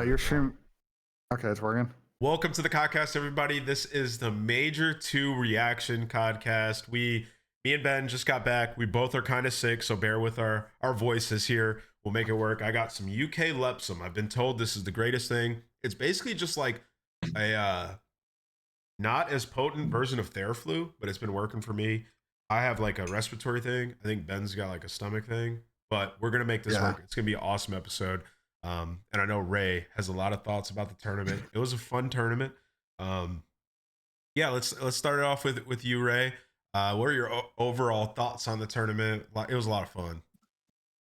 Your stream. Okay, it's working. Welcome to the podcast, everybody. This is the Major 2 reaction podcast. Me and Ben just got back. We both are kind of sick, so bear with our voices here. We'll make it work. I got some UK Lepsum. I've been told this is the greatest thing. It's basically just like a not as potent version of Theraflu, but it's been working for me. I have like a respiratory thing. I think Ben's got like a stomach thing, but we're gonna make this Yeah. work. It's gonna be an awesome episode. And I know Ray has a lot of thoughts about the tournament. It was a fun tournament. Um, yeah, let's start it off with you, Ray. What are your overall thoughts on the tournament? It was a lot of fun.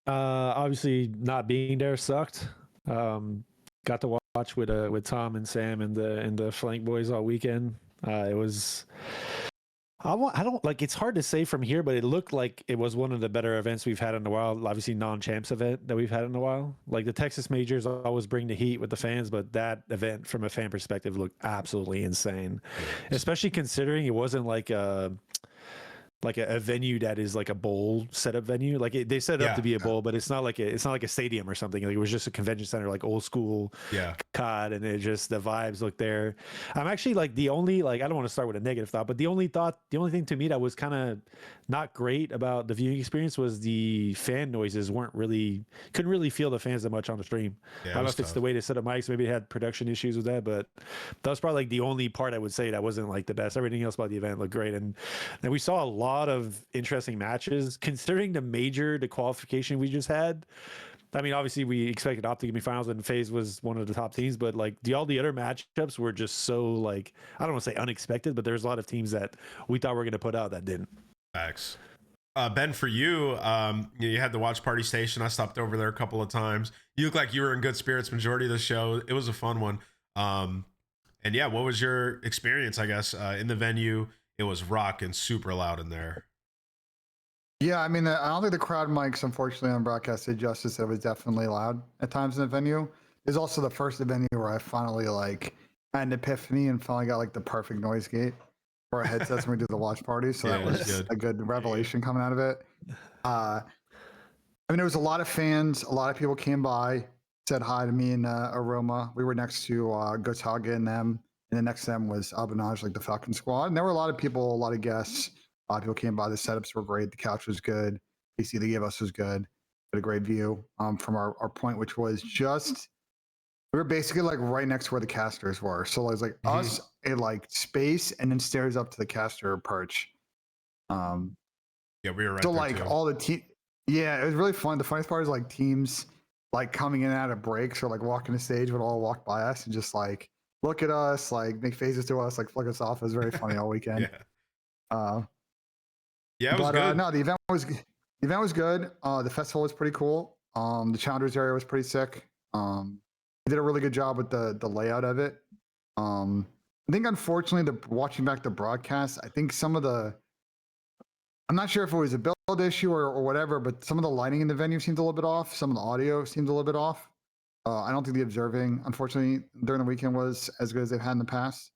Obviously, not being there sucked. Got to watch with Tom and Sam and the Flank Boys all weekend. It was. I don't like. It's hard to say from here, but it looked like it was one of the better events we've had in a while. Obviously, non-champs event that we've had in a while. Like the Texas majors always bring the heat with the fans, but that event from a fan perspective looked absolutely insane. Especially considering it wasn't like a venue that is like a bowl setup venue. Like they set it up to be a bowl, but it's not like a stadium or something. Like it was just a convention center, like old school COD, and it just the vibes look there. I'm actually like the only I don't want to start with a negative thought, but the only thing to me that was kind of not great about the viewing experience was the fan noises couldn't really feel the fans that much on the stream. I don't know if it's the way they set up mics, maybe they had production issues with that, but that was probably like the only part I would say that wasn't like the best. Everything else about the event looked great, and we saw a lot of interesting matches considering the qualification we just had. I mean, obviously we expected Optic to be finals and FaZe was one of the top teams, but like all the other matchups were just so like, I don't want to say unexpected, but there's a lot of teams that we thought were going to put out that didn't. Facts. Ben, for you, you had the watch party station. I stopped over there a couple of times. You look like you were in good spirits majority of the show. It was a fun one. And yeah, what was your experience, I guess, in the venue? It was rocking super loud in there. Yeah, I mean, I don't think the crowd mics, unfortunately, on broadcast did justice. It was definitely loud at times in the venue. It's also the first venue where I finally had an epiphany and finally got like the perfect noise gate for our headsets when we did the watch party. So that was a good revelation coming out of it. I mean, there was a lot of fans. A lot of people came by, said hi to me and Aroma. We were next to Gotaga and them. And then next to them was Abenaj, like the Falcon Squad. And there were a lot of people, a lot of guests. A lot of people came by. The setups were great. The couch was good. AC they gave us was good. Had a great view from our point, which was just, we were basically like right next to where the casters were. So it was like us, a like space, and then stairs up to the caster perch. Yeah, we were right so there like too. all the team. Yeah, it was really fun. The funniest part is like teams like coming in and out of breaks or like walking the stage would all walk by us and just like look at us, like make faces to us, like flick us off. It was very funny all weekend. Yeah, it was good. No, the event was good. The festival was pretty cool. The Challengers area was pretty sick. They did a really good job with the layout of it. I think unfortunately, watching back the broadcast, I think some of I'm not sure if it was a build issue or whatever, but some of the lighting in the venue seemed a little bit off. Some of the audio seemed a little bit off. I don't think the observing, unfortunately, during the weekend was as good as they've had in the past,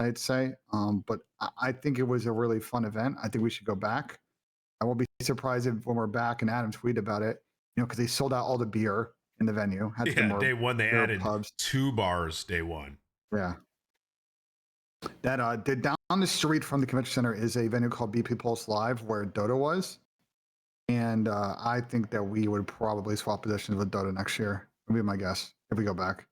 I'd say. But I think it was a really fun event. I think we should go back. I won't be surprised if when we're back and Adam tweet about it, because they sold out all the beer in the venue. Day one, they added pubs. 2 bars day one. Yeah. That down the street from the convention center is a venue called BP Pulse Live where Dota was. And I think that we would probably swap positions with Dota next year. Would be my guess if we go back.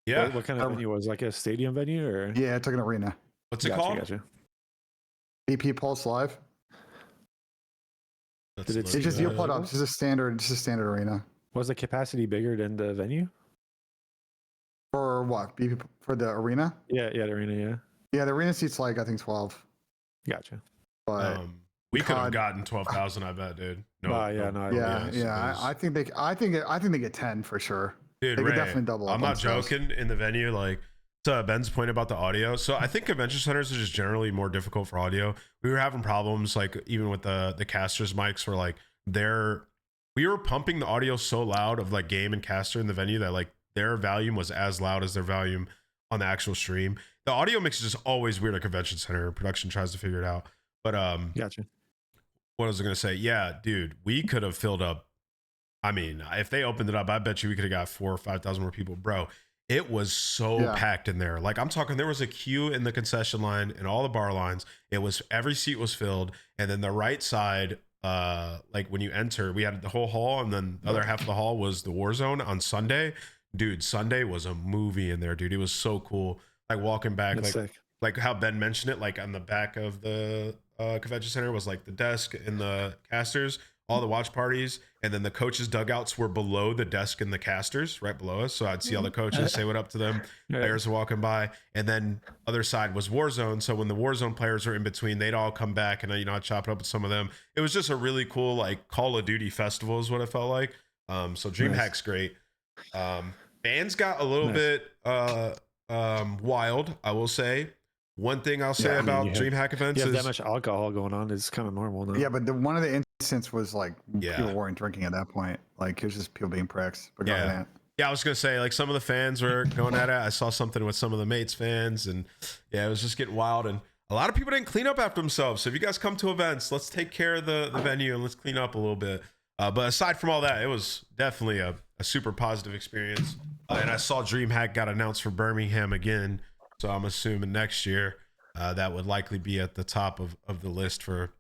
Yeah. What kind of venue was like a stadium venue or? Yeah, it's like an arena. What's it called? Gotcha. BP Pulse Live. It's just you'll put up. It's just a standard arena. Was the capacity bigger than the venue? For what? BP for the arena? Yeah, the arena, yeah. Yeah, the arena seats like I think 12. Gotcha. But we could have gotten 12,000, I bet, dude. I think they get 10 for sure. Dude, they Ray, could definitely double up. I'm not joking. In the venue, like to Ben's point about the audio. So I think convention centers are just generally more difficult for audio. We were having problems, like even with the casters mics, where like we were pumping the audio so loud of like game and caster in the venue that like their volume was as loud as their volume on the actual stream. The audio mix is just always weird at convention center. Production tries to figure it out. But gotcha. What was I gonna say? Yeah, dude, we could have filled up. I mean, if they opened it up, I bet you we could have got 4,000 or 5,000 more people, bro. it was so Yeah. packed in there. Like I'm talking, there was a queue in the concession line and all the bar lines. It was every seat was filled, and then the right side, like when you enter, we had the whole hall, and then the other half of the hall was the Warzone on Sunday. Dude, Sunday was a movie in there, dude. It was so cool. Like walking back, That's sick. like how Ben mentioned it, like on the back of the convention center was like the desk and the casters, all the watch parties, and then the coaches' dugouts were below the desk and the casters, right below us. So I'd see all the coaches, say what up to them, players walking by, and then other side was Warzone. So when the Warzone players are in between, they'd all come back, and I'd chop it up with some of them. It was just a really cool like Call of Duty festival, is what it felt like. So DreamHack's great. Bands got a little bit wild, I will say. One thing I'll say about DreamHack events you have is that much alcohol going on. It's kind of normal now. Yeah, but one of the incidents was like Yeah. people weren't drinking at that point. Like it was just people being pricks. But go ahead. Yeah, I was gonna say like some of the fans were going at it. I saw something with some of the Mates fans, and yeah, it was just getting wild. And a lot of people didn't clean up after themselves. So if you guys come to events, let's take care of the venue and let's clean up a little bit. But aside from all that, it was definitely a super positive experience. And I saw DreamHack got announced for Birmingham again, so I'm assuming next year that would likely be at the top of the list for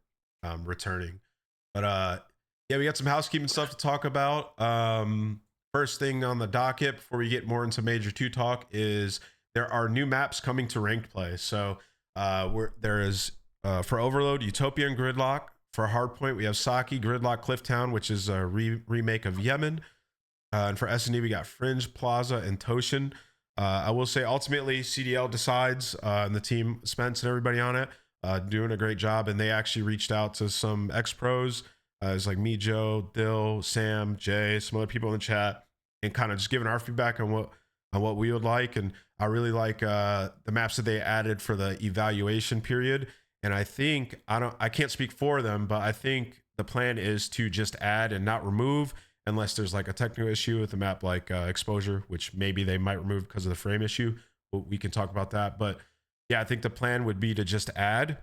returning. But yeah, we got some housekeeping stuff to talk about. First thing on the docket before we get more into Major 2 talk is there are new maps coming to ranked play. So there is for Overload, Utopia and Gridlock. For Hardpoint, we have Saki, Gridlock, Clifftown, which is a remake of Yemen. And for S&D, we got Fringe, Plaza, and Toshin. I will say ultimately CDL decides, and the team, Spence and everybody on it, doing a great job. And they actually reached out to some ex-pros. It's like me, Joe, Dill, Sam, Jay, some other people in the chat, and kind of just giving our feedback on what we would like. And I really like the maps that they added for the evaluation period. And I think I can't speak for them, but I think the plan is to just add and not remove unless there's like a technical issue with the map, like exposure, which maybe they might remove because of the frame issue. We can talk about that. But yeah, I think the plan would be to just add,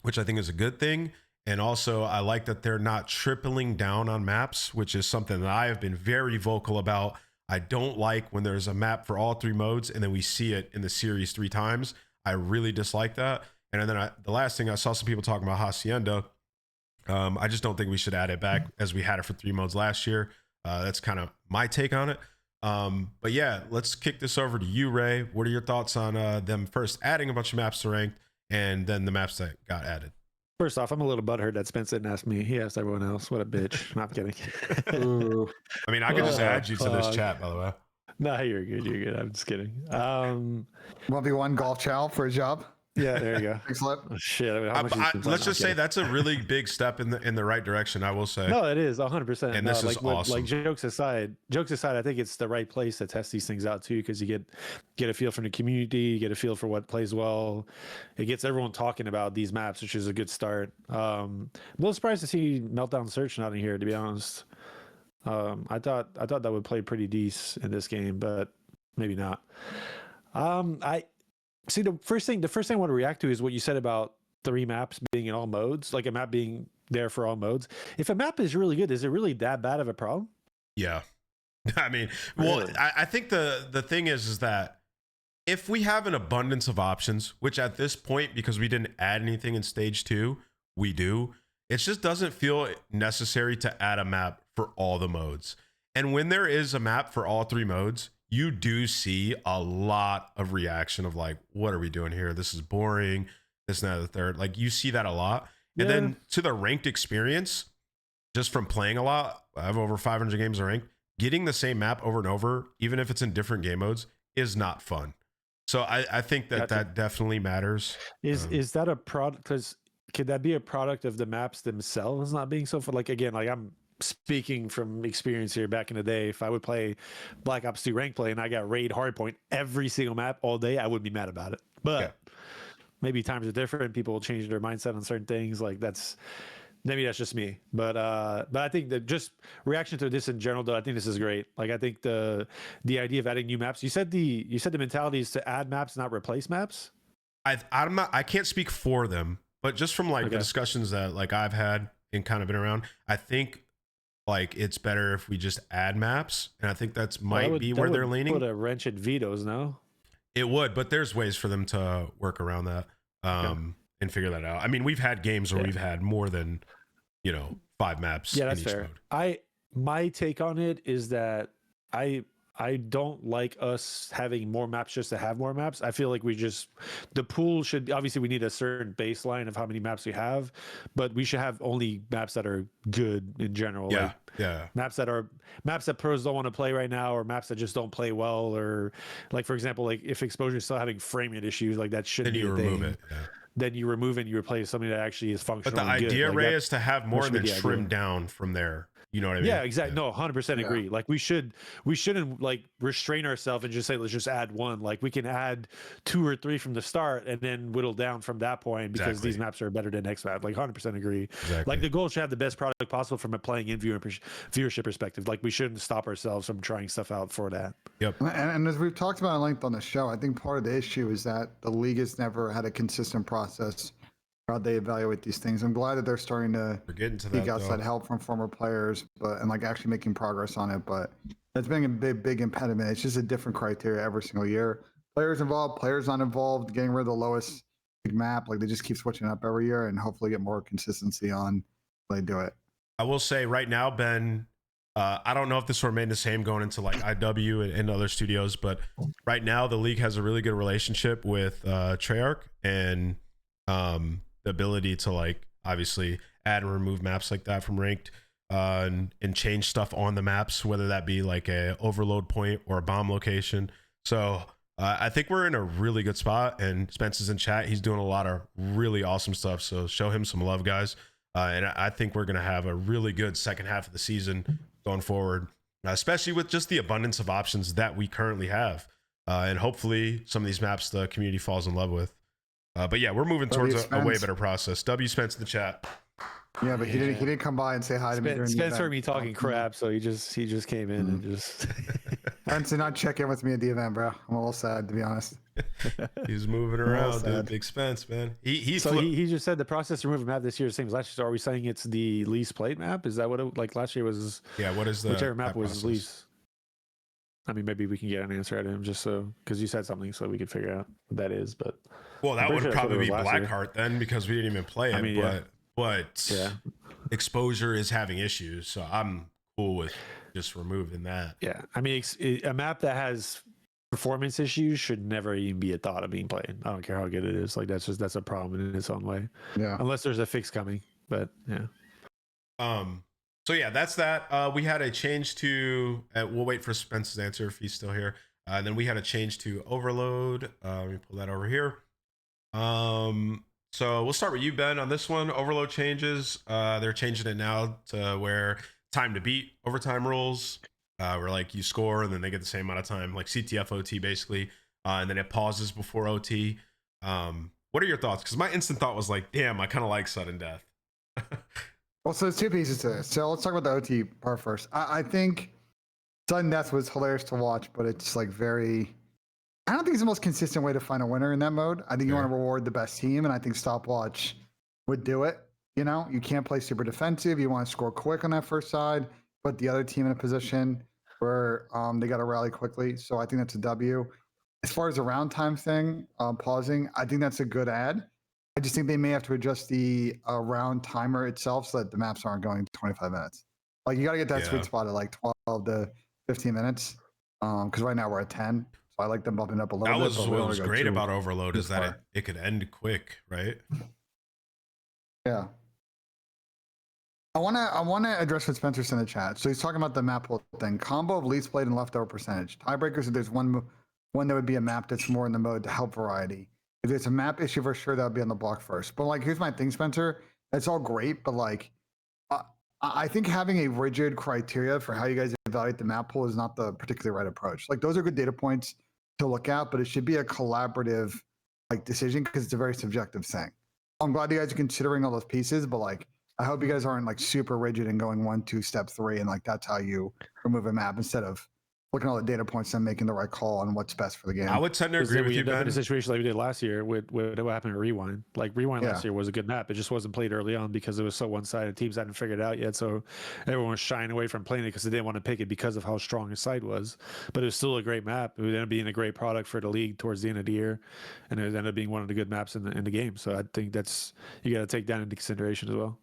which I think is a good thing. And also I like that they're not tripling down on maps, which is something that I have been very vocal about. I don't like when there's a map for all 3 modes and then we see it in the series 3 times. I really dislike that. And then the last thing, I saw some people talking about Hacienda. I just don't think we should add it back as we had it for 3 modes last year. That's kind of my take on it. But yeah, let's kick this over to you, Ray. What are your thoughts on them first adding a bunch of maps to ranked and then the maps that got added? First off, I'm a little butthurt that Spence didn't ask me. He asked everyone else. What a bitch. No, I'm kidding. Ooh. I mean, I could just add you to this chat, by the way. No, you're good. You're good. I'm just kidding. 1v1 golf chow for a job. Yeah, there you go. Excellent. Oh, shit. How much Let's just say that's a really big step in the right direction, I will say. No, it is 100%. And this is awesome. Like jokes aside, I think it's the right place to test these things out too, because you get a feel from the community, you get a feel for what plays well. It gets everyone talking about these maps, which is a good start. I'm a little surprised to see Meltdown Search not in here, to be honest. I thought that would play pretty decent in this game, but maybe not. I see the first thing I want to react to is what you said about 3 maps being in all modes, like a map being there for all modes. If a map is really good, is it really that bad of a problem? Yeah. I mean, well, Really? I think the thing is that if we have an abundance of options, which at this point, because we didn't add anything in stage 2, we do, it just doesn't feel necessary to add a map for all the modes. And when there is a map for all 3 modes, you do see a lot of reaction of like, what are we doing here? This is boring. This and that, the third. Like you see that a lot. And then to the ranked experience, just from playing a lot, I have over 500 games of ranked, getting the same map over and over, even if it's in different game modes, is not fun. So I think that definitely matters. Is that a product? Because could that be a product of the maps themselves not being so fun? Like, again, like I'm speaking from experience here. Back in the day, if I would play Black Ops 2 rank play and I got raid hardpoint every single map all day, I would be mad about it. But maybe times are different. People will change their mindset on certain things. Like maybe that's just me. But I think that just reaction to this in general, though, I think this is great. Like I think the idea of adding new maps. You said the mentality is to add maps, not replace maps. I can't speak for them, but just from like the discussions that like I've had and kind of been around, I think like it's better if we just add maps, and I think that's Well, might be where they're leaning. Put a wrench in vetoes, no? It would, but there's ways for them to work around that and figure that out. I mean, we've had games where we've had more than 5 maps. Yeah, that's in each fair. mode. My take on it is that I don't like us having more maps just to have more maps. I feel like the pool should obviously we need a certain baseline of how many maps we have, but we should have only maps that are good in general. Yeah, like yeah. maps that pros don't want to play right now, or maps that just don't play well, or like for example, like if Exposure is still having frame rate issues, like that shouldn't Then be you a remove thing. it. Yeah. Then you remove it and you replace something that actually is But functional. the idea, good. Ray, is to have more and should then be the trim idea. down from there. You know what I mean? Yeah, exactly. No, 100% agree. Like we shouldn't like restrain ourselves and just say let's just add one. Like we can add 2 or 3 from the start and then whittle down from that point because Exactly. these maps are better than next map. Like 100% agree. Exactly. Like the goal should have the best product possible from a playing and viewership perspective. Like we shouldn't stop ourselves from trying stuff out for that. Yep. And as we've talked about at length on the show, I think part of the issue is that the league has never had a consistent process how they evaluate these things. I'm glad that they're starting to We're getting to seek that. outside Though. help from former players, and like actually making progress on it. But that's been a big impediment. It's just a different criteria every single year. Players involved, players not involved, getting rid of the lowest map. Like they just keep switching up every year and hopefully get more consistency on how they do it. I will say right now, Ben, I don't know if this will remain the same going into like IW and other studios, but right now the league has a really good relationship with Treyarch and the ability to like obviously add and remove maps like that from ranked and change stuff on the maps, whether that be like a overload point or a bomb location. So I think we're in a really good spot, and Spence's in chat. He's doing a lot of really awesome stuff. So show him some love, guys. And I think we're going to have a really good second half of the season going forward, especially with just the abundance of options that we currently have. And hopefully some of these maps the community falls in love with. But yeah, we're moving towards a way better process. W Spence in the chat. Yeah, but he didn't come by and say hi to me during the Spence heard event. me talking crap, so he just came in and just Spence did not check in with me at the event, bro. I'm a little sad, to be honest. He's moving around, sad. dude. Big Spence, man. He just said the process to remove a map this year is the same as last year. So are we saying it's the least played map? Is that what it like last year was? Yeah, what is the whichever map was process? least? I mean, maybe we can get an answer out of him just so because you said something, so we could figure out what that is. But Well, that I'm would pretty sure that's what probably it be was last year. Blackheart then because we didn't even play it. I mean, yeah. But Yeah. Exposure is having issues, so I'm cool with just removing that. yeah, I mean, a map that has performance issues should never even be a thought of being played. I don't care how good it is. Like that's a problem in its own way, Yeah. unless there's a fix coming. But yeah. So yeah, that's that. We had a change to. We'll wait for Spence's answer if he's still here. Then we had a change to Overload. Let me pull that over here. So we'll start with you, Ben, on this one. Overload changes. They're changing it now to where time to beat overtime rules. Where like you score and then they get the same amount of time, like CTF OT basically, and then it pauses before OT. What are your thoughts? Because my instant thought was like, damn, I kind of like sudden death. Well, so there's 2 pieces to this. So let's talk about the OT part first. I think sudden death was hilarious to watch, but it's like I don't think it's the most consistent way to find a winner in that mode. I think you want to reward the best team, and I think Stopwatch would do it. You know, you can't play super defensive. You want to score quick on that first side, put the other team in a position where they got to rally quickly. So I think that's a W. As far as the round time thing, pausing, I think that's a good add. I just think they may have to adjust the round timer itself so that the maps aren't going 25 minutes. Like you got to get that sweet spot at like 12 to 15 minutes. Because right now we're at 10. So I like them bumping up a little That bit. was what was great about Overload is that it could end quick, right? Yeah. I wanna address what Spencer's in the chat. So he's talking about the map pool thing. Combo of least played and leftover percentage. Tiebreakers, if there's one that would be a map that's more in the mode to help variety. If it's a map issue for sure, that would be on the block first. But like, here's my thing, Spencer. That's all great, but like, I think having a rigid criteria for how you guys evaluate the map pool is not the particularly right approach. Like, those are good data points to look at, but it should be a collaborative like decision because it's a very subjective thing. I'm glad you guys are considering all those pieces, but like, I hope you guys aren't like super rigid and going 1, 2, step 3, and like that's how you remove a map instead of looking at all the data points and making the right call on what's best for the game. I would tend to Because agree then with we you, end up in Ben. a situation like we did last year with what happened at Rewind. Like Rewind last Yeah. year was a good map. It just wasn't played early on because it was so one-sided. Teams hadn't figured it out yet, so everyone was shying away from playing it because they didn't want to pick it because of how strong his side was. But it was still a great map. It would end up being a great product for the league towards the end of the year, and it ended up being one of the good maps in the game. So I think that's you got to take that into consideration as well.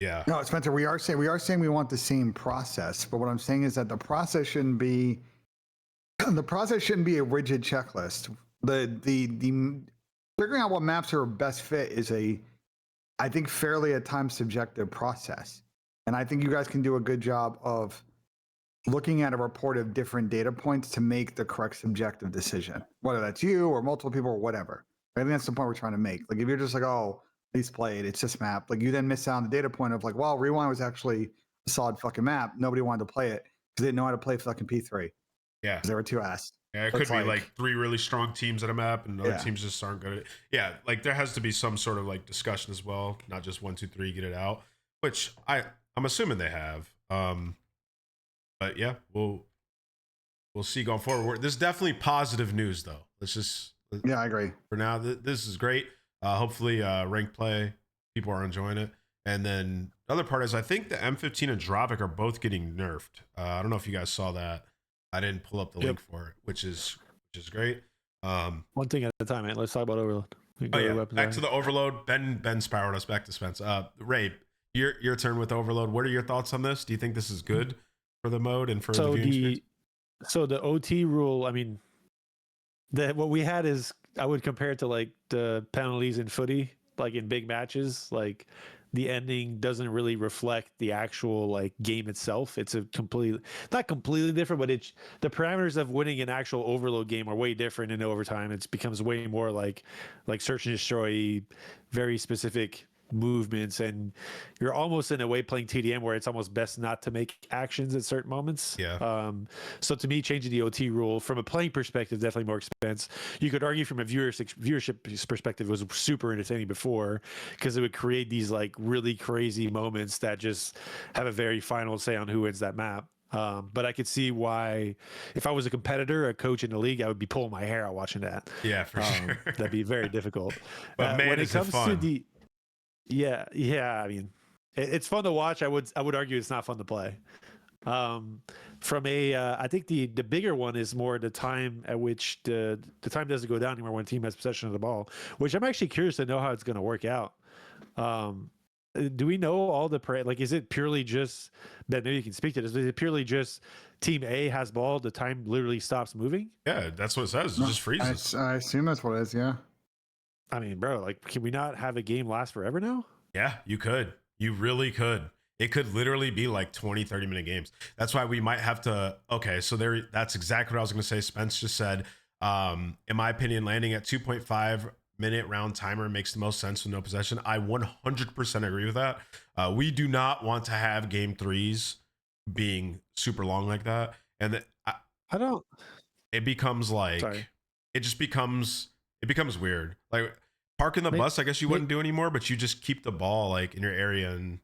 Yeah. No, Spencer, we are saying we want the same process, but what I'm saying is that the process shouldn't be a rigid checklist. The figuring out what maps are best fit is I think fairly at times subjective process. And I think you guys can do a good job of looking at a report of different data points to make the correct subjective decision, whether that's you or multiple people or whatever. I think that's the point we're trying to make. Like if you're just like, oh, he's played, it's this map, like you then miss out on the data point of like, well, Rewind was actually a solid fucking map. Nobody wanted to play it because they didn't know how to play fucking P3 Yeah. because they were too ass. Yeah, it So could it's be like 3 really strong teams at a map, and other Yeah. teams just aren't good at it. Yeah, like there has to be some sort of like discussion as well, not just 1, 2, 3, get it out. Which I'm assuming they have. But yeah, we'll see going forward. This is definitely positive news, though. Yeah, I agree. For now, this is great. Hopefully, ranked play, people are enjoying it. And then the other part is I think the M15 and Dravik are both getting nerfed. I don't know if you guys saw that. I didn't pull up the link for it, which is great. One thing at a time, man. Let's talk about Overload. Oh yeah, back to the Overload. Ben spiraled us back to Spence. Ray, your turn with Overload. What are your thoughts on this? Do you think this is good for the mode and for the viewing experience? So the OT rule, I mean, what we had is I would compare it to like the penalties in footy, like in big matches, like the ending doesn't really reflect the actual like game itself. It's not completely different, but the parameters of winning an actual Overload game are way different in overtime. It becomes way more like search and destroy, very specific movements, and you're almost in a way playing TDM where it's almost best not to make actions at certain moments. Yeah. So to me, changing the OT rule from a playing perspective, definitely more expense. You could argue from a viewership perspective, it was super entertaining before because it would create these like really crazy moments that just have a very final say on who wins that map. But I could see why, if I was a competitor, a coach in the league, I would be pulling my hair out watching that. Yeah, for sure. That'd be very difficult. But man, when is it fun. Yeah. I mean, it's fun to watch. I would argue it's not fun to play. From I think the bigger one is more the time at which the time doesn't go down anymore when a team has possession of the ball, which I'm actually curious to know how it's going to work out. Do we know all the like? Is it purely just Ben? Maybe you can speak to this. Is it purely just Team A has ball, the time literally stops moving? Yeah, that's what it says. It just freezes. I assume that's what it is. Yeah. I mean, bro, like, can we not have a game last forever now? Yeah, you could. You really could. It could literally be like 20, 30-minute games. That's why we might have to. Okay, so that's exactly what I was going to say. Spence just said, in my opinion, landing at 2.5-minute round timer makes the most sense with no possession. I 100% agree with that. We do not want to have game threes being super long like that. And I don't. It becomes like, Sorry. It becomes weird. Like parking the bus, I guess you wouldn't do anymore, but you just keep the ball like in your area, and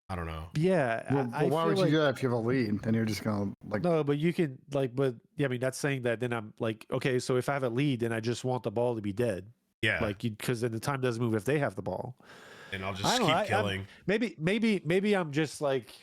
I don't know. Yeah. Well, why would you do that if you have a lead? Then you're just gonna like. No, but you can like, but yeah, I mean that's saying that then I'm like, okay, so if I have a lead, then I just want the ball to be dead. Yeah. Like because then the time doesn't move if they have the ball. And I'll just keep killing. Maybe I'm just like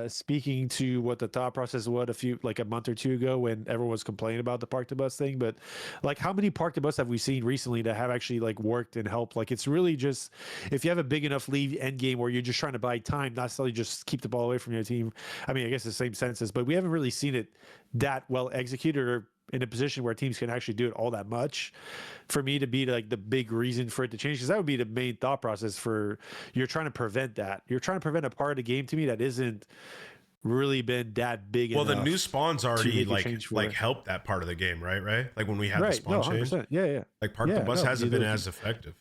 speaking to what the thought process was a month or two ago when everyone was complaining about the park the bus thing, but like how many park the bus have we seen recently that have actually like worked and helped? Like it's really just if you have a big enough lead end game where you're just trying to buy time, not necessarily just keep the ball away from your team. I mean, I guess the same senses, but we haven't really seen it that well executed or in a position where teams can actually do it all that much for me to be like the big reason for it to change, because that would be the main thought process for you're trying to prevent that. You're trying to prevent a part of the game to me that isn't really been that big. Well, the new spawns already like help that part of the game, right? Like when we had the spawn change. Yeah. Like Park the Bus hasn't been as effective.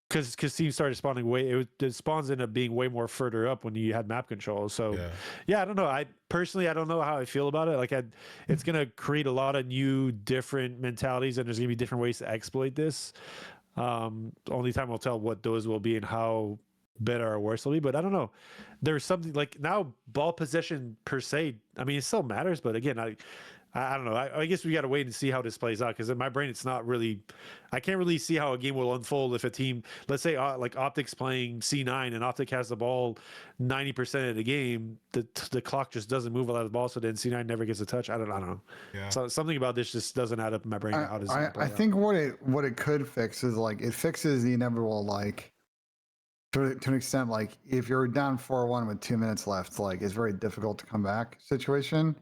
Because teams started spawning the spawns ended up being way more further up when you had map control. So yeah, I don't know. I don't know how I feel about it. Like it's gonna create a lot of new different mentalities, and there's gonna be different ways to exploit this. Only time will tell what those will be and how better or worse it'll be. But I don't know. There's something like now ball possession per se. I mean, it still matters, but again, I don't know. I guess we got to wait and see how this plays out because in my brain, it's not really. I can't really see how a game will unfold if a team, let's say, like Optic's playing C9 and Optic has the ball 90% of the game. The clock just doesn't move a lot of the ball, so then C9 never gets a touch. I don't know. Yeah. So something about this just doesn't add up in my brain. How does it play I out? think what it could fix is like it fixes the inevitable like to an extent like if you're down 4-1 with 2 minutes left, like it's very difficult to come back situation.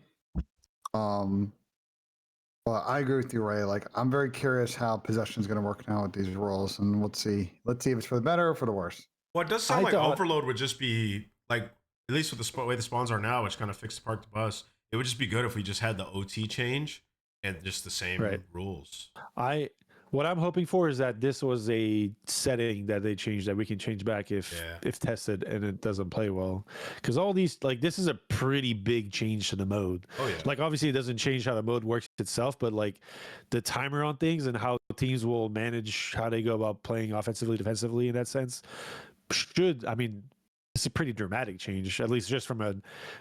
But I agree with you, Ray. Like I'm very curious how possession is going to work now with these rules, and let's see if it's for the better or for the worse. Well, it does sound I like thought- overload would just be like, at least with the way the spawns are now, which kind of fixed the park the bus. It would just be good if we just had the OT change and just the same Right. rules. What I'm hoping for is that this was a setting that they changed that we can change back if tested and it doesn't play well. Because all these like this is a pretty big change to the mode. Oh yeah. Like obviously it doesn't change how the mode works itself, but like the timer on things and how teams will manage how they go about playing offensively, defensively in that sense it's a pretty dramatic change, at least just from a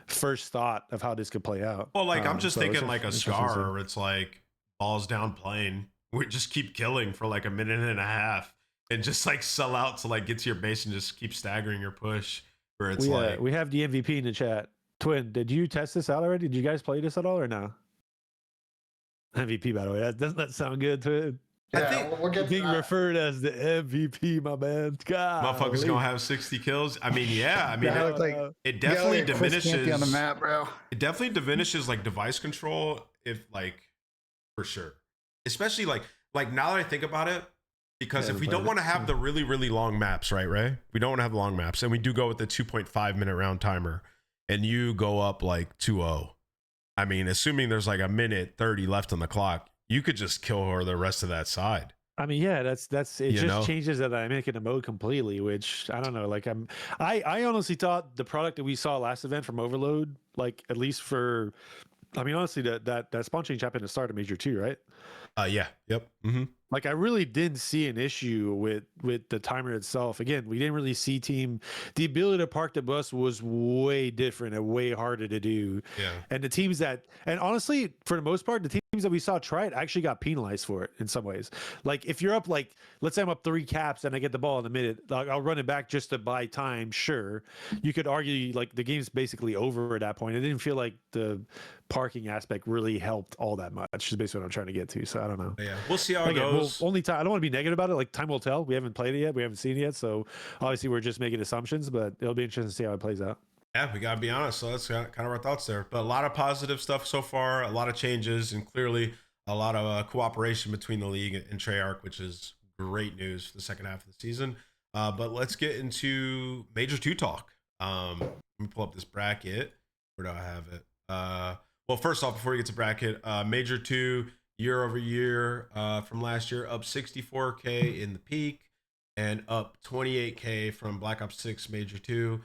first thought of how this could play out. Well, like I'm just so thinking it's like a interesting to see. Scar, where it's like balls down plane. We just keep killing for like a minute and a half and just like sell out to like get to your base and just keep staggering your push. Where it's like we have the MVP in the chat. Twin, did you test this out already? Did you guys play this at all or no? MVP, by the way. Doesn't that sound good, Twin? I think we'll get to Being that. referred as the MVP, my man. God, motherfuckers gonna have 60 kills. I mean, yeah. I mean, Yeah, it, look like- it You gotta definitely get Chris Campy diminishes on the map, bro. It definitely diminishes like device control if like for sure. Especially like now that I think about it, because Yeah, if we we don't played want to it, have so- the really, really long maps, right, Ray? We don't want to have long maps, and we do go with the 2.5 minute round timer, and you go up like 2-0. I mean, assuming there's like a minute 30 left on the clock, you could just kill her the rest of that side. I mean, yeah, that's it. You Just know? changes the dynamic in the mode completely, which I don't know. Like I honestly thought the product that we saw last event from Overload, like at least for, I mean, honestly, that spawn change happened to start at Major 2, right? Yeah. Yep. Mm-hmm. Like I really didn't see an issue with the timer itself. Again, we didn't really see the ability to park the bus was way different and way harder to do. Yeah. And the teams that, and honestly, for the most part, the teams that we saw try it actually got penalized for it in some ways. Like if you're up, like, let's say I'm up 3 caps and I get the ball in a minute, like, I'll run it back just to buy time. Sure. You could argue like the game's basically over at that point. It didn't feel like the parking aspect really helped all that much, is basically what I'm trying to get to. So I don't know. But yeah. We'll see how it Again, goes. only time. I don't want to be negative about it. Like time will tell. We haven't played it yet. We haven't seen it yet. So obviously we're just making assumptions, but it'll be interesting to see how it plays out. Yeah, we gotta be honest. So that's kind of our thoughts there. But a lot of positive stuff so far, a lot of changes, and clearly a lot of cooperation between the league and Treyarch, which is great news for the second half of the season. But let's get into Major 2 talk. Let me pull up this bracket. Where do I have it? Well, first off, before we get to bracket, Major 2 year over year from last year, up 64K in the peak and up 28K from Black Ops 6 Major 2.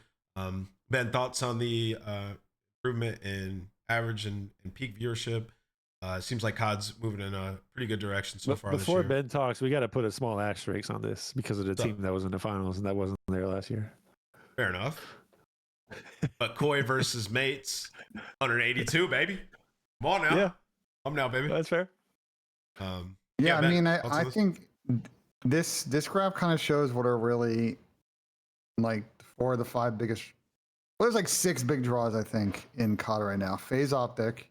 Ben, thoughts on the improvement in average and peak viewership? Seems like COD's moving in a pretty good direction so far Before this year. Ben talks, we got to put a small asterisk on this because of the team that was in the finals and that wasn't there last year. Fair enough. But Koi versus Mates, 182, baby. Come on now. Yeah, Come now, baby. that's fair. Yeah, Ben, I mean, thoughts on I this? think this graph kind of shows what are really like 4 of the 5 biggest. Well, there's like 6 big draws, I think, in COD right now. FaZe Optic,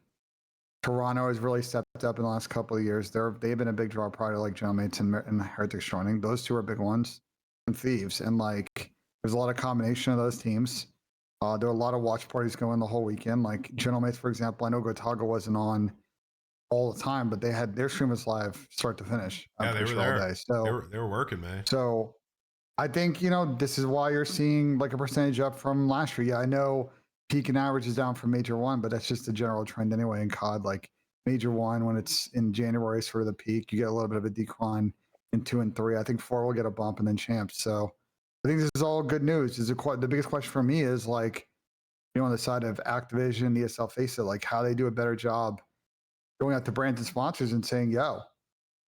Toronto has really stepped up in the last couple of years. They've been a big draw prior to like Gentlemates and Heretics joining. Those 2 are big ones, and Thieves, and like there's a lot of combination of those teams. There are a lot of watch parties going the whole weekend. Like Gentlemates, for example, I know Gotaga wasn't on all the time, but they had their stream was live start to finish. Yeah, they were there. All day. So They were working, man. so I think, this is why you're seeing like a percentage up from last year. Yeah, I know peak and average is down from Major 1, but that's just a general trend anyway in COD. Like Major 1, when it's in January, sort of the peak, you get a little bit of a decline in 2 and 3. I think 4 will get a bump and then champs. So I think this is all good news. The biggest question for me is like, on the side of Activision, ESL, FACEIT, like how they do a better job going out to brands and sponsors and saying, yo,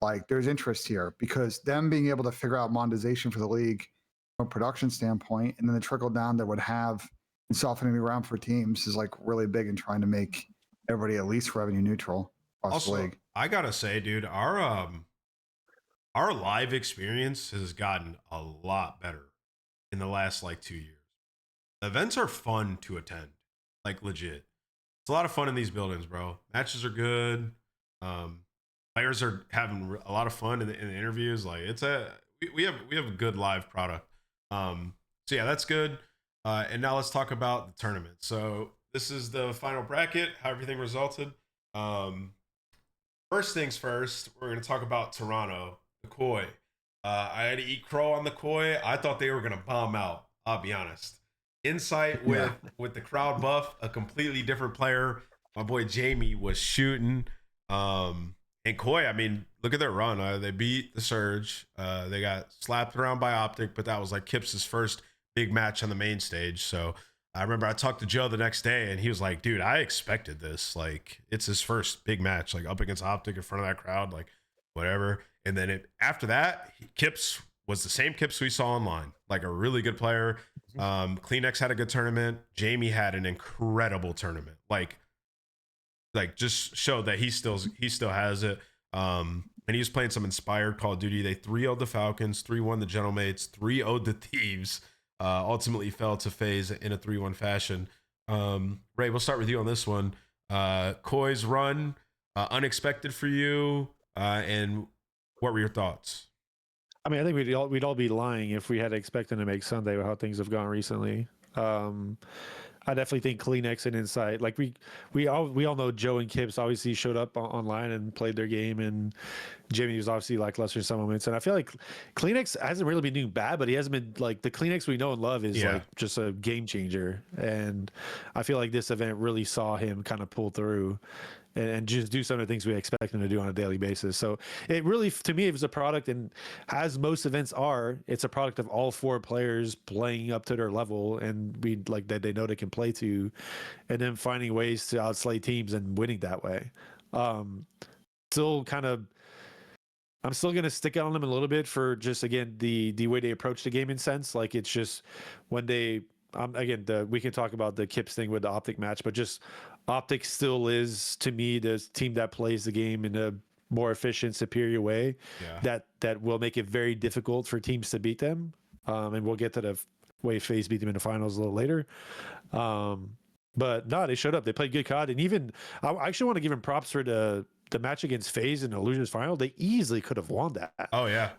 like there's interest here, because them being able to figure out monetization for the league a production standpoint, and then the trickle down that would have in softening the ground for teams is like really big in trying to make everybody at least revenue neutral across the Also, league. I gotta say, dude, our live experience has gotten a lot better in the last like 2 years. The events are fun to attend, like legit. It's a lot of fun in these buildings, bro. Matches are good. Players are having a lot of fun in the interviews. Like we have a good live product. So yeah, that's good. And now let's talk about the tournament. So this is the final bracket, how everything resulted. First things first, we're going to talk about Toronto, the Koi. I had to eat crow on the Koi. I thought they were going to bomb out. I'll be honest. Insight with the crowd buff, a completely different player. My boy Jamie was shooting. And Koi, I mean, look at their run. They beat the Surge. They got slapped around by Optic, but that was like Kip's first big match on the main stage. So I remember I talked to Joe the next day, and he was like, dude, I expected this. Like, it's his first big match, like up against Optic in front of that crowd, like whatever. And then after that, Kips was the same Kips we saw online, like a really good player. Kleenex had a good tournament. Jamie had an incredible tournament. Like just showed that he still has it. And he was playing some inspired Call of Duty. They 3-0'd the Falcons, 3-1 the Gentlemates, 3-0'd the Thieves. Ultimately fell to FaZe in a 3-1 fashion. Ray, we'll start with you on this one. Koi's run, unexpected for you, and what were your thoughts? I mean, I think we'd all be lying if we had expected to make Sunday with how things have gone recently. I definitely think Kleenex and Insight, like we all know Joe and Kips obviously showed up online and played their game, and Jimmy was obviously lackluster in some moments. And I feel like Kleenex hasn't really been doing bad, but he hasn't been like the Kleenex we know and love is like just a game changer. And I feel like this event really saw him kind of pull through and just do some of the things we expect him to do on a daily basis. So it really, to me, it was a product, and as most events are, it's a product of all four players playing up to their level, and we like that they know they can play to, and then finding ways to outslay teams and winning that way. Still kind of, I'm still going to stick out on them a little bit for just, again, the way they approach the game in sense. Like it's just when they, again, we can talk about the Kips thing with the Optic match, but just Optic still is, to me, the team that plays the game in a more efficient, superior way that will make it very difficult for teams to beat them. And we'll get to the way FaZe beat them in the finals a little later. But no, they showed up. They played good COD. And even, I actually want to give them props for the match against FaZe in the Illusions final. They easily could have won that. Oh, yeah.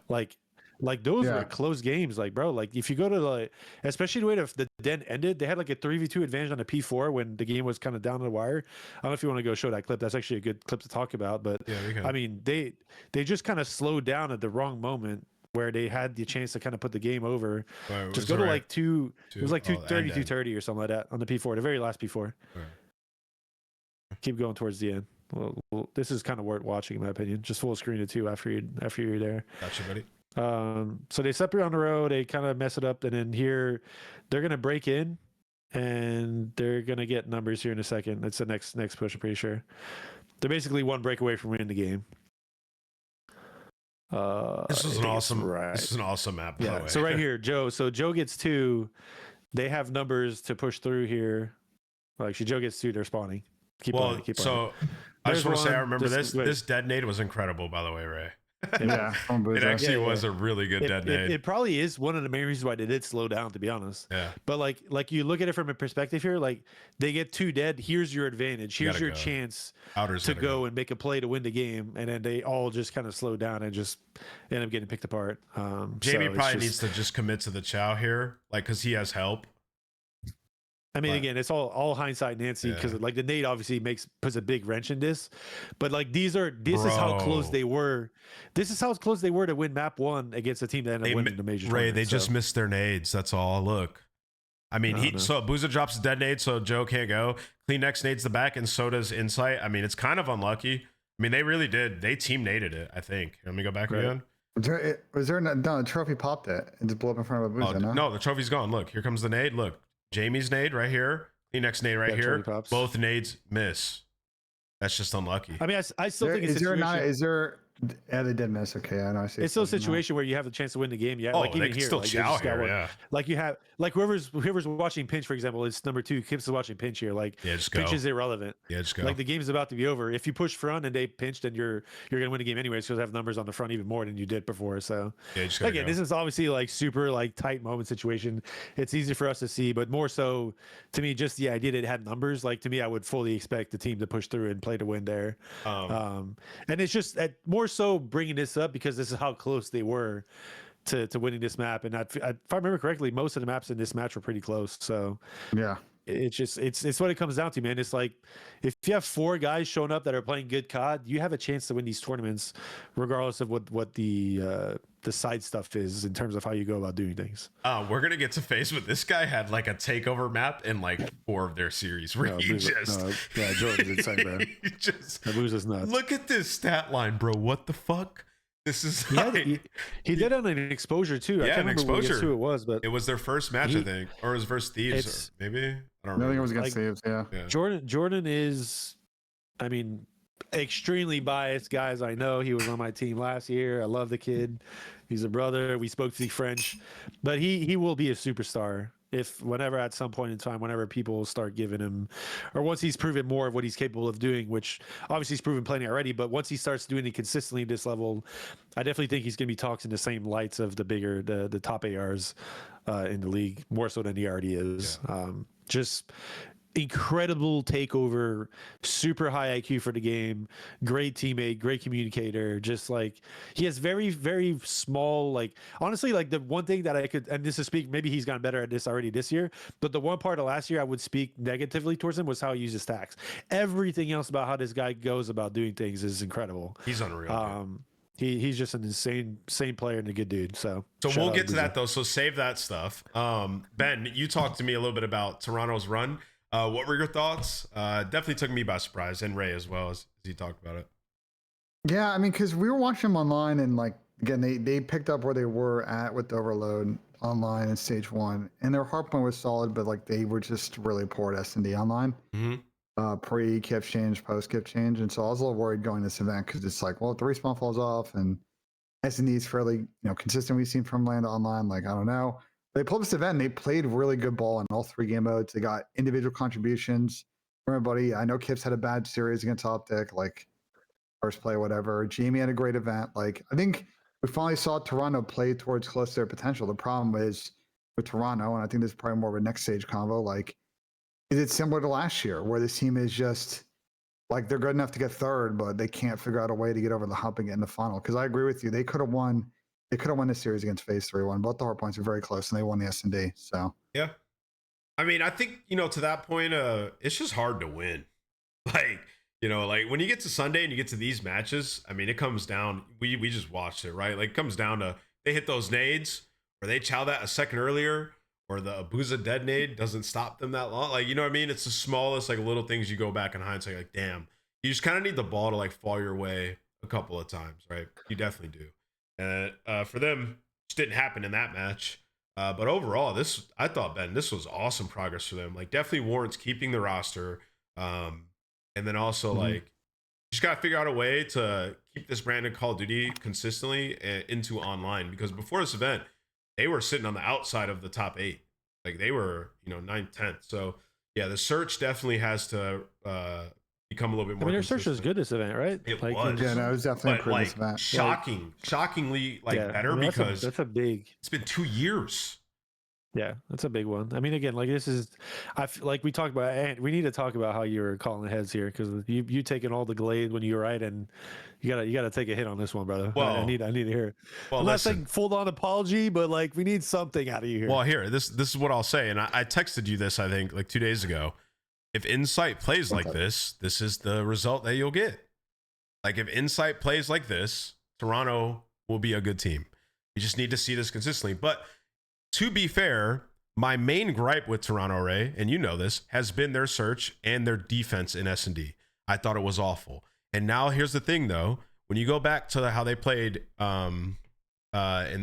Like those were close games. Like, bro, like if you go to like, especially the way the den ended, they had like a 3v2 advantage on the P4 when the game was kind of down the wire. I don't know if you want to go show that clip. That's actually a good clip to talk about. But yeah, I mean, they just kind of slowed down at the wrong moment where they had the chance to kind of put the game over. Just go to like two. It was like 230, 230 or something like that on the P4, the very last P4. Right. Keep going towards the end. Well, this is kind of worth watching, in my opinion. Just full screen it too after you're there. Gotcha, buddy. So they separate on the road, they kind of mess it up, and then here they're gonna break in and they're gonna get numbers here in a second. That's the next push, I'm pretty sure. They're basically one break away from winning the game. This is an awesome map, by the way. So right here, Joe. So Joe gets 2. They have numbers to push through here. Well, actually, Joe gets 2. They're spawning. Keep on. I just want to say, I remember this dead nade was incredible, by the way, Ray. It actually was a really good dead nade. It probably is one of the main reasons why they did slow down, to be honest. Yeah. But like you look at it from a perspective here, like they get 2 dead. Here's your advantage. Here's your chance to go and make a play to win the game. And then they all just kind of slow down and just end up getting picked apart. Jamie probably needs to just commit to the chow here, like, because he has help. I mean, again, it's all hindsight, Nancy, because like the nade obviously puts a big wrench in this, but like this is how close they were. This is how close they were to win map 1 against a team that ended up winning the major. Ray, they just missed their nades. That's all. Look, I mean, so Booza drops a dead nade, so Joe can't go. Kleenex nades the back, and so does Insight. I mean, it's kind of unlucky. I mean, they really did. They team naded it, I think. Let me go back again. Was there no, the trophy popped it and just blew up in front of a Booza? No, the trophy's gone. Look, here comes the nade. Look. Jamie's nade right here. Kleenex nade right here. Both nades miss. That's just unlucky. I mean, I still think it's Yeah, they did miss. Okay, I know. I see. It's still a something now. situation where you have the chance to win the game. Yeah, Oh, like they even can here, still like, they chow just got here, one. yeah. Like you have, like whoever's watching pinch, for example, it's number 2. Kips is watching pinch here. Like Yeah, just go. pinch is irrelevant. Yeah, just go. Like the game's about to be over. If you push front and they pinch, then you're gonna win the game anyways because they have numbers on the front even more than you did before. So Yeah, just gotta again, go. this is obviously like super like tight moment situation. It's easy for us to see, but more so to me, just the idea that it had numbers. Like to me, I would fully expect the team to push through and play to win there. And it's just more so bringing this up because this is how close they were to winning this map. And if I remember correctly, most of the maps in this match were pretty close. So Yeah. it's just it's what it comes down to, man. It's like if you have 4 guys showing up that are playing good COD, you have a chance to win these tournaments, regardless of what the side stuff is in terms of how you go about doing things. We're gonna get to face with this guy had like a takeover map in like 4 of their series where he just yeah, Jordan's insane, bro. he just That loses nuts. look at this stat line, bro. What the fuck? This is He did on an exposure too. I Yeah, can't an remember exposure. who it was, but it was their first match, I think, or it was versus Thieves, or maybe. I don't I think it remember. was against Like- Thieves. Yeah. Yeah. Jordan is, I mean, extremely biased, guys. I know he was on my team last year. I love the kid. He's a brother. We spoke to the French, but he will be a superstar if whenever at some point in time, whenever people start giving him, or once he's proven more of what he's capable of doing, which obviously he's proven plenty already, but once he starts doing it consistently at this level, I definitely think he's going to be talked in the same lights of the top ARs in the league, more so than he already is. Just incredible takeover, super high IQ for the game, great teammate, great communicator. Just like he has very, very small, like honestly, like the one thing that I could, and this is speak, maybe he's gotten better at this already this year, but the one part of last year I would speak negatively towards him was how he uses stacks. Everything else about how this guy goes about doing things is incredible. He's unreal. He's just an insane player and a good dude. So shout we'll out get to Boozer. that though. So save that stuff. Ben, you talked to me a little bit about Toronto's run. What were your thoughts? Definitely took me by surprise, and Ray as well as he talked about it. Yeah, I mean, because we were watching them online, and like again, they picked up where they were at with the overload online in stage 1, and their hardpoint was solid, but like they were just really poor at S&D online. Pre kip change, post kip change, and so I was a little worried going to this event because it's like, well, if the respawn falls off and S&D is fairly consistent. We've seen from Land Online, like I don't know. They pulled this event and they played really good ball in all 3 game modes. They got individual contributions from everybody. I know Kips had a bad series against Optic, like first play, whatever. Jamie had a great event. Like I think we finally saw Toronto play towards close to their potential. The problem is with Toronto, and I think this is probably more of a next stage convo, like is it similar to last year where this team is just like they're good enough to get 3rd, but they can't figure out a way to get over the hump and get in the final? Because I agree with you. They could have won. They could have won this series against FaZe 3-1. Both the hard points were very close, and they won the S&D. So Yeah. I mean, I think, to that point, it's just hard to win. Like, like when you get to Sunday and you get to these matches, I mean, it comes down, we just watched it, right? Like it comes down to they hit those nades or they chow that a second earlier or the Abuza dead nade doesn't stop them that long. Like, you know what I mean? It's the smallest, like little things you go back in hindsight, like, damn, you just kind of need the ball to like fall your way a couple of times, right? You definitely do. And for them, just didn't happen in that match. But overall, I thought, Ben, this was awesome progress for them. Like, definitely warrants keeping the roster. And then also, like, just got to figure out a way to keep this brand of Call of Duty consistently into online. Because before this event, they were sitting on the outside of the top 8. Like, they were, 9th, 10th. So, yeah, the search definitely has to become a little bit more. I mean, their search was good this event, right? It like, was. yeah, no, it was definitely But improved like this event. shockingly like yeah, better I mean, because that's a big. it's been 2 years. Yeah, that's a big one. I mean, again, like this is, like we talked about, and we need to talk about how you were calling heads here because you taking all the glade when you were right, and you gotta take a hit on this one, brother. Well, I need to hear it. Well, I'm not listen. saying full on apology, but like we need something out of you here. Well, here, this is what I'll say, and I texted you this I think like 2 days ago. If Insight plays like this is the result that you'll get. Like if Insight plays like this, Toronto will be a good team. You just need to see this consistently. But to be fair, my main gripe with Toronto, Ray, and you know this, has been their search and their defense in S&D. I thought it was awful. And now here's the thing, though. When you go back to how they played in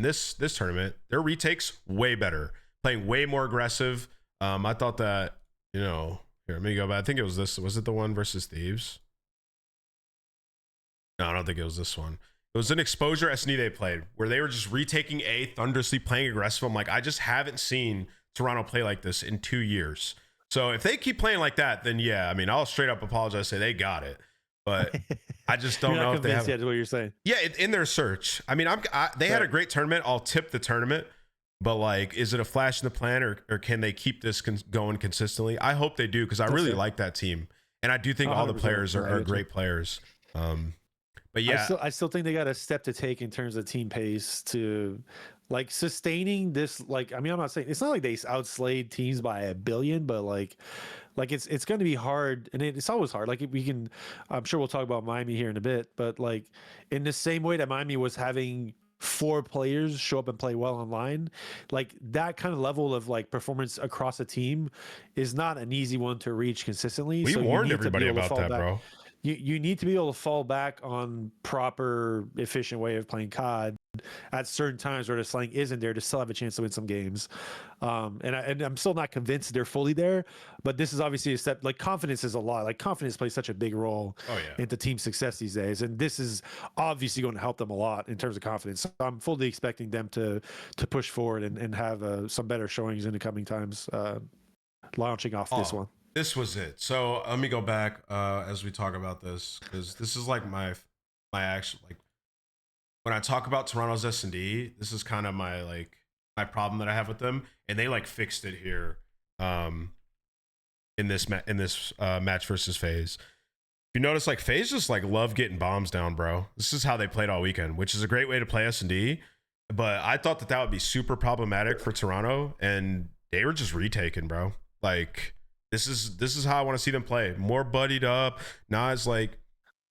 this tournament, their retakes way better, playing way more aggressive. I thought that, here, let me go back. I think it was this. Was it the one versus Thieves? No, I don't think it was this one. It was an exposure SD they played where they were just retaking A, thunderously playing aggressive. I'm like, I just haven't seen Toronto play like this in 2 years. So if they keep playing like that, then yeah, I mean, I'll straight up apologize, say they got it. But I just don't You're know not if they have. convinced yet, is what you're saying. Yeah, in their search. I mean, they had a Right. great tournament. I'll tip the tournament. But like, is it a flash in the plan, or can they keep this going consistently? I hope they do, because I That's really fair. like that team, and I do think all the 100%. players Yeah, I are do too. great players. But yeah, I still think they got a step to take in terms of team pace to like sustaining this. Like, I mean, I'm not saying it's not like they outslayed teams by a billion, but like it's going to be hard, and it's always hard. Like we can, I'm sure we'll talk about Miami here in a bit, but like in the same way that Miami was having 4 players show up and play well online, like that kind of level of like performance across a team is not an easy one to reach consistently. we So you warned need to be everybody able to about fall that, back. bro. You need to be able to fall back on proper, efficient way of playing COD at certain times where the slang isn't there to still have a chance to win some games. And I'm still not convinced they're fully there, but this is obviously a step. Like confidence is a lot. Like confidence plays such a big role Oh yeah. into team success these days, and this is obviously going to help them a lot in terms of confidence. So I'm fully expecting them to push forward and have some better showings in the coming times, launching off this one. This was it. So let me go back as we talk about this, because this is like my actual, like, when I talk about Toronto's S&D, this is kind of my problem that I have with them, and they like fixed it here in this match versus FaZe. If you notice, like, FaZe just like love getting bombs down, bro. This is how they played all weekend, which is a great way to play S&D. But I thought that would be super problematic for Toronto, and they were just retaking, bro. Like, this is how I want to see them play. More buddied up, not as like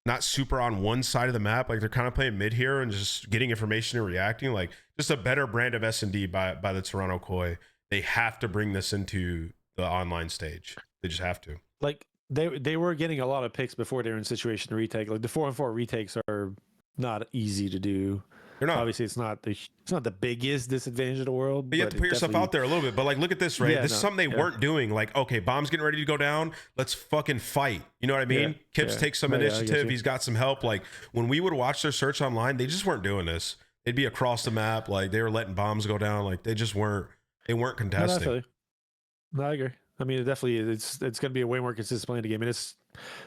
not super on one side of the map. Like they're kind of playing mid here and just getting information and reacting. Like just a better brand of S&D by the Toronto Koi. They have to bring this into the online stage. They just have to. Like they were getting a lot of picks before they were in situation to retake. Like the 4-on-4 retakes are not easy to do. They're not. Obviously, it's not the biggest disadvantage of the world. But you have to put yourself out there a little bit. But like, look at this, right? Yeah, This is something they weren't doing. Like, okay, bomb's getting ready to go down. Let's fucking fight. You know what I mean? Yeah, Kips yeah. takes some No, yeah, I get initiative. you. He's got some help. Like when we would watch their search online, they just weren't doing this. They'd be across the map. Like they were letting bombs go down. Like they just weren't. They weren't contesting. No, I agree. I mean, it definitely it's going to be a way more consistent play in the game, and it's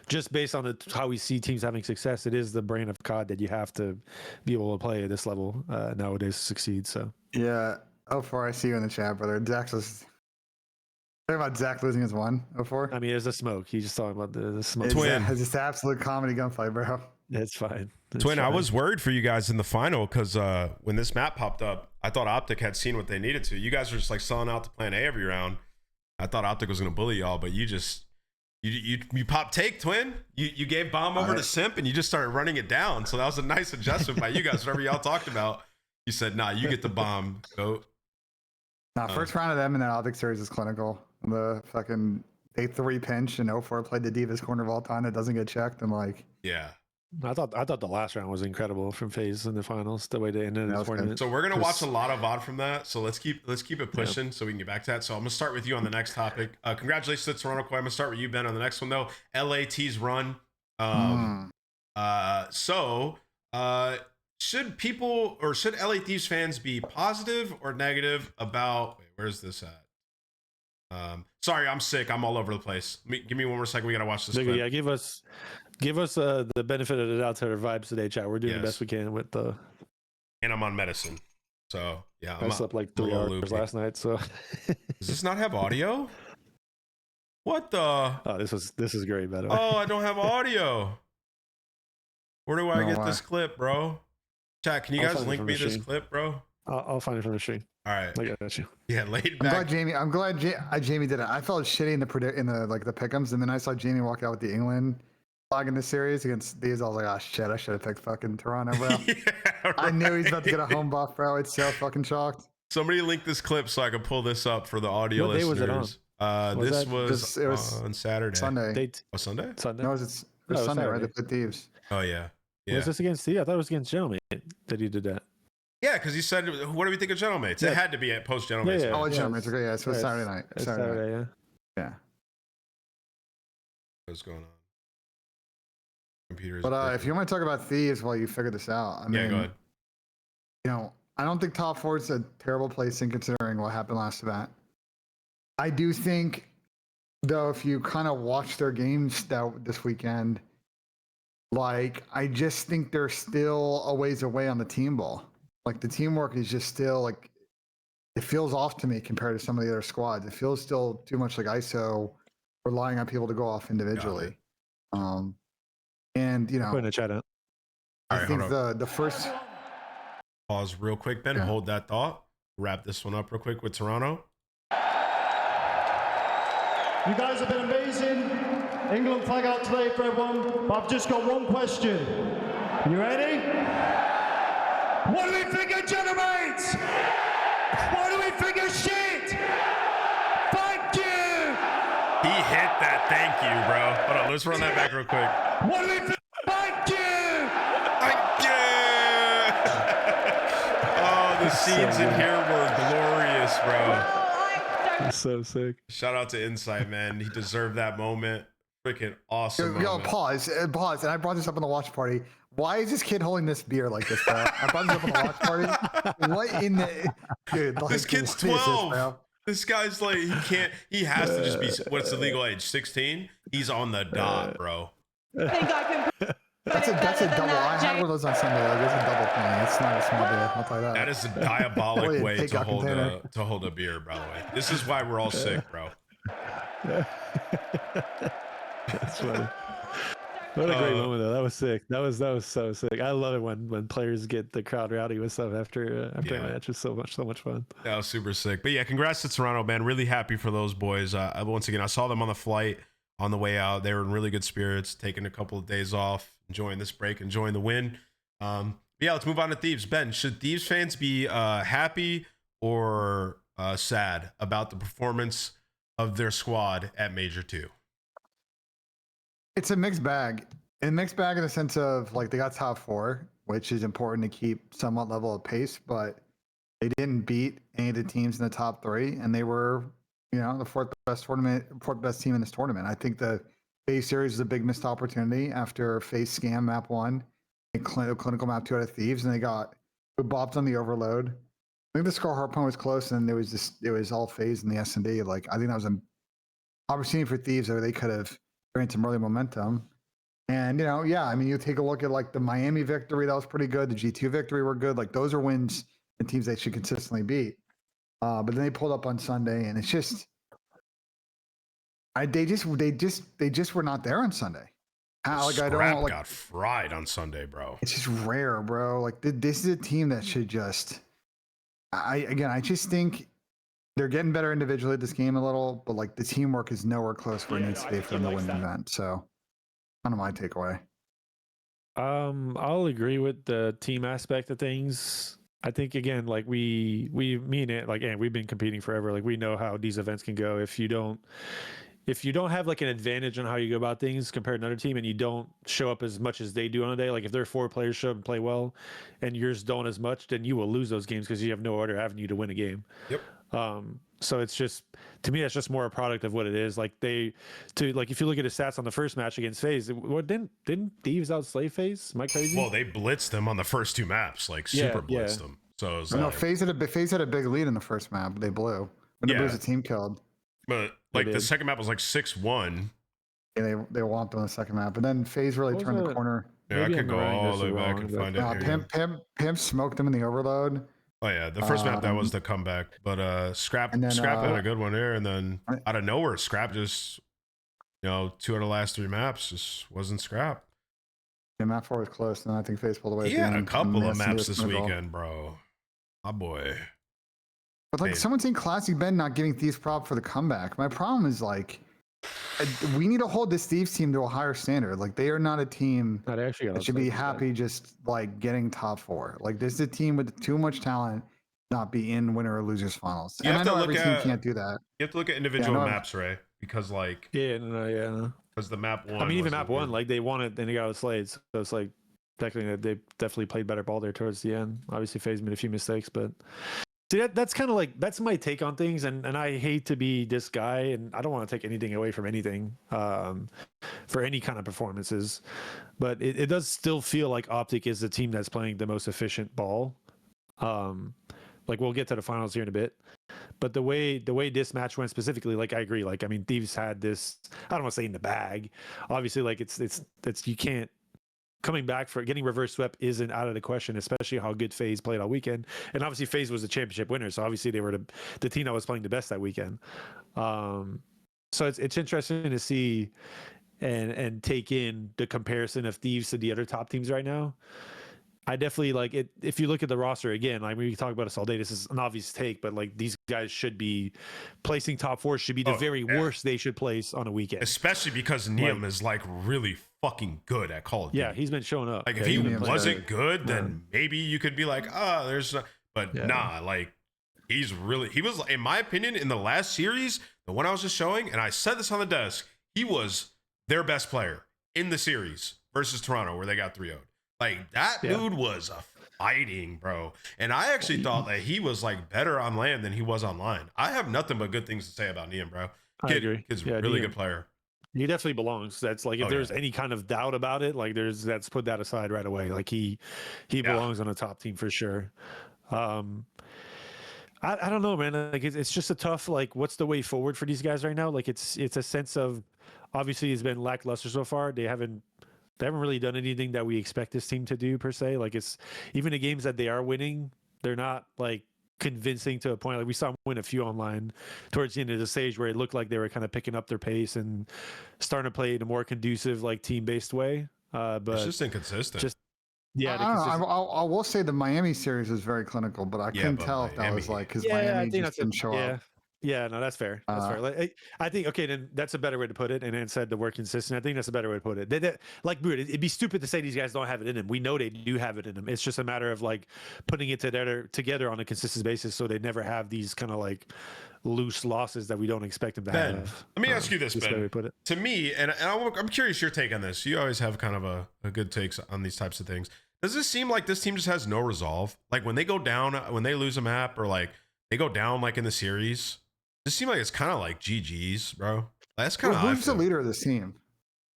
just based on how we see teams having success. It is the brand of COD that you have to be able to play at this level nowadays to succeed. So Yeah. Oh, 4, I see you in the chat, brother. Zach's just talking about Zach losing his 1-0-4. I mean, there's a smoke. He's just talking about the smoke. It's, Twin. it's just absolute comedy gunfight, bro. It's fine. It's Twin, I fine. was worried for you guys in the final because when this map popped up, I thought Optic had seen what they needed to. You guys were just like selling out to plan A every round. I thought Optic was going to bully y'all, but you just you pop take, Twin. You gave bomb over to Simp and you just started running it down. So that was a nice adjustment by you guys. Whatever y'all talked about, you said, "Nah, you get the bomb." Go. First round of them and then Optic series is clinical. The fucking day 3 pinch and 0-4 played the Divas corner of all time that doesn't get checked and like Yeah. I thought the last round was incredible from FaZe in the finals. The way they ended That the was good. tournament. So we're gonna Just- watch a lot of VOD from that. So let's keep it pushing so we can get back to that. So I'm gonna start with you on the next topic. Congratulations to Toronto Koi. I'm gonna start with you, Ben, on the next one though. LAT's run. Should people or should LA Thieves fans be positive or negative about? Wait, where's this at? Sorry, I'm sick. I'm all over the place. Give me one more second. We gotta watch this Nigga, clip. yeah, give us the benefit of the doubt to our vibes today, chat. We're doing Yes. the best we can with the. And I'm on medicine. So yeah, I slept like I'm a 3 little hours loopy. last night, so. Does this not have audio? What the? Oh, this is great, by the way. Oh, I don't have audio. Where do I No, get why? this clip, bro? Chat, can you I'll guys find it link from me the this stream. clip, bro? I'll find it from the stream. All right. I got you. Yeah, laid I'm back. glad Jamie did it. I felt shitty in the the pick'ems, and then I saw Jamie walk out with the England flag in the series against these. I was like, oh shit, I should have picked fucking Toronto, bro. Yeah, I knew he's about to right. get a home buff, bro. It's so fucking shocked. Somebody link this clip so I can pull this up for the audio What day listeners. was it on? This Was that- was it was on Saturday. Sunday. Date Oh, Sunday? Sunday. No, it's No, it was Sunday, right? Saturday. The Thieves. Oh yeah. Yeah. Was this against T? I thought it was against Gentleman that he did that. Yeah, because he said, "What do we think of Gentlemates?" Yeah. It had to be at post Gentlemates. Yeah, Oh, it's yeah, Gentlemen. It's okay. Yeah, so it's Saturday night. It's Saturday night. Saturday, yeah. Yeah. What's going on? Computer's But if you want to talk about Thieves while you figure this out, I mean, yeah, go ahead. you know, I don't think top four is a terrible placing considering what happened last event. I do think, though, if you kind of watch their games this weekend, like I just think they're still a ways away on the team ball. Like the teamwork is just still like it feels off to me compared to some of the other squads. It feels still too much like ISO, relying on people to go off individually. And you know, Putting a chat out. I All right, think hold the first. Pause real quick, Ben. Yeah. Hold that thought. Wrap this one up real quick with Toronto. You guys have been amazing. England flag out today for everyone. But I've just got one question. You ready? What do we think of generates? What do we think of shit? Thank you. He hit that. Thank you, bro. Hold on. Let's run that back real quick. What do we think? Thank you. Thank you. Oh, the scenes in here were glorious, bro. It's so sick. Shout out to Insight, man. He deserved that moment. Freaking awesome. Yo, moment. pause. And I brought this up in the watch party. Why is this kid holding this beer like this, bro? I brought this up in the watch party. What in the dude? Like, This kid's what is this, 12. bro? This guy's like, he has to just be, what's the legal age? 16? He's on the dot, bro. I think I can. That's a double. I had one of those on Sunday. Like, it's a double point. It's not a small beer. I'll tell you that. That is a diabolic Wait, way take to out hold container. to hold a beer, by the way. This is why we're all sick, bro. That's funny. What a great moment though. That was sick. That was so sick. I love it when players get the crowd rowdy with stuff after Yeah. a match. It's so much fun. That was super sick. But yeah, congrats to Toronto, man. Really happy for those boys. Once again, I saw them on the flight on the way out. They were in really good spirits, taking a couple of days off, enjoying this break, enjoying the win. Yeah, let's move on to Thieves. Ben, should Thieves fans be happy or sad about the performance of their squad at Major 2? It's a mixed bag. A mixed bag in the sense of like they got top four, which is important to keep somewhat level of pace, but they didn't beat any of the teams in the top three, and they were, you know, the fourth best team in this tournament. I think the FaZe series is a big missed opportunity after FaZe scam map 1 and clinical map 2 out of Thieves, and they bopped on the overload. I think the score hard point was close, and it was all FaZe in the S&D. Like I think that was an opportunity for Thieves where they could have gained some early momentum. And, you know, yeah, I mean, you take a look at like the Miami victory, that was pretty good. The G2 victory were good. Like those are wins and teams they should consistently beat. But then they pulled up on Sunday and it's just, they just were not there on Sunday. Like I Scrap don't like, got fried on Sunday, bro. it's just rare, bro. Like this is a team that should just, I just think they're getting better individually at this game a little, but like the teamwork is nowhere close where it needs to be for them to win the event. So kind of my takeaway. I'll agree with the team aspect of things. I think again, like we mean it, like, and we've been competing forever. Like we know how these events can go. If you don't have like an advantage on how you go about things compared to another team, and you don't show up as much as they do on a day, like if their 4 players show up and play well, and yours don't as much, then you will lose those games because you have no other avenue to win a game. Yep. So it's just, to me, that's just more a product of what it is. Like if you look at his stats on the first match against FaZe, didn't Thieves outslay FaZe? Am I crazy? Well, they blitzed them on the first 2 maps, like super blitzed them. So it was No, like, FaZe had a big lead in the first map. They blew. When they Yeah. was a team killed. but like They the did. second map was like 6-1. Yeah, they whomped on the second map, and then FaZe really What was turned the that? corner. Yeah, Maybe I could I'm go wrong, all this the is way back wrong, and but- find it. Here we go. Pimp smoked them in the overload. Oh yeah, the first map that was the comeback, but Scrap and then, Scrap had a good one there, and then I- out of nowhere, Scrap just, 2 out of the last 3 maps just wasn't Scrap. Yeah, map 4 was close, and I think FaZe pulled away. He at the had a end, couple and of the maps SNES this middle. weekend, bro. My boy. But like Hey. someone saying Classic Ben not giving Thieves prop for the comeback. My problem is like, we need to hold this Thieves team to a higher standard. Like they are not a team No, they actually got that should be outslayed. happy just like getting top 4. Like this is a team with too much talent, not be in winner or losers finals. You And have I to know look every team at- can't do that. You have to look at individual no, maps, Ray, because like Yeah, no. because the map 1. I mean, even was map a 1, good- like they won it, then they got outslayed. So it's like technically they definitely played better ball there towards the end. Obviously, FaZe made a few mistakes, but See, that's kind of like that's my take on things, and I hate to be this guy, and I don't want to take anything away from anything for any kind of performances, but it does still feel like Optic is the team that's playing the most efficient ball. Like we'll get to the finals here in a bit, but the way this match went specifically, like I agree. Like I mean, Thieves had this. I don't want to say in the bag. Obviously, like it's you can't. Coming back for getting reverse swept isn't out of the question, especially how good FaZe played all weekend. And obviously FaZe was the championship winner, so obviously they were the team that was playing the best that weekend. So it's interesting to see and take in the comparison of Thieves to the other top teams right now. I definitely like it. If you look at the roster again, like we can talk about this all day. This is an obvious take, but like these guys should be placing top 4 should be the very worst they should place on a weekend. Especially because Neum is like really fucking good at Call of Duty. Yeah, he's been showing up. Like if he wasn't good, then maybe you could be like, there's no, but nah, like he was, in my opinion, in the last series, the one I was just showing, and I said this on the desk, he was their best player in the series versus Toronto where they got 3-0. Like that dude was fighting, bro. And I actually thought that he was like better on land than he was online. I have nothing but good things to say about Neum, bro. I agree. Kid's a really good player. He definitely belongs. That's like if there's any kind of doubt about it, like let's put that aside right away. Like he belongs on a top team for sure. I don't know, man. Like it's just a tough, like what's the way forward for these guys right now? Like it's a sense of obviously it's been lackluster so far. They haven't really done anything that we expect this team to do per se. Like it's even the games that they are winning, they're not like convincing to a point. Like we saw them win a few online towards the end of the stage where it looked like they were kind of picking up their pace and starting to play in a more conducive, like team-based way. But it's just inconsistent. I will say the Miami series is very clinical, but I couldn't tell if that was like because Miami just didn't show up. Yeah, no, that's fair. That's fair. Like, I think, okay, then that's a better way to put it. And then said the word consistent. I think that's a better way to put it. Like, dude, it'd be stupid to say these guys don't have it in them. We know they do have it in them. It's just a matter of like putting it together on a consistent basis so they never have these kind of like loose losses that we don't expect them to have. Let me ask you this, Ben. Put it. To me, and I'm curious your take on this. You always have kind of a good takes on these types of things. Does it seem like this team just has no resolve? Like when they go down, when they lose a map or like they go down like in the series, it seems like it's kind of like GG's, bro. That's kind of who's the leader of this team?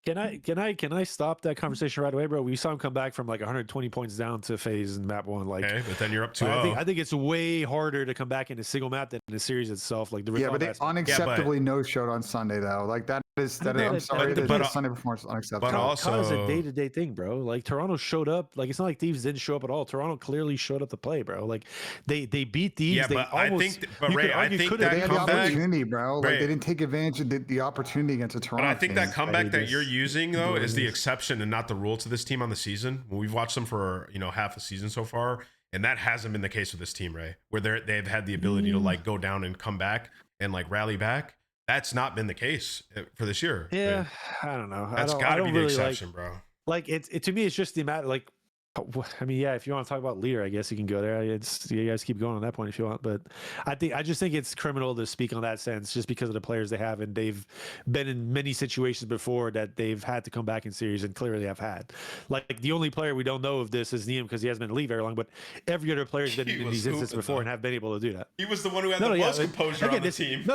Can I stop that conversation right away, bro? We saw him come back from like 120 points down to FaZe in map 1. Like, okay, but then you're up 2-0. I think it's way harder to come back in a single map than in the series itself. Like the but they unacceptably no-showed on Sunday though. Like I'm sorry, the Sunday performance is unacceptable. But also, it's a day-to-day thing, bro. Like Toronto showed up. Like it's not like Thieves didn't show up at all. Toronto clearly showed up to play, bro. Like they beat Thieves. Yeah, but I think that they had the comeback, opportunity, bro. Like they didn't take advantage of the opportunity against a Toronto. But I think that comeback that you're using though is the exception and not the rule to this team on the season. We've watched them for half a season so far, and that hasn't been the case with this team, Ray. Where they've had the ability to like go down and come back and like rally back. That's not been the case for this year. Yeah, right? I don't know. That's got to be the exception, bro. Like it to me, it's just the amount. Like, I mean, yeah. If you want to talk about leader, I guess you can go there. You guys keep going on that point if you want. But I just think it's criminal to speak on that sense, just because of the players they have, and they've been in many situations before that they've had to come back in series, and clearly have had. Like the only player we don't know of this is Neum because he hasn't been in the league very long. But every other player has been in these instances before and have been able to do that. He was the one who had the most composure on the team.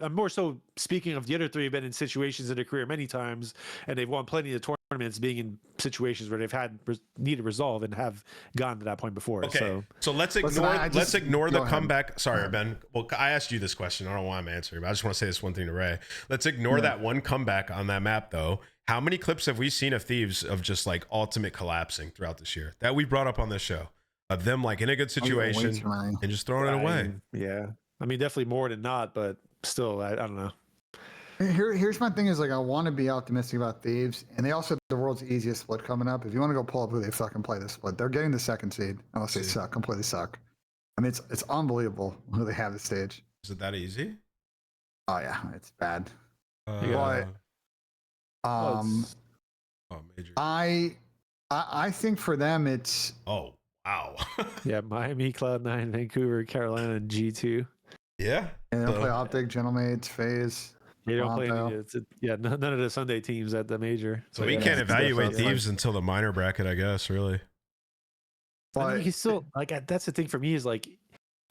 I'm more so speaking of the other three have been in situations in their career many times, and they've won plenty of tournaments being in situations where they've had needed resolve and have gotten to that point before. Okay, so let's ignore the comeback. Sorry, Ben. Well, I asked you this question. I don't know why I'm answering, but I just want to say this one thing to Ray. Let's ignore that one comeback on that map, though. How many clips have we seen of Thieves of just like ultimate collapsing throughout this year that we brought up on this show of them like in a good situation and just throwing it away? Yeah, I mean definitely more than not, but still, I don't know. Here's my thing is like I want to be optimistic about Thieves, and they also have the world's easiest split coming up. If you want to go pull up who they fucking play this split, they're getting the second seed unless they completely suck. I mean it's unbelievable who they have this stage. Is it that easy? Oh yeah, it's bad. Major. I think for them it's wow. Yeah, Miami, Cloud9, Vancouver, Carolina, and G2. Yeah, and they'll play Optic, Gentlemates, FaZe. They don't play any. None of the Sunday teams at the major. So we can't evaluate Thieves until the minor bracket, I guess. Really. I think But he's still like that's the thing for me is like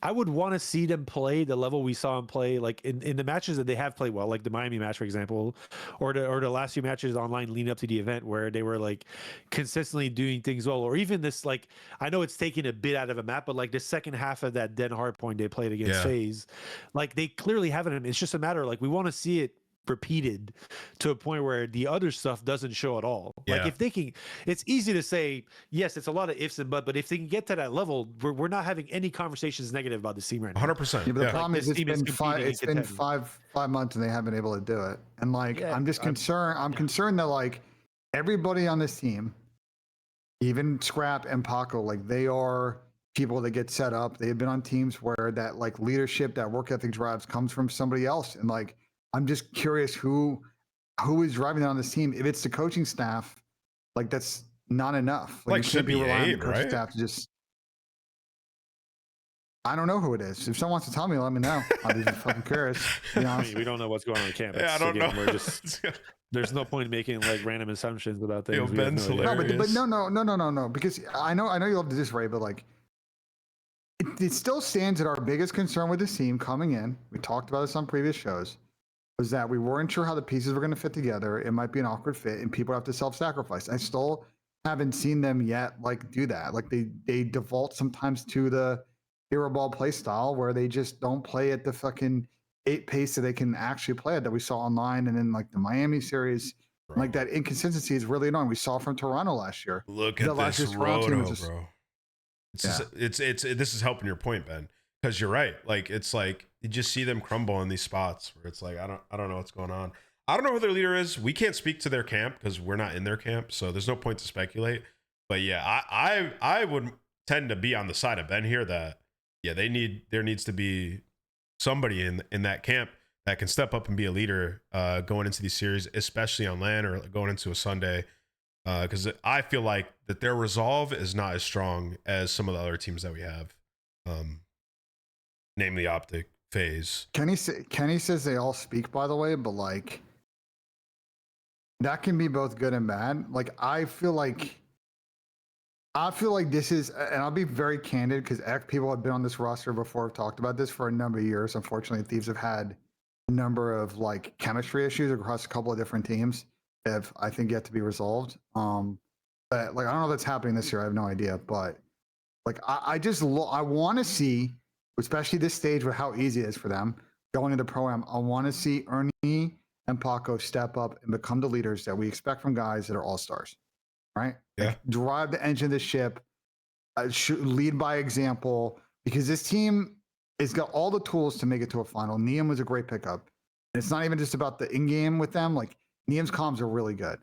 I would want to see them play the level we saw him play like in the matches that they have played well, like the Miami match, for example, or the last few matches online leading up to the event where they were like consistently doing things well, or even this like I know it's taking a bit out of a map, but like the second half of that Den Hardpoint they played against Yeah. FaZe, like they clearly have it. It's just a matter of like we want to see it repeated to a point where the other stuff doesn't show at all. Like Yeah. if they can, it's easy to say yes, it's a lot of ifs and buts, but if they can get to that level, we're not having any conversations negative about the team right now. 100%. yeah, but the Yeah. problem Like, is this team is it's competing been and five months and they haven't been able to do it. And like Yeah, I'm just concerned. I'm concerned that like everybody on this team, even Scrap and Paco, like they are people that get set up. They have been on teams where that like leadership, that work ethic drives comes from somebody else. And like I'm just curious who is driving that on this team. If it's the coaching staff, like that's not enough. Like, you should can't be be relying on Abe, the coaching right? staff to just. I don't know who it is. If someone wants to tell me, let me know. I'm just fucking curious. To be I honest. mean, we don't know what's going on in campus. Yeah, I don't know. We're just there's no point in making like random assumptions about things. Yo, We have Ben's no idea. No, but hilarious. no. Because I know you love to this, Ray, but like, it still stands that our biggest concern with this team coming in. We talked about this on previous shows. Was that we weren't sure how the pieces were going to fit together. It might be an awkward fit, and people have to self-sacrifice. I still haven't seen them yet, like do that. Like they default sometimes to the hero ball play style where they just don't play at the fucking 8 pace that they can actually play at that we saw online and in like the Miami series. Bro, Like that inconsistency is really annoying. We saw from Toronto last year. Look The at last this year's Toronto team roto, was just- bro. It's, Yeah. this is helping your point, Ben, because you're right. Like it's like you just see them crumble in these spots where it's like I don't know what's going on. I don't know who their leader is. We can't speak to their camp because we're not in their camp, so there's no point to speculate. But yeah, I would tend to be on the side of Ben here that yeah there needs to be somebody in that camp that can step up and be a leader going into these series, especially on LAN or going into a Sunday. Because I feel like that their resolve is not as strong as some of the other teams that we have, namely Optic, FaZe. Kenny says they all speak, by the way, but like that can be both good and bad. Like I feel like this is, and I'll be very candid because people have been on this roster before, have talked about this for a number of years. Unfortunately, Thieves have had a number of like chemistry issues across a couple of different teams that have, I think, yet to be resolved. But like I don't know if that's happening this year. I have no idea, but like I want to see, especially this stage with how easy it is for them going into pro-am. I want to see Ernie and Paco step up and become the leaders that we expect from guys that are all-stars, right? Yeah. Like, drive the engine of the ship, lead by example, because this team has got all the tools to make it to a final. Neum was a great pickup. And it's not even just about the in-game with them. Like Neum's comms are really good.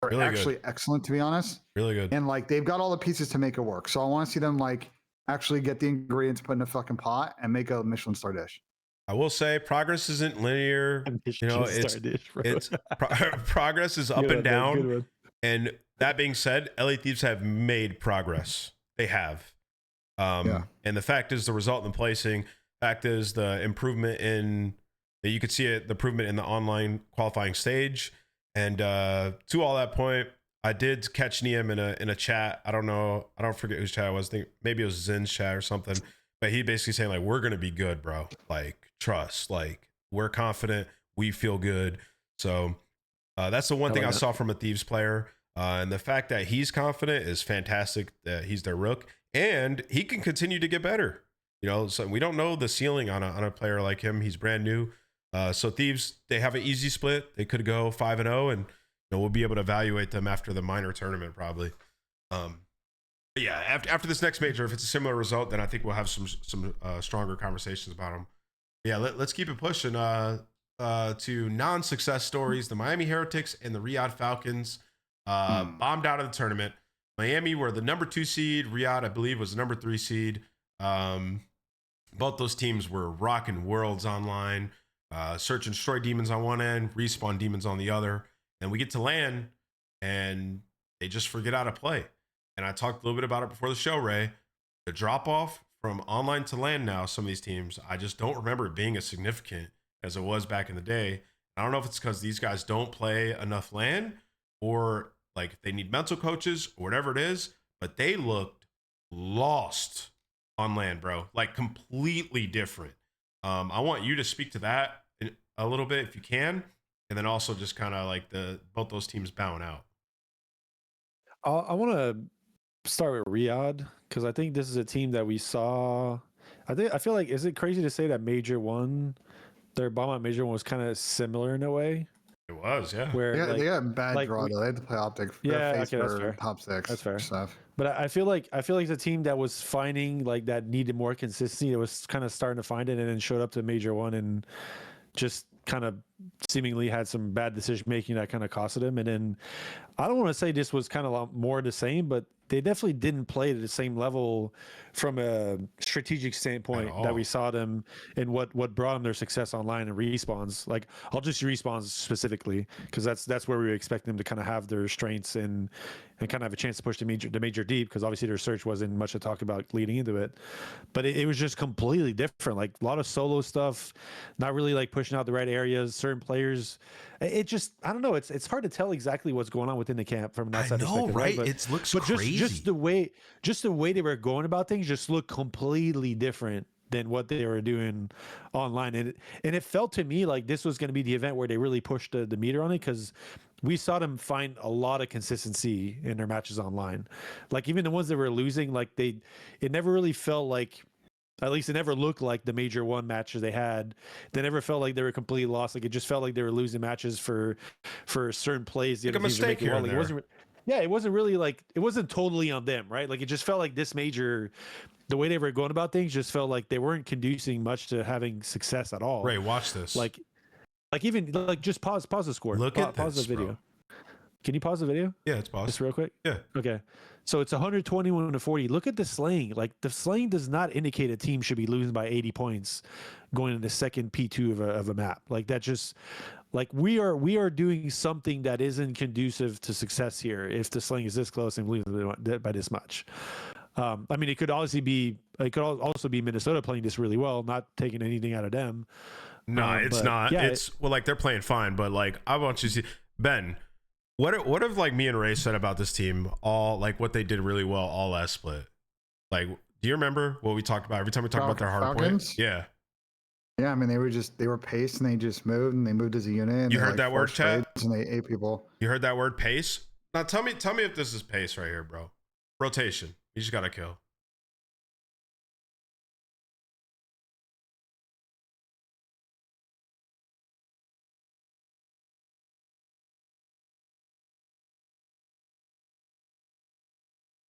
They're Really actually good. excellent, to be honest. Really good. And like they've got all the pieces to make it work. So I want to see them like actually get the ingredients put in a fucking pot and make a Michelin star dish. I will say progress isn't linear. You know, it's progress is up and down. And that being said, LA Thieves have made progress. They have. Yeah. And the fact is the result in the placing. Fact is the improvement in, you could see it, the improvement in the online qualifying stage. And to all that point, I did catch Neum in a chat. I don't forget whose chat it was. I think maybe it was Zin's chat or something. But he basically saying like, we're gonna be good, bro. Like, trust. Like, we're confident. We feel good. So that's the one thing I saw from a Thieves player. And the fact that he's confident is fantastic. That he's their rook, and he can continue to get better. You know, so we don't know the ceiling on a player like him. He's brand new. So Thieves, they have an easy split. They could go 5-0, and we'll be able to evaluate them after the minor tournament probably. But yeah, after this next major, if it's a similar result, then I think we'll have some stronger conversations about them. Yeah, let's keep it pushing to non-success stories. The Miami Heretics and the Riyadh Falcons bombed out of the tournament. Miami were the number 2 seed. Riyadh, I believe, was the number 3 seed. Both those teams were rocking worlds online. Search and Destroy Demons on one end, Respawn Demons on the other. And we get to LAN, and they just forget how to play. And I talked a little bit about it before the show, Ray. The drop-off from online to LAN now, some of these teams, I just don't remember it being as significant as it was back in the day. I don't know if it's because these guys don't play enough LAN or like they need mental coaches or whatever it is, but they looked lost on land, bro. Like completely different. I want you to speak to that a little bit if you can, and then also just kind of like both those teams bowing out. I want to start with Riyadh because I think this is a team that we saw. I feel like, is it crazy to say that Major One, their Belmont Major One was kind of similar in a way? It was, yeah. Where They got a bad like draw though. They had to play Optic. Yeah, Face okay, that's for fair. top 6. That's fair. Stuff. But I feel like it's a team that was finding like that needed more consistency. It was kind of starting to find it, and then showed up to Major One and just kind of seemingly had some bad decision making that kind of costed him. And then I don't want to say this was kind of more the same, but they definitely didn't play at the same level from a strategic standpoint that we saw them and what brought them their success online and respawns. Like, I'll just respawns specifically because that's where we expect them to kind of have their strengths and kind of have a chance to push the major deep, because obviously their search wasn't much to talk about leading into it. But it was just completely different. Like a lot of solo stuff, not really like pushing out the right areas. Certain players, it just, I don't know. It's hard to tell exactly what's going on within the camp from an outside perspective. Right? But, It looks but crazy. just the way they were going about things just looked completely different than what they were doing online. And it felt to me like this was going to be the event where they really pushed the meter on it, because we saw them find a lot of consistency in their matches online. Like even the ones that were losing, like it never really felt like, at least it never looked like the Major One matches they had. They never felt like they were completely lost. Like it just felt like they were losing matches for certain plays. Like a mistake here and like, there. it wasn't really like, it wasn't totally on them, right? Like it just felt like this major, the way they were going about things just felt like they weren't conducing much to having success at all. Ray, watch this. Like even like just pause the score. Look at pause this, the video. bro. Can you pause the video? Yeah, it's possible. Just real quick. Yeah. Okay. So it's 121 to 40. Look at the slaying. Like the slaying does not indicate a team should be losing by 80 points going into the second P2 of a map. Like that just, like we are doing something that isn't conducive to success here if the slaying is this close and losing by this much. I mean, it could also be Minnesota playing this really well, not taking anything out of them. No, it's but, not. yeah, It's well, like they're playing fine, but like I want you to see, Ben. What have like me and Ray said about this team? All like what they did really well all last split. Like, do you remember what we talked about every time we talk about their hard Falcons? point? Yeah. Yeah, I mean they were paced and they just moved and they moved as a unit. And You they, heard like, that word, forced chat? trades and they ate people. You heard that word, pace? Now tell me if this is pace right here, bro. Rotation. You just gotta kill.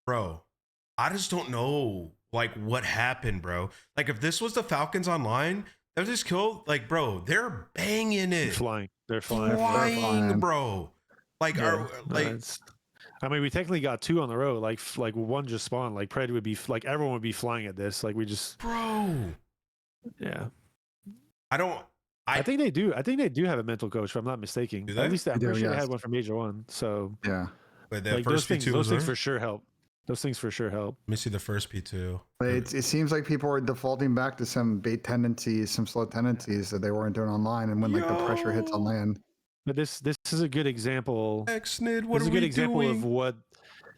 Bro, I just don't know like what happened, bro. Like if this was the Falcons online, they just killed, like, bro, they're banging They're it. flying. They're Flying, flying. bro. Like Yeah, like I mean, we technically got 2 on the road. Like one just spawned. Like Pred would be like everyone would be flying at this. Like we just, bro. yeah. I think they do. I think they do have a mental coach, if I'm not mistaken. Do they? At least I'm They do, pretty sure they yes. had one for Major One. So Yeah. Wait, that like first P2 was those things there? for sure help. Those things for sure help. Let me see the first P2. But it seems like people are defaulting back to some bait tendencies, some slow tendencies that they weren't doing online, and when like the pressure hits on Yo. land. But this is a good example. Xnid, what This is are a good we example doing? of what.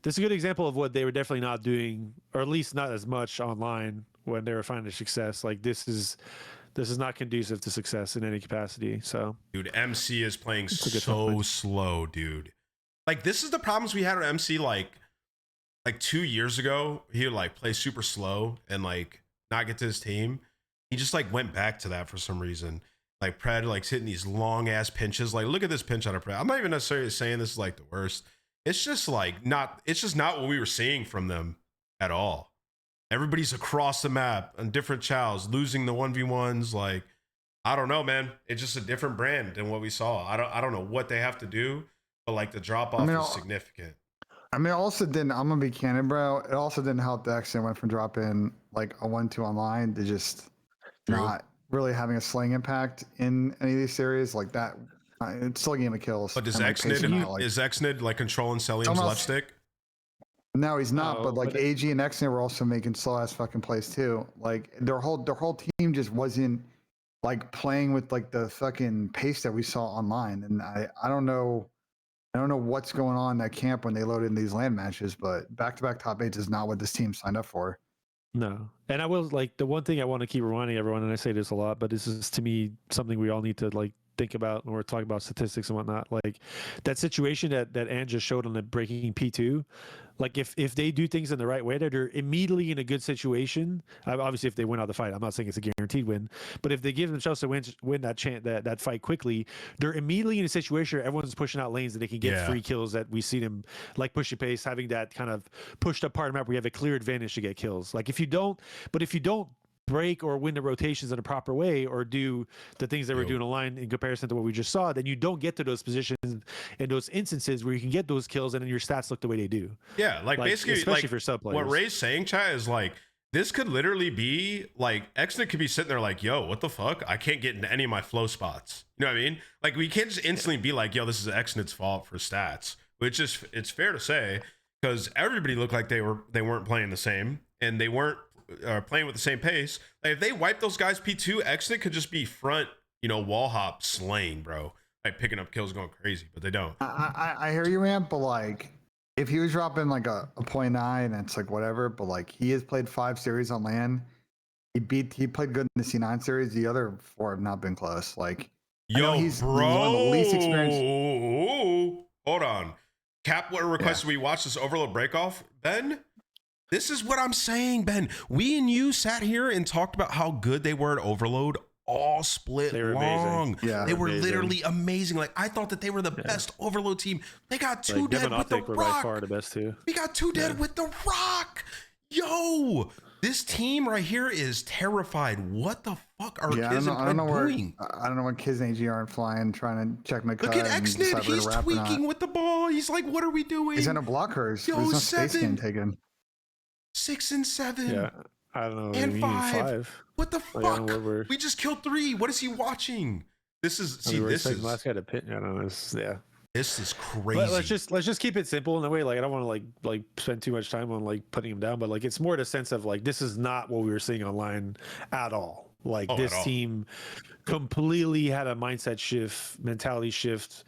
This is a good example of what they were definitely not doing, or at least not as much online when they were finding success. Like this is not conducive to success in any capacity. So Dude, MC is playing It's a good so point. slow, dude. Like this is the problems we had with MC like 2 years ago. He would like play super slow and like not get to his team. He just like went back to that for some reason. Like Pred like hitting these long ass pinches. Like look at this pinch on a Pred. I'm not even necessarily saying this is like the worst. It's just like not what we were seeing from them at all. Everybody's across the map on different chows, losing the 1v1s. Like, I don't know, man. It's just a different brand than what we saw. I don't know what they have to do, but like the drop off is significant. I mean, it also didn't. I'm gonna be candid, bro. It also didn't help the accident went from dropping like a 1-2 online to just True. not really having a slaying impact in any of these series like that. It's still a game of kills. But does and, like, pacing Xnid out, like- is Xnid like controlling Selim's Almost- left stick? No, he's not. No, but like but AG and Xnid were also making slow ass fucking plays too. Like their whole team just wasn't like playing with like the fucking pace that we saw online. And I don't know I don't know what's going on in that camp when they load in these land matches, but back-to-back top 8s is not what this team signed up for. No. And I will like the one thing I want to keep reminding everyone, and I say this a lot, but this is to me something we all need to like think about when we're talking about statistics and whatnot. Like that situation that Ange just showed on the breaking P2, like if they do things in the right way, they're immediately in a good situation. Obviously, if they win out the fight, I'm not saying it's a guaranteed win, but if they give themselves to win that fight quickly, they're immediately in a situation where everyone's pushing out lanes that they can get free kills. That we see them like pushing pace, having that kind of pushed up part of the map where you have a clear advantage to get kills. Like if you don't break or win the rotations in a proper way or do the things that we're doing online in comparison to what we just saw, then you don't get to those positions in those instances where you can get those kills and then your stats look the way they do. Yeah, like basically, especially like for sub players. what Ray's saying, chat, is like this could literally be like Exnit could be sitting there like, yo, what the fuck? I can't get into any of my flow spots. You know what I mean? Like we can't just instantly be like, yo, this is Exnit's fault for stats, which is it's fair to say because everybody looked like they weren't playing the same and they weren't playing with the same pace. Like if they wipe those guys P2, Exnit could just be front, wall hop slaying, bro. Like picking up kills, going crazy, but they don't. I hear you, man, but like if he was dropping like a 0.9, it's like whatever. But like he has played 5 series on LAN. He played good in the C9 series. The other 4 have not been close. Like yo, he's bro, one of the least experienced. Hold on. Cap, what requested we watch this Overload breakoff, Ben? This is what I'm saying, Ben. We and you sat here and talked about how good they were at Overload all split they were long. amazing. Yeah, they were literally amazing. Like I thought that they were the best Overload team. They got 2 like, dead with the were Rock. by far the best too. We got 2 dead with the Rock. Yo, this team right here is terrified. What the fuck are Kiz and Pred doing? I don't know when Kiz and AG aren't flying, trying to check my cut. Look at Exnit. He's tweaking with the ball. He's like, what are we doing? He's in a blockers. Yo, There's no space 7. game taken. 6 and 7. Yeah, I don't know. And we need 5. What the Like, I don't fuck? know where We just killed 3. What is he watching? This is this is last guy to pit. I don't know. this is crazy. But let's just keep it simple in a way. Like I don't want to like spend too much time on like putting him down, but like it's more the sense of like this is not what we were seeing online at all. Like this team completely had a mindset shift, mentality shift.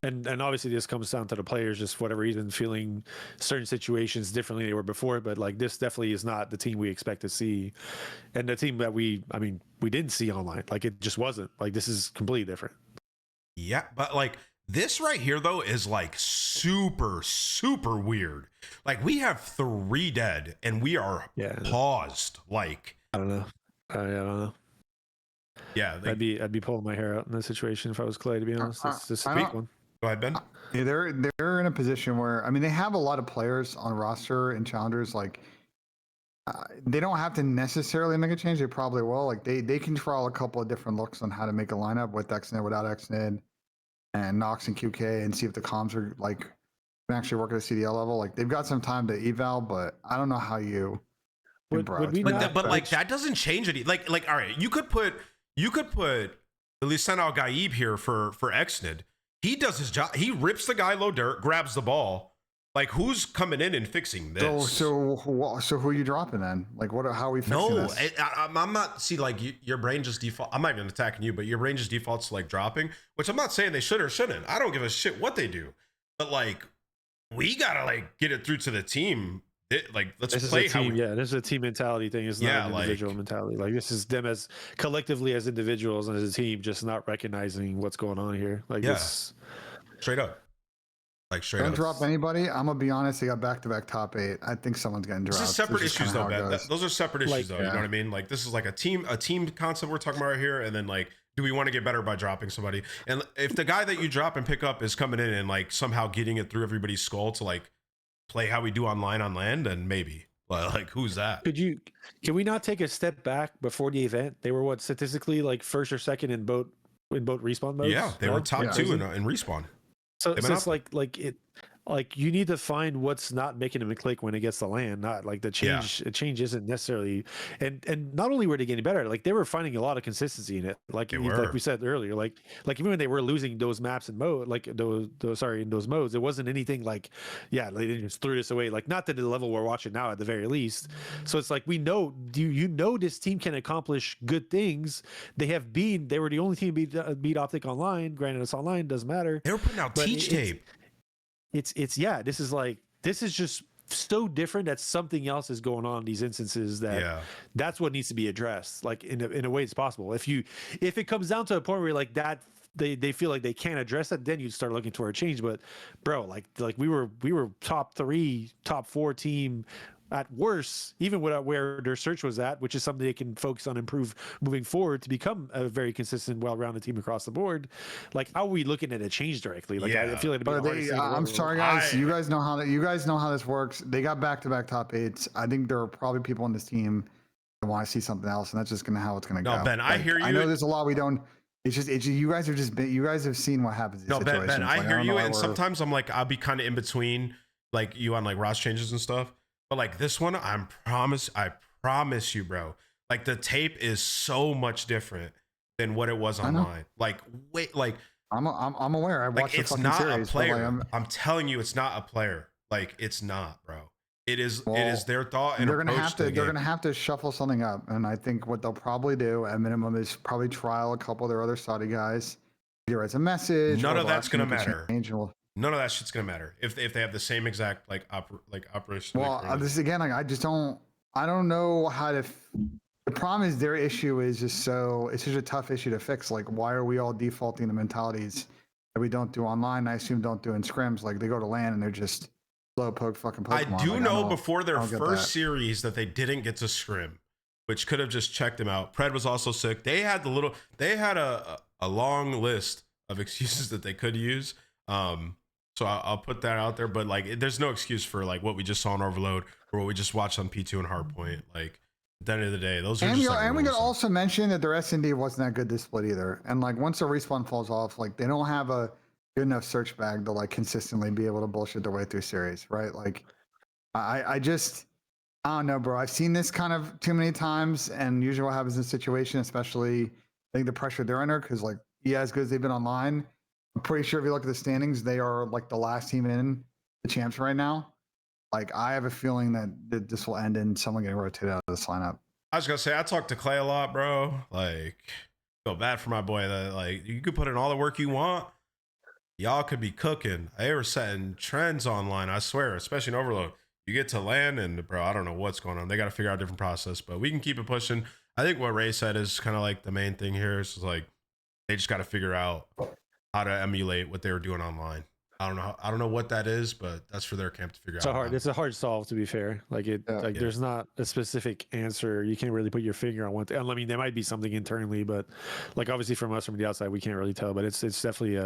And obviously this comes down to the players, just for whatever reason, feeling certain situations differently than they were before. But like this definitely is not the team we expect to see. And the team that we didn't see online. Like it just wasn't. Like this is completely different. Yeah, but like this right here though is like super, super weird. Like we have 3 dead and we are paused. Like I don't know. I don't know. Yeah, I'd be pulling my hair out in this situation if I was Clay, to be honest. It's just a weak one. Go ahead, Ben. Yeah, they're in a position where they have a lot of players on roster and challengers. Like they don't have to necessarily make a change. They probably will. Like they can trial a couple of different looks on how to make a lineup with Exnid, without Exnid, and Nox and QK, and see if the comms are like can actually work at a CDL level. Like they've got some time to eval, but I don't know how you. Would we not, but like that doesn't change it. Like all right, you could put Lisana Gaib here for Exnid. He does his job. He rips the guy low dirt, grabs the ball. Like who's coming in and fixing this? So who are you dropping then? Like how are we fixing this? I'm not. See, like your brain just default. I'm not even attacking you, but your brain just defaults to like dropping. Which I'm not saying they should or shouldn't. I don't give a shit what they do. But like, we gotta like get it through to the team. Let's play how we. Yeah, this is a team mentality thing. It's not an individual mentality. Like this is them as collectively as individuals and as a team, just not recognizing what's going on here. Like this, straight up. Like straight don't up. drop anybody. I'm gonna be honest. They got back-to-back top 8. I think someone's getting dropped. This is separate issues though, Ben. Those are separate issues though. You know what I mean? Like this is like a team concept we're talking about right here, and then like, do we want to get better by dropping somebody? And if the guy that you drop and pick up is coming in and like somehow getting it through everybody's skull to like play how we do online on land, then maybe. Like who's that? Can we not take a step back before the event? They were statistically like first or second in both respawn modes? Yeah, they were top 2 in respawn. So it's like you need to find what's not making them click when it gets to land, not like the change. A change isn't necessarily, and not only were they getting better, like they were finding a lot of consistency in it. Like we said earlier, like even when they were losing those maps and mode, like in those modes, it wasn't anything like, they didn't just threw this away. Like not to the level we're watching now, at the very least. So it's like we know, this team can accomplish good things. They were the only team beat Optic online. Granted, it's online, doesn't matter. They were putting out teach tape. yeah, this is just so different that something else is going on in these instances that's what needs to be addressed, like in a way it's possible. If it comes down to a point where like that they feel like they can't address it, then you start looking toward a change. But bro, like we were top 3, top 4 team at worst, even where their search was at, which is something they can focus on, improve moving forward to become a very consistent, well-rounded team across the board. Like, how are we looking at a change directly? Like, I feel like it'd be hard to say I'm sorry, guys. You guys know how this works. They got back-to-back top 8s. I think there are probably people on this team that want to see something else, and that's just how it's gonna go. No, Ben, I hear you. I know there's a lot we don't. It's just you guys have seen what happens. No, Ben, I hear you, and sometimes I'm like, I'll be kind of in between, like you on like Ross changes and stuff. But like this one, I promise you, bro. Like the tape is so much different than what it was online. Like, wait, like I'm aware. I watched it's the fucking not series, a player. Like, I'm telling you, it's not a player. Like, it's not, bro. It is their thought and they're gonna approach they're gonna have to shuffle something up, and I think what they'll probably do at minimum is probably trial a couple of their other Saudi guys. Either as a message. None of that's gonna matter. None of that shit's gonna matter if they have the same exact operation. Well, this again, like I don't know how to. The problem is their issue is just it's such a tough issue to fix. Like, why are we all defaulting to mentalities that we don't do online? I assume don't do in scrims. Like they go to LAN and they're just slow poke fucking Pokemon. I do know before their first series that they didn't get to scrim, which could have just checked them out. Pred was also sick. They had a long list of excuses that they could use. So I'll put that out there, but like, there's no excuse for like what we just saw in Overload or what we just watched on P2 and Hardpoint. Like at the end of the day, those are and we could also mention that their S&D wasn't that good this split either. And like once the respawn falls off, like they don't have a good enough search bag to like consistently be able to bullshit their way through series, right? Like I don't know, bro. I've seen this kind of too many times, and usually what happens in this situation, especially I think the pressure they're under, because like as good as they've been online. I'm pretty sure if you look at the standings, they are like the last team in the champs right now. Like I have a feeling that this will end in someone getting rotated out of this lineup. I was gonna say I talked to Clay a lot, bro. Like, feel bad for my boy. That like you could put in all the work you want. Y'all could be cooking. They were setting trends online. I swear, especially in Overload. You get to LAN and bro, I don't know what's going on. They got to figure out a different process, but we can keep it pushing. I think what Ray said is kind of like the main thing here. Is like they just got to figure out how to emulate what they were doing online. I don't know what that is, but that's for their camp to figure out. It's a hard solve, to be fair. Like there's not a specific answer. You can't really put your finger on one thing. I mean, there might be something internally, but like obviously from us from the outside, we can't really tell. But it's definitely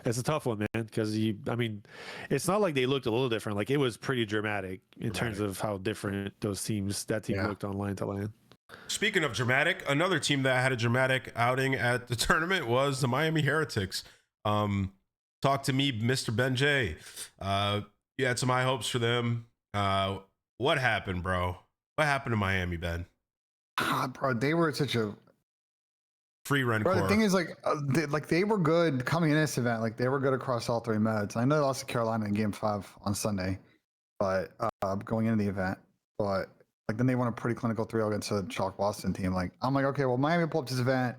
it's a tough one, man. Because it's not like they looked a little different. Like it was pretty dramatic in terms of how different that team looked online to LAN. Speaking of dramatic, another team that had a dramatic outing at the tournament was the Miami Heretics. Talk to me, Mr. Ben J. You had some high hopes for them. What happened, bro? What happened to Miami, Ben? Bro, they were such a free run. Bro, the thing is, they were good coming in this event. Like they were good across all 3 modes. I know they lost to Carolina in Game 5 on Sunday, but going into the event, but like then they won a pretty clinical 3-0 against a Chalk Boston team. Like I'm like, okay, well Miami pulled up this event.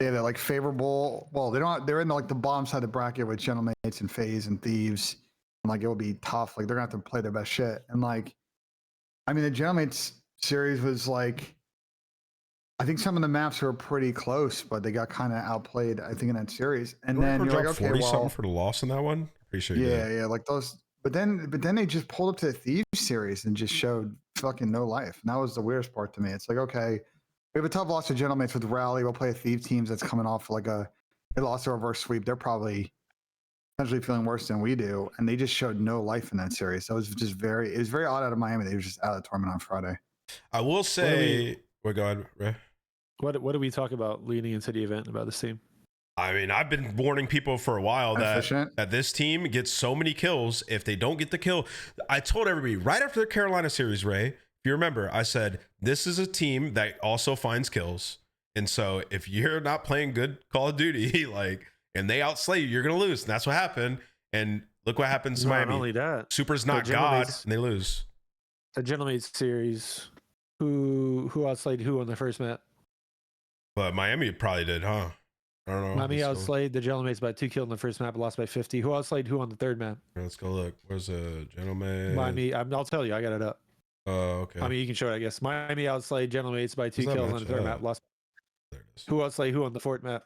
Yeah, they're like favorable. Well, they're in like the bottom side of the bracket with Gentlemates and FaZe and Thieves. And like it will be tough. Like they're gonna have to play their best shit. And like, I mean, the Gentlemates series was like, I think some of the maps were pretty close, but they got kind of outplayed, I think, in that series. And then you're like, okay, 40 something for the loss in that one. Pretty sure. Yeah, like those. But then they just pulled up to the Thieves series and just showed fucking no life. And that was the weirdest part to me. It's like, okay, we have a tough loss to Gentlemates with Rally. We'll play a Thief teams that's coming off like they lost a reverse sweep. They're probably potentially feeling worse than we do, and they just showed no life in that series. So it was very odd out of Miami. They were just out of the tournament on Friday. I will say, we're going. What do we talk about leading into the event about this team? I mean, I've been warning people for a while that this team gets so many kills. If they don't get the kill, I told everybody right after the Carolina series, Ray, if you remember, I said, this is a team that also finds kills. And so if you're not playing good Call of Duty, and they outslay you, you're going to lose. And that's what happened. And look what happens to Miami. Not only that. Super's not God, and they lose. The Gentlemates series, who outslayed who on the first map? But Miami probably did, huh? I don't know. Miami Let's go- outslayed the Gentlemen by 2 kills in the first map, lost by 50. Who outslayed who on the third map? Let's go look. Where's a gentleman? Miami. I'll tell you. I got it up. Oh, okay. I mean, you can show it, I guess. Miami outslayed Gentlemen by 2 Does that kills on match the third up? map, lost. There it is. Who outslayed who on the fourth map?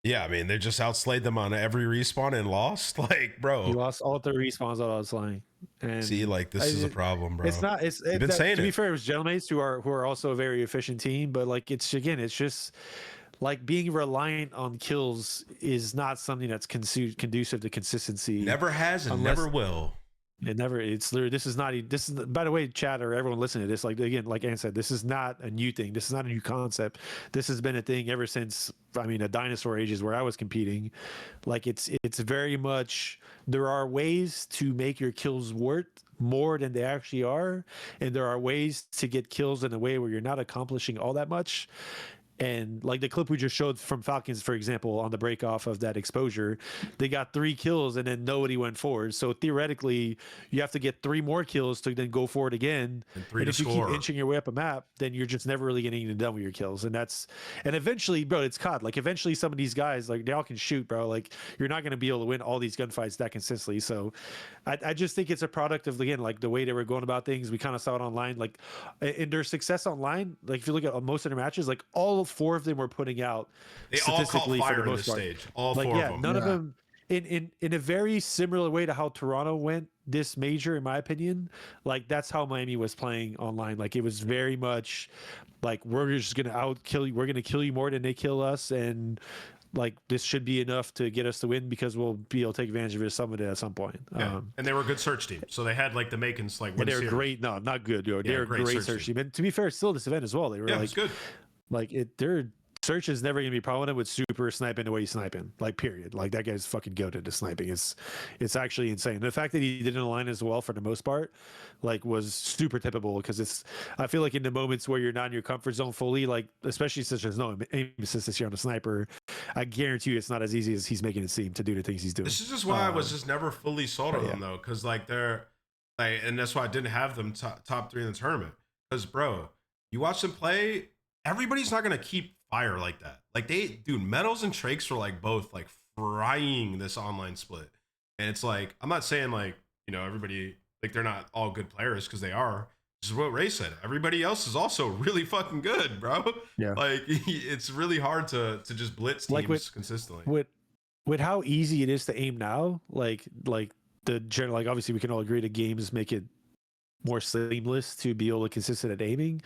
Yeah, I mean, they just outslayed them on every respawn and lost. Like, He bro, lost all 3 respawns on outslaying. And see, like, this is a problem, bro. It's not. It's You've been saying to be it. fair, it was Gentlemen who are also a very efficient team, but like it's just like being reliant on kills is not something that's conducive to consistency. Never has and Unless- never will. It never. It's literally. This is not. This is. By the way, chat or everyone listening to this, like again, like Ann said, this is not a new thing. This is not a new concept. This has been a thing ever since. I mean, the dinosaur ages where I was competing. Like it's very much. There are ways to make your kills worth more than they actually are, and there are ways to get kills in a way where you're not accomplishing all that much. And like the clip we just showed from Falcons, for example, on the break off of that exposure, they got 3 kills and then nobody went forward. So theoretically, you have to get 3 more kills to then go forward again. And 3 And to if you score. keep inching your way up a map, then you're just never really getting done with your kills. And eventually, bro, it's COD. Like eventually some of these guys, like they all can shoot, bro. Like you're not going to be able to win all these gunfights that consistently. So I just think it's a product of, again, like the way they were going about things. We kind of saw it online, like in their success online. Like if you look at most of their matches, like all 4 of them were putting out They all caught statistically for fire the in most this part. stage. All Like 4 yeah, of them. none of Yeah. them in a very similar way to how Toronto went this major, in my opinion. Like that's how Miami was playing online. Like it was very much like we're just gonna outkill you. We're gonna kill you more than they kill us, and like this should be enough to get us to win because we'll be able to take advantage of some of it at some point. Yeah. And they were a good search team. So they had like the makings like And win they're series. great. No, not good. Yo. They're great great search search team. team. And to be fair, still this event as well. They were Yeah, like it's good. like it. Their search is never gonna be a problem with super sniping the way he's sniping. Like period. Like that guy's fucking goated to sniping. It's actually insane. The fact that he didn't align as well for the most part, like was super typical because I feel like in the moments where you're not in your comfort zone fully, like especially since there's no aim assist this year on the sniper, I guarantee you it's not as easy as he's making it seem to do the things he's doing. This is just why I was just never fully sold on yeah. them though, because like they're like, and that's why I didn't have them top 3 in the tournament. Because bro, you watch them play, everybody's not gonna keep fire like that. Like dude, Metals and Trakes were like both like frying this online split, and it's like I'm not saying like everybody like they're not all good players because they are. This is what Ray said. Everybody else is also really fucking good, bro. Yeah. Like it's really hard to just blitz teams Like consistently. With how easy it is to aim now, like the general, like obviously we can all agree that games make it more seamless to be able to consistent at aiming.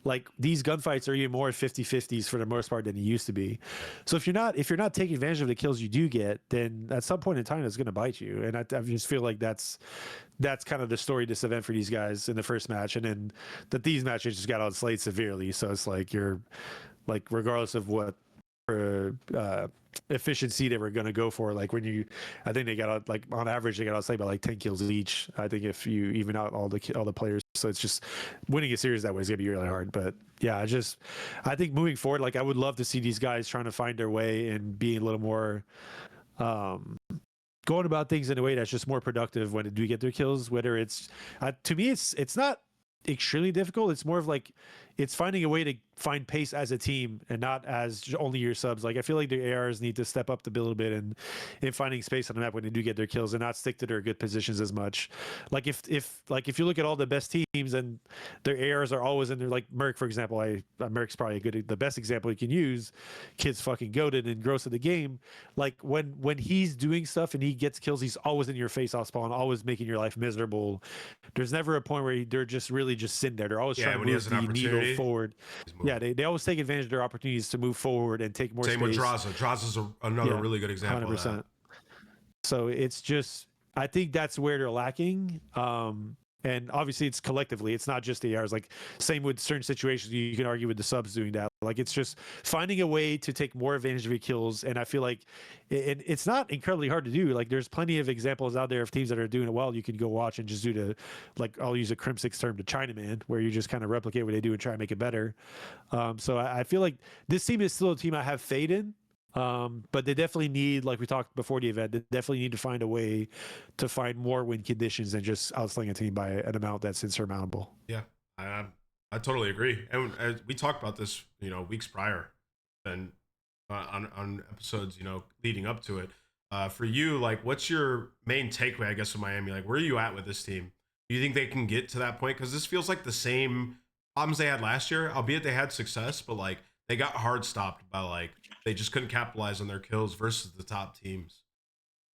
Like these gunfights are even more 50-50s for the most part than it used to be. So if you're not taking advantage of the kills you do get, then at some point in time it's going to bite you. And I just feel like that's kind of the story of this event for these guys in the first match, and then that these matches just got outslayed severely. So it's like you're like regardless of what efficiency they were going to go for, like I think they got out, like on average they got outslayed by like 10 kills each. I think if you even out all the players, so it's just winning a series that way is gonna be really hard. But yeah, I think moving forward, like I would love to see these guys trying to find their way and being a little more going about things in a way that's just more productive when they do get their kills. Whether it's to me it's not extremely difficult. It's more of like it's finding a way to find pace as a team and not as only your subs. Like I feel like the ARs need to step up a little bit and in finding space on the map when they do get their kills and not stick to their good positions as much. Like if you look at all the best teams and their ARs are always in there, like Merc for example. Merc's probably the best example you can use. Kid's fucking goated and gross at the game. Like when he's doing stuff and he gets kills, he's always in your face off spawn, always making your life miserable. There's never a point where they're just really just sitting there. They're always trying to when he move has an the needle opportunity, forward. Yeah, they always take advantage of their opportunities to move forward and take more Same space. with Draza. Draza's another really good example of that. So it's just, I think that's where they're lacking. And obviously it's collectively, it's not just the ARs. Like same with certain situations, you can argue with the subs doing that. Like it's just finding a way to take more advantage of your kills. And I feel like it's not incredibly hard to do. Like there's plenty of examples out there of teams that are doing it well. You can go watch and just do like I'll use a Crimsix term, to Chinaman, where you just kind of replicate what they do and try and make it better. So I feel like this team is still a team I have faith in. But they definitely need, like we talked before the event, they definitely need to find a way to find more win conditions than just outslaying a team by an amount that's insurmountable. Yeah, I totally agree. And we talked about this, weeks prior, and on episodes, leading up to it. For you, like, what's your main takeaway, I guess, of Miami? Like, where are you at with this team? Do you think they can get to that point? Because this feels like the same problems they had last year, albeit they had success, but like they got hard stopped by like they just couldn't capitalize on their kills versus the top teams.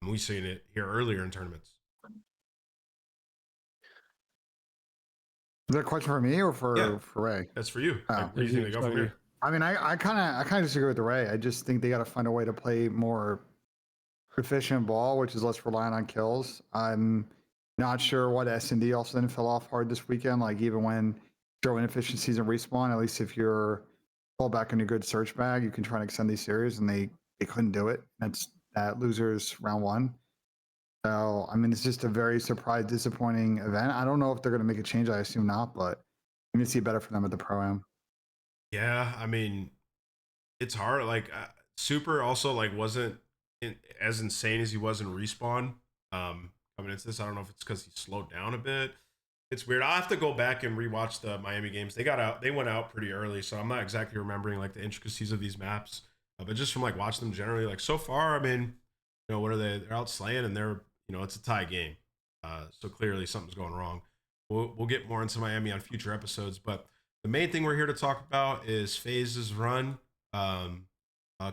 And we've seen it here earlier in tournaments. Is that a question for me or for Ray? That's for you. Oh. Like, where do you think they go from here? I mean, I kind of disagree with Ray. I just think they got to find a way to play more efficient ball, which is less reliant on kills. I'm not sure what S&D also then fell off hard this weekend. Like even when throw inefficiencies and respawn, at least if you're fall back in a good search bag, you can try and extend these series, and they couldn't do it. That's that losers round one. So I mean, it's just a very disappointing event. I don't know if they're going to make a change. I assume not, but I'm going to see better for them at the Pro-Am. Yeah, I mean, it's hard. Like Super also like wasn't as insane as he was in Respawn coming into this. I don't know if it's because he slowed down a bit. It's weird. I'll have to go back and rewatch the Miami games. They went out pretty early, so I'm not exactly remembering like the intricacies of these maps. But just from like watching them generally, like so far, I mean, what are they? They're out slaying, and they're it's a tie game. So clearly something's going wrong. We'll get more into Miami on future episodes, but the main thing we're here to talk about is FaZe's run. I'll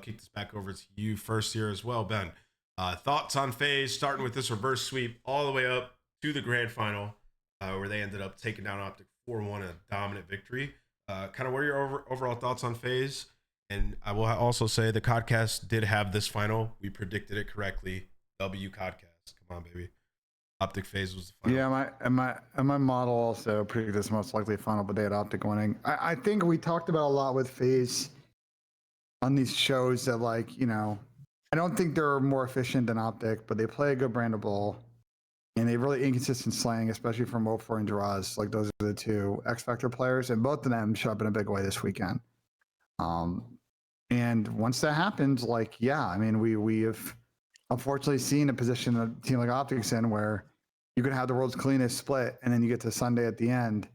kick this back over to you first here as well, Ben. Thoughts on FaZe, starting with this reverse sweep all the way up to the grand final, where they ended up taking down Optic 4-1 in a dominant victory. Kind of what are your overall thoughts on FaZe? And I will also say the Codcast did have this final. We predicted it correctly. W Codcast. Come on, baby. Optic FaZe was the final. Yeah, my model also predicted this most likely final, but they had Optic winning. I think we talked about a lot with FaZe on these shows that I don't think they're more efficient than Optic, but they play a good brand of ball. And they really inconsistent slaying, especially from Mofor and Duraz. Like those are the two X Factor players, and both of them showed up in a big way this weekend. And once that happens, I mean, we have unfortunately seen a position a team like Optic's in where you can have the world's cleanest split, and then you get to Sunday at the end,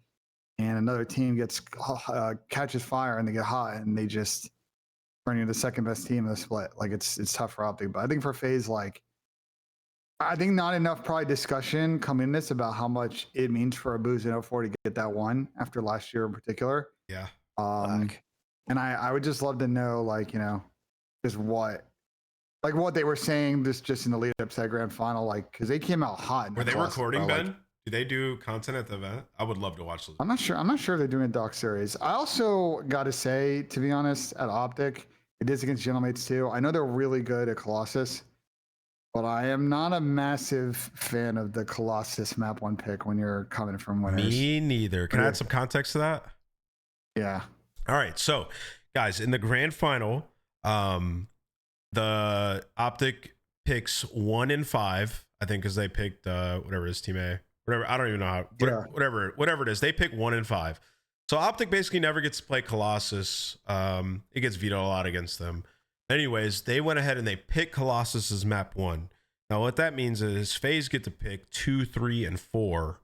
and another team gets catches fire and they get hot, and they just turn into the second best team in the split. Like it's tough for Optic, but I think for FaZe, I think not enough probably discussion come in this about how much it means for Abuz and 04 to get that one after last year in particular. Yeah. And I would just love to know, just what they were saying just in the lead up to that grand final, because they came out hot. Were they recording, Ben? Do they do content at the event? I would love to watch those. I'm not sure if they're doing a doc series. I also got to say, to be honest, at Optic, it is against Gentlemates too. I know they're really good at Colossus, but I am not a massive fan of the Colossus map one pick when you're coming from winners. Me neither. Can I add some context to that? Yeah. All right. So, guys, in the grand final, the Optic picks 1 and 5, I think, because they picked whatever it is, Team A. Whatever. I don't even know how. Whatever it is. They pick 1 and 5. So Optic basically never gets to play Colossus. It gets vetoed a lot against them. Anyways, they went ahead and they picked Colossus as map 1. Now, what that means is FaZe get to pick 2, 3, and 4,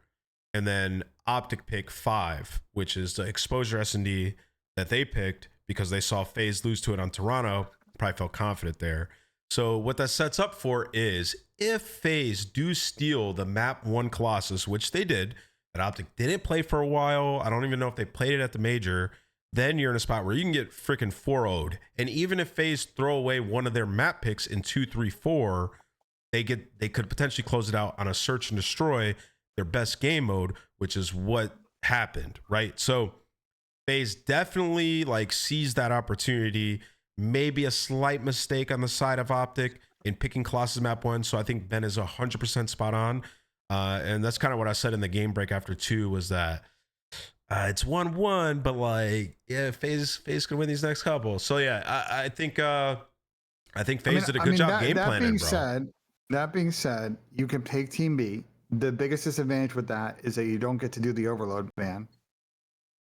and then Optic pick 5, which is the exposure S&D that they picked because they saw FaZe lose to it on Toronto. Probably felt confident there. So what that sets up for is if FaZe do steal the map 1 Colossus, which they did, but Optic didn't play for a while. I don't even know if they played it at the major. Then you're in a spot where you can get freaking 4-0'd. And even if FaZe throw away one of their map picks in 2, 3, 4, they could potentially close it out on a search and destroy, their best game mode, which is what happened, right? So FaZe definitely seized that opportunity. Maybe a slight mistake on the side of Optic in picking Colossus map 1. So I think Ben is 100% spot on. And that's kind of what I said in the game break after 2 was that it's 1-1, but FaZe can win these next couple. So yeah, I think FaZe did a good job game planning, bro. That being said, you can pick Team B. The biggest disadvantage with that is that you don't get to do the overload ban,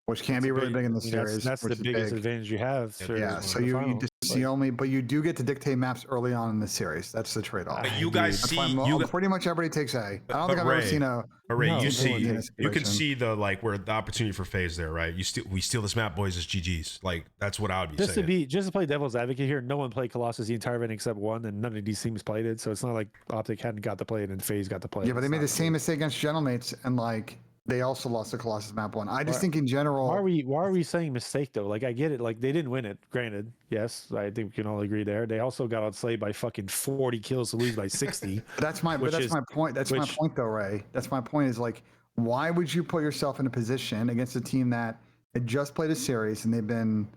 which can be really big in the series. That's the biggest advantage you have. Yeah, so you the only, but you do get to dictate maps early on in the series. That's the trade-off. But you guys That's see, why pretty much everybody takes A. I don't think I've ever seen a. But Ray, No, you no see, one you takes can see the like where the opportunity for phase there, right? We steal this map, boys, as GGs. Like that's what I would be Just saying. to play devil's advocate here, no one played Colossus the entire event except one, and none of these teams played it. So it's not like Optic hadn't got to play it and FaZe got to play it. Yeah, but they It's made not the same mistake against Gentlemates, and like they also lost the Colossus map one. I just think in general. Why are we saying mistake though? Like I get it. Like they didn't win it. Granted, yes, I think we can all agree there. They also got outslayed by fucking 40 kills to lose by 60. That's my my point. That's my point though, Ray. That's my point is like, why would you put yourself in a position against a team that had just played a series and they've been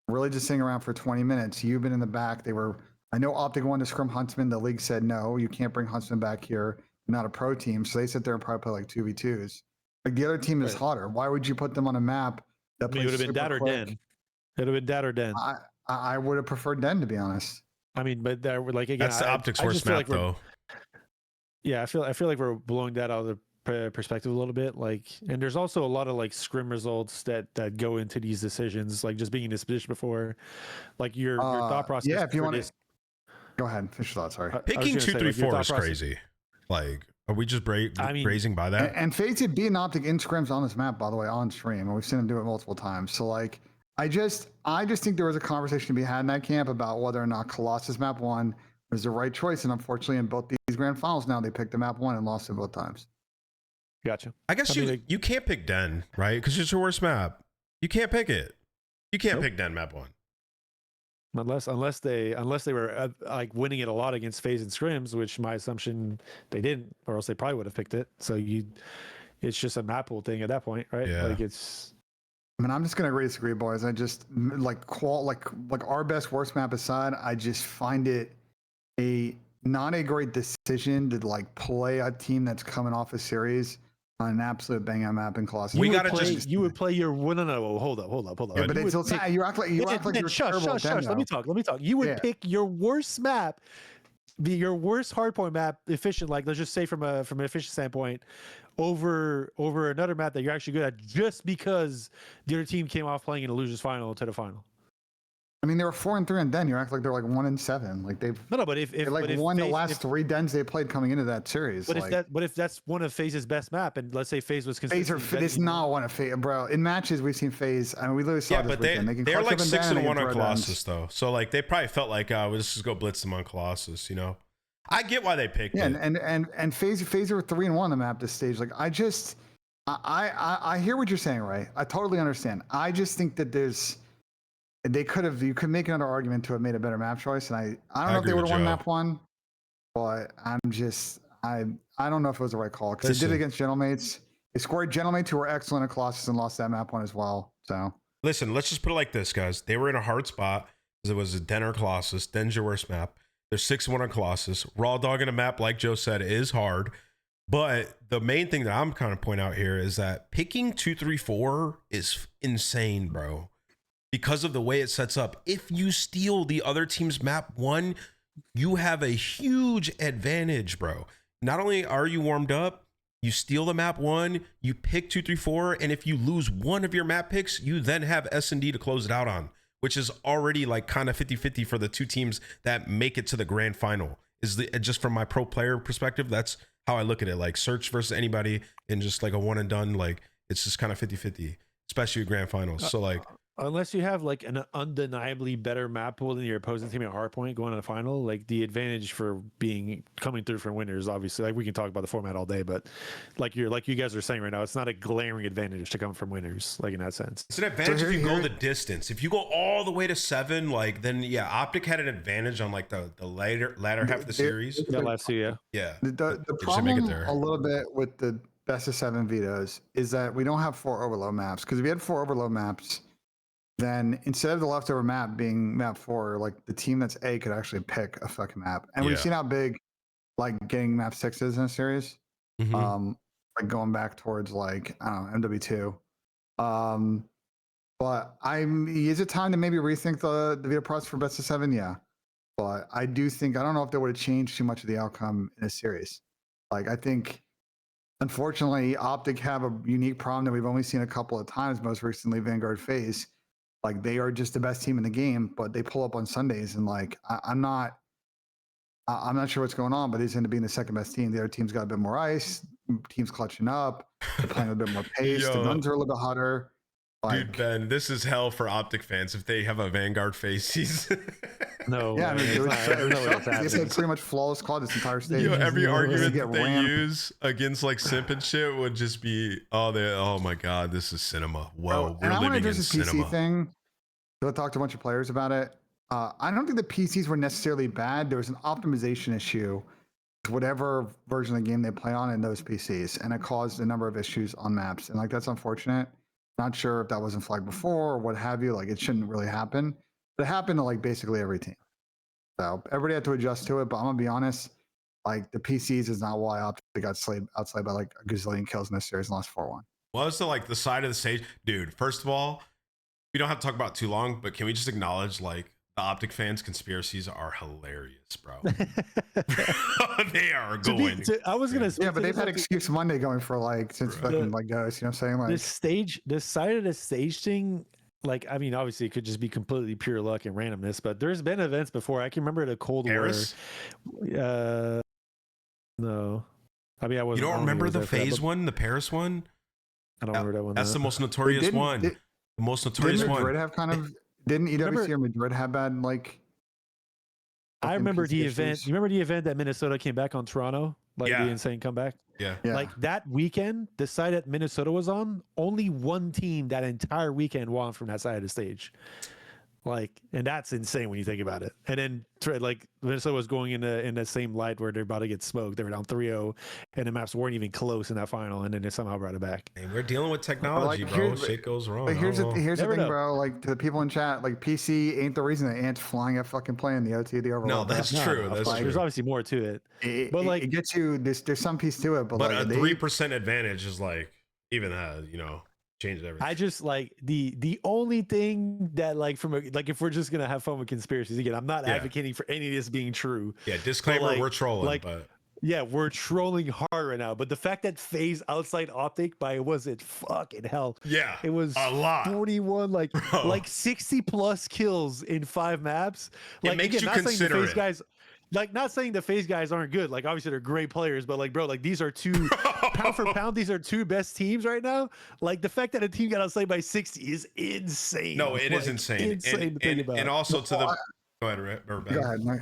really just sitting around for 20 minutes? You've been in the back. I know Optic wanted to scrim Huntsman. The league said no, you can't bring Huntsman back here. You're not a pro team. So they sit there and probably play like 2v2s. Like the other team is hotter. Why would you put them on a map that I mean, it would have been that or Den. It would have been that or Den. I would have preferred Den, to be honest. I mean, but that like again, That's the Optic's worst map, though. Yeah, I feel like we're blowing that out of the perspective a little bit. Like, and there's also a lot of like scrim results that go into these decisions. Like just being in this position before, like your thought process. Yeah, if you want to go ahead, finish your thought. Sorry, picking 2-3-4 is crazy. Like, are we just grazing by that? And FaZe had beaten Optic in scrims on this map, by the way, on stream, and we've seen him do it multiple times. So like, I just think there was a conversation to be had in that camp about whether or not Colossus map 1 was the right choice. And unfortunately, in both these grand finals now, they picked the map 1 and lost it both times. Gotcha. I guess you can't pick Den, right? Because it's your worst map. You can't pick it. You can't pick Den map 1. Unless they were like winning it a lot against FaZe and scrims, which my assumption they didn't, or else they probably would have picked it. So it's just a map pool thing at that point, right? Yeah. Like it's. I mean, I'm just gonna agree, disagree, boys. I just like our best worst map aside, I just find it not a great decision to like play a team that's coming off a series on an absolute bang on map in Colossus. You would play your no. Hold up. Yeah, but it's also you act like you're terrible. Shush. Let me talk. You would pick your worst map, your worst hardpoint map, efficient. Like let's just say from an efficient standpoint, over another map that you're actually good at, just because the other team came off playing in a losers final to the final. I mean, they were 4-3 and Den. You act like they're like 1-7. Like they've but if won the last 3 Dens they played coming into that series. But if that's one of FaZe's best map, and let's say FaZe was considered, it's not one of FaZe, bro. In matches we've seen FaZe. I mean, we literally saw this weekend. They're like 6-1 on Colossus though. So like they probably felt like let's just go blitz them on Colossus. You know, I get why they picked it. And FaZe were 3-1 on the map this stage. Like I hear what you're saying, Ray. I totally understand. I just think that you could make another argument to have made a better map choice, and I don't know if they would have won map 1, but I don't know if it was the right call because they did it against Gentlemates. They scored Gentlemates who were excellent at Colossus and lost that map 1 as well. So listen, let's just put it like this, guys. They were in a hard spot because it was a Den or Colossus. Den's your worst map. They're 6-1 on Colossus. Raw dog in a map, like Joe said, is hard. But the main thing that I'm kind of pointing out here is that picking 2-3-4 is insane, bro. Because of the way it sets up. If you steal the other team's map 1, you have a huge advantage, bro. Not only are you warmed up, you steal the map 1, you pick 2-3-4, and if you lose one of your map picks, you then have S&D to close it out on, which is already like kind of 50-50 for the two teams that make it to the grand final. Just from my pro player perspective, that's how I look at it. Like Search versus anybody in just like a one and done, like it's just kind of 50-50, especially with grand finals. So like, unless you have like an undeniably better map pool than your opposing team at hardpoint going to the final, like the advantage for coming through for winners, obviously, like we can talk about the format all day, but like you guys are saying right now, it's not a glaring advantage to come from winners, like in that sense. It's an advantage if you go the distance. If you go all the way to 7, like then yeah, Optic had an advantage on like the latter half of the series. Yeah. The problem a little bit with the best of 7 vetoes is that we don't have 4 overload maps, because if we had 4 overload maps, then instead of the leftover map being map 4, like the team that's A could actually pick a fucking map. And we've seen how big like getting map 6 is in a series. Like going back towards like, I don't know, MW2. But is it time to maybe rethink the veto process for best of 7? Yeah. But I do think, I don't know if that would have changed too much of the outcome in a series. Like I think, unfortunately, Optic have a unique problem that we've only seen a couple of times, most recently Vanguard FaZe. Like they are just the best team in the game, but they pull up on Sundays and like I'm not sure what's going on, but he's going to be in the second best team. The other team's got a bit more ice. Team's clutching up. They're playing a bit more pace. The Yo. runs are a little bit hotter. Dude, Like, Ben, this is hell for Optic fans if they have a Vanguard face season. No, yeah, I mean, it's it was, not- it there's was no way it's shocking. They said happening. pretty much flawless call this entire stage. Yo, every no way. argument Get that they rammed. use against like simp and shit would just be, oh my god, this is cinema. Whoa, And we're I want to living in address the PC cinema. thing. So I talked to a bunch of players about it. I don't think the PCs were necessarily bad. There was an optimization issue with whatever version of the game they play on in those PCs, and it caused a number of issues on maps. And like that's unfortunate. Not sure if that wasn't flagged before or what have you. Like it shouldn't really happen, but it happened to like basically every team. So everybody had to adjust to it. But I'm gonna be honest, like the PCs is not why Optic got outslayed by like a gazillion kills in this series and lost 4-1. What was the like the side of the stage, dude? First of all, we don't have to talk about it too long, but can we just acknowledge like the Optic fans' conspiracies are hilarious, bro. They are going. I was gonna. Yeah, but they've had like, excuse Monday going for like since Right. fucking like Ghost. You know what I'm saying? Like this side of the stage thing. Like, I mean, obviously, it could just be completely pure luck and randomness, but there's been events before. I can remember the Cold Paris? War. No, I mean, I You wasn't. don't I remember was the there for that, phase but one, the Paris one? I don't remember that one. That's the no. most notorious one. The most notorious didn't Madrid one. have kind of didn't EWC Remember- or Madrid have bad like? I fucking remember PC the issues? event. You remember the event that Minnesota came back on Toronto, like Yeah. the insane comeback. Yeah. Yeah. Like that weekend, the side that Minnesota was on, only one team that entire weekend won from that side of the stage. Like, and that's insane when you think about it. And then like Minnesota was going in the same light where they're about to get smoked. They were down 3-0 and the maps weren't even close in that final. And then they somehow brought it back. And we're dealing with technology, Like, bro. here's- Shit goes wrong. But here's I the don't know. here's the Never thing, know. bro. Like to the people in chat, like PC ain't the reason that Ant's flying at fucking playing the OT the overall. No, that's No, true. of That's course, true. there's obviously more to it. it, but, it- like- it gets you. There's some piece to it, but But like a they- 3% advantage is like even that, changed everything. I just like the only thing that like from a, like if we're just gonna have fun with conspiracies again, I'm not Yeah. advocating for any of this being true. Yeah, disclaimer, like- we're trolling, like- but Yeah, we're trolling hard right now, but the fact that FaZe outside Optic by was it fucking hell? yeah, It was a lot. 41, Bro. like 60 plus kills in 5 maps. It Like makes you not saying the consider FaZe it. guys, like not saying the FaZe guys aren't good. Like obviously they're great players, but like bro, like these are two pound for pound. These are two best teams right now. Like the fact that a team got outside by 60 is insane. No, it is Like, insane. Insane and, to think and, about. and also to the I- go ahead, Rebecca. Go ahead. Mike.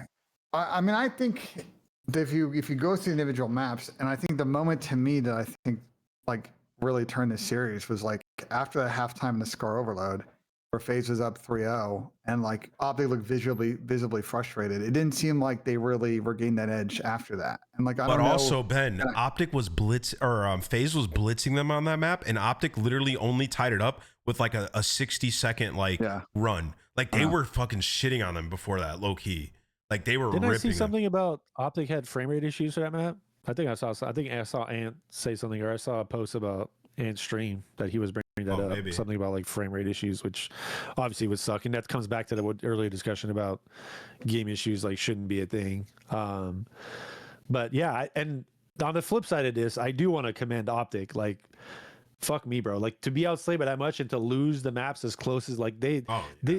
I mean, I think that if you go through the individual maps, and I think the moment to me that I think like really turned this series was like after the halftime in the Scar Overload, where FaZe was up 3-0, and like Optic looked visibly frustrated. It didn't seem like they really regained that edge after that. And like I But don't know. also, Ben, Optic was FaZe was blitzing them on that map, and Optic literally only tied it up with like a 60-second like Yeah. run. Like they Uh-huh. were fucking shitting on them before that, low key. Like they were Didn't I ripping see them. something about Optic had frame rate issues for that map? I think I saw Ant say something, or I saw a post about Ant's stream that he was bringing that Oh, up. maybe. Something about like frame rate issues, which obviously would suck. And that comes back to the earlier discussion about game issues like shouldn't be a thing. But yeah, and on the flip side of this, I do want to commend Optic. Like, fuck me, bro. Like to be outslayed by that much and to lose the maps as close as like they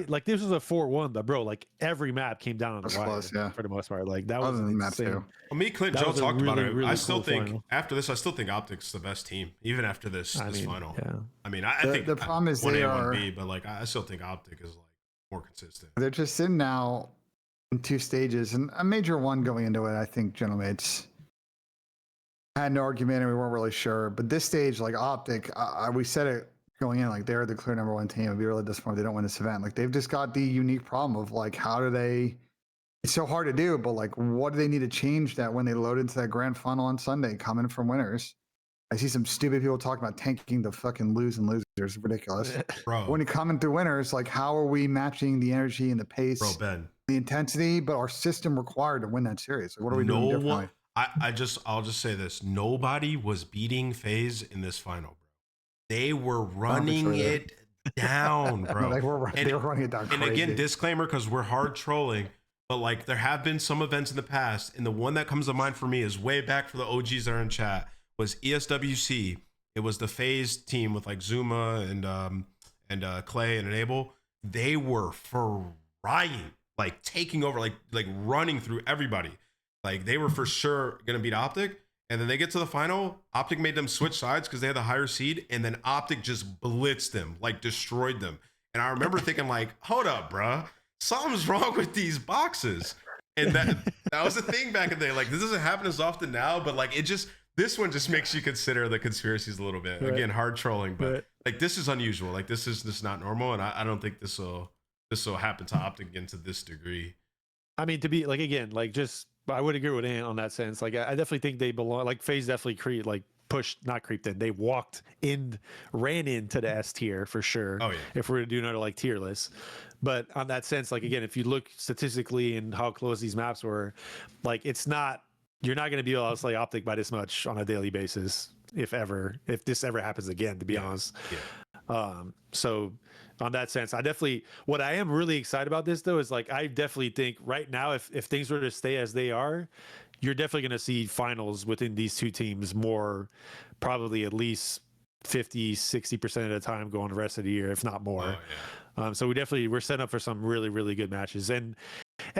like this was a 4-1, but bro, like every map came down on the That's wire close, yeah. for the most part. Like that was Other than that insane. too. Well, me, Clint, That Joe was a talked about really, it. really I still cool think final. after this, I still think Optic's the best team, even after this I mean, final. yeah. I mean, I The- think the problem is 1A, they 1B, but like I still think Optic is like more consistent. They're just in now in 2 stages, and a major one going into it. I think Gentlemates had an argument, and we weren't really sure. But this stage, like Optic, we said it going in, like they're the clear number 1 team. I'd be really disappointed if they don't win this event. Like they've just got the unique problem of like, how do they? It's so hard to do, but like, what do they need to change that when they load into that grand final on Sunday, coming from winners? I see some stupid people talking about tanking to fucking lose and losers. It's ridiculous. Bro, When you come in through winners, like how are we matching the energy and the pace? bro, Ben. The intensity, but our system required to win that series. Like, what are we doing differently? I'll just say this. Nobody was beating FaZe in this final, bro. They were running sure it down, No, bro. they were And- they were running it down And crazy. again, disclaimer, because we're hard trolling, but like there have been some events in the past, and the one that comes to mind for me is way back for the OGs that are in chat was ESWC. It was the FaZe team with like Zuma and Clay and Enable. they were frying, like taking over, like running through everybody. Like they were for sure gonna beat Optic. And then they get to the final. Optic made them switch sides because they had the higher seed, and then Optic just blitzed them, like destroyed them. And I remember thinking, like, hold up, bruh, something's wrong with these boxes. And that was the thing back in the day. Like, this doesn't happen as often now, but like this one just makes you consider the conspiracies a little bit. Right. Again, hard trolling, but Right. like this is unusual. Like this is just not normal, and I don't think this will happen to Optic again to this degree. I mean, to be like, again, like just I would agree with Ant on that sense. Like I definitely think they belong. Like FaZe definitely not creeped in. They ran into the S tier for sure. Oh yeah. If we're to do another like tier list, but on that sense, like again, if you look statistically and how close these maps were, like you're not going to be able to play Optic by this much on a daily basis, if this ever happens again. To be honest. Yeah. So on that sense, what I am really excited about this though is like I definitely think right now if things were to stay as they are, you're definitely going to see finals within these two teams more, probably at least 50-60% of the time going the rest of the year, if not more. Oh, yeah. So we're set up for some really, really good matches. And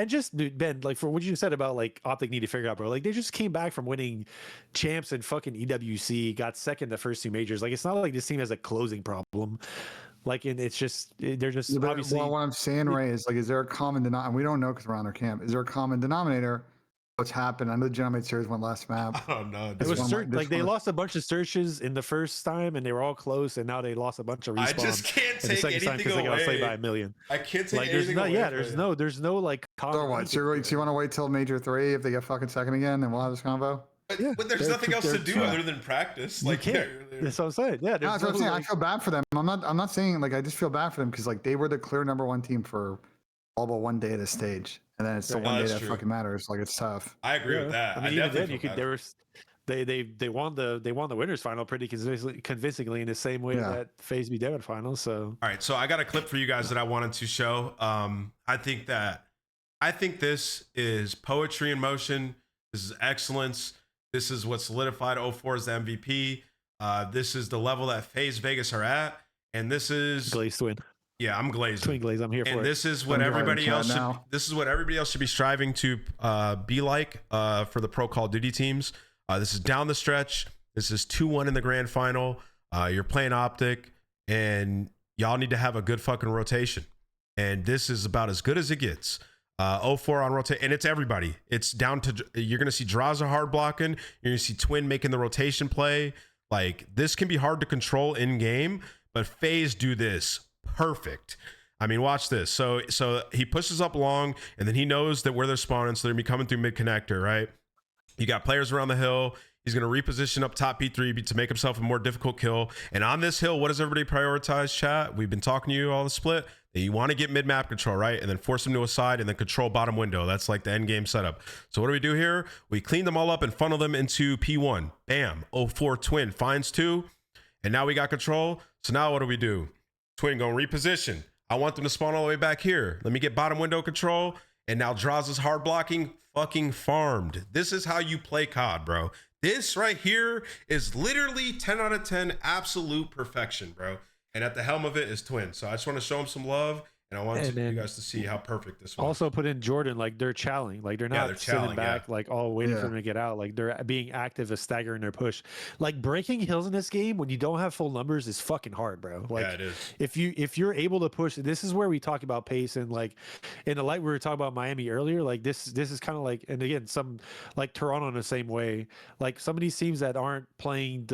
just dude, Ben, like for what you said about like Optic need to figure out, bro, like they just came back from winning champs and fucking EWC, got second the first two majors. Like it's not like this team has a closing problem. Like, and it's just they're just Yeah, but, obviously. well, what I'm saying, Ray, is like, is there a common denominator? And we don't know because we're on their camp. Is there a common denominator? What's happened? I know the Genomate series went last map. Oh no. It This was one- this like they one- lost a bunch of searches in the first time, and they were all close, and now they lost a bunch of respawn. I just can't in the take second time anything because they got slayed by away. a million. I can't take Like there's anything no, away. yeah, from there's no like. So what? So you want to wait till Major 3 if they get fucking second again, and we'll have this convo? it. But there's they're- nothing else to do they're- other than practice. You Like can't. they're- That's what I'm saying. Yeah, No, there's that's what I'm saying. I like- feel bad for them. I'm not saying like I just feel bad for them because like they were the clear number one team for all but one day of the stage, and then it's the Right. one No, day that's that true. fucking matters. Like it's tough. I agree with that. I mean, even definitely then, you feel could. bad. There was, they won the winners final pretty convincingly in the same way Yeah. that FaZe beat David final. So All right, so I got a clip for you guys that I wanted to show. I think this is poetry in motion. This is excellence. This is what solidified 04 as the MVP. This is the level that FaZe Vegas are at, and this is Glaze twin I'm glazed. Glaze. I'm here for And it. this is what I'm driving everybody chat else should. now. This is what everybody else should be striving to be like for the Pro Call of Duty teams. This is down the stretch. This is 2-1 in the grand final. You're playing Optic, and y'all need to have a good fucking rotation. And this is about as good as it gets. 04 on rotate, and it's everybody. It's down to you're gonna see Draza hard blocking. You're gonna see Twin making the rotation play. Like this can be hard to control in game, but FaZe do this perfect. I mean, watch this. So he pushes up long, and then he knows that where they're spawning, so they're gonna be coming through mid connector, right? You got players around the hill. He's going to reposition up top P3 to make himself a more difficult kill. And on this hill, what does everybody prioritize, chat? We've been talking to you all the split. That you want to get mid-map control, right? And then force them to a side and then control bottom window. That's like the end game setup. So what do we do here? We clean them all up and funnel them into P1. Bam. 04 Twin finds 2. And now we got control. So now what do we do? Twin going reposition. I want them to spawn all the way back here. Let me get bottom window control. And now Draza's hard blocking fucking farmed. This is how you play COD, bro. This right here is literally 10 out of 10 absolute perfection, bro. And at the helm of it is Twin. So I just want to show him some love, and I want And you then guys to see how perfect this was. also put in Jordan, like they're challenging, like they're not they're sitting challenging, back, like all waiting Yeah. for them to get out. Like they're being active, as staggering their push. Like breaking hills in this game when you don't have full numbers is fucking hard, bro. Like yeah, it is. if you're able to push, this is where we talk about pace, and like in the light we were talking about Miami earlier. Like this is kind of like, and again, some like Toronto in the same way. Like some of these teams that aren't playing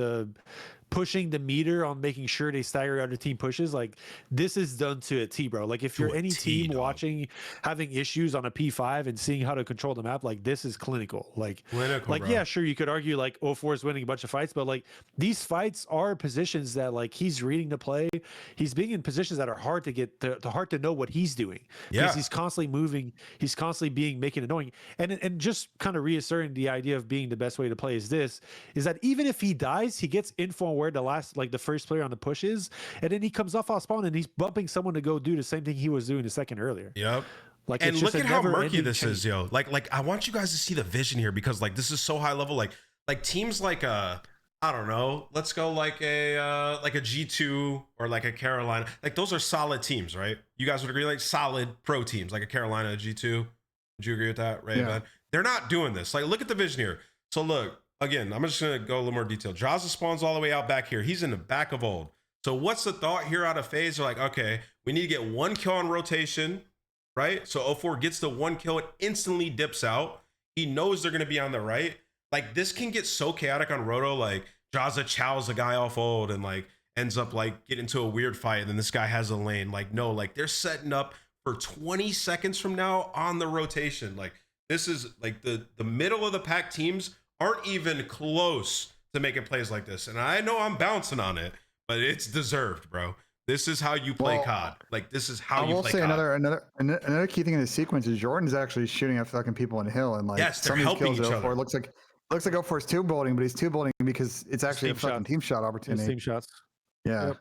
pushing the meter on making sure they stagger other team pushes, like this is done to a T, bro. Like if To you're a any T, team dog. watching having issues on a P5 and seeing how to control the map, like this is clinical. Like Clinical, bro. yeah, sure, you could argue like 04 is winning a bunch of fights, but like these fights are positions that like he's reading the play. He's being in positions that are hard to get hard to know what he's doing. Yeah. Because he's constantly moving, he's constantly making annoying. And just kind of reasserting the idea of being the best way to play is that even if he dies, he gets info on where the first player on the push is, and then he comes off spawn and he's bumping someone to go do the same thing he was doing a second earlier. Yep. Like And it's look just at a how murky never-ending this chain. is, yo. Like I want you guys to see the vision here, because like this is so high level. Like teams like I don't know. Let's go like a G2 or like a Carolina. Like those are solid teams, right? You guys would agree, like solid pro teams, like a Carolina, a G2. Would you agree with that, Ray? Yeah. They're not doing this. Like, look at the vision here. So look, again, I'm just gonna go a little more detail. Jazza spawns all the way out back here. He's in the back of old. So what's the thought here out of FaZe? They're like, okay, we need to get one kill on rotation, right? So 04 gets the one kill, it instantly dips out. He knows they're gonna be on the right. Like this can get so chaotic on Roto. Like Jazza chows a guy off old and like ends up like getting into a weird fight, and then this guy has a lane. Like no, like they're setting up for 20 seconds from now on the rotation. Like this is like the middle of the pack teams aren't even close to making plays like this. And I know I'm bouncing on it, but it's deserved, bro. This is how you play Well, COD. Like this is how I you will play say COD. another key thing in the sequence is Jordan's actually shooting at fucking people in hill, and like Yes, they're some of these helping kills each are other. for looks like 04 is two bolting, but he's two bolting because it's actually a team fucking shot. team shot His opportunity. team shots. Yeah. Yep.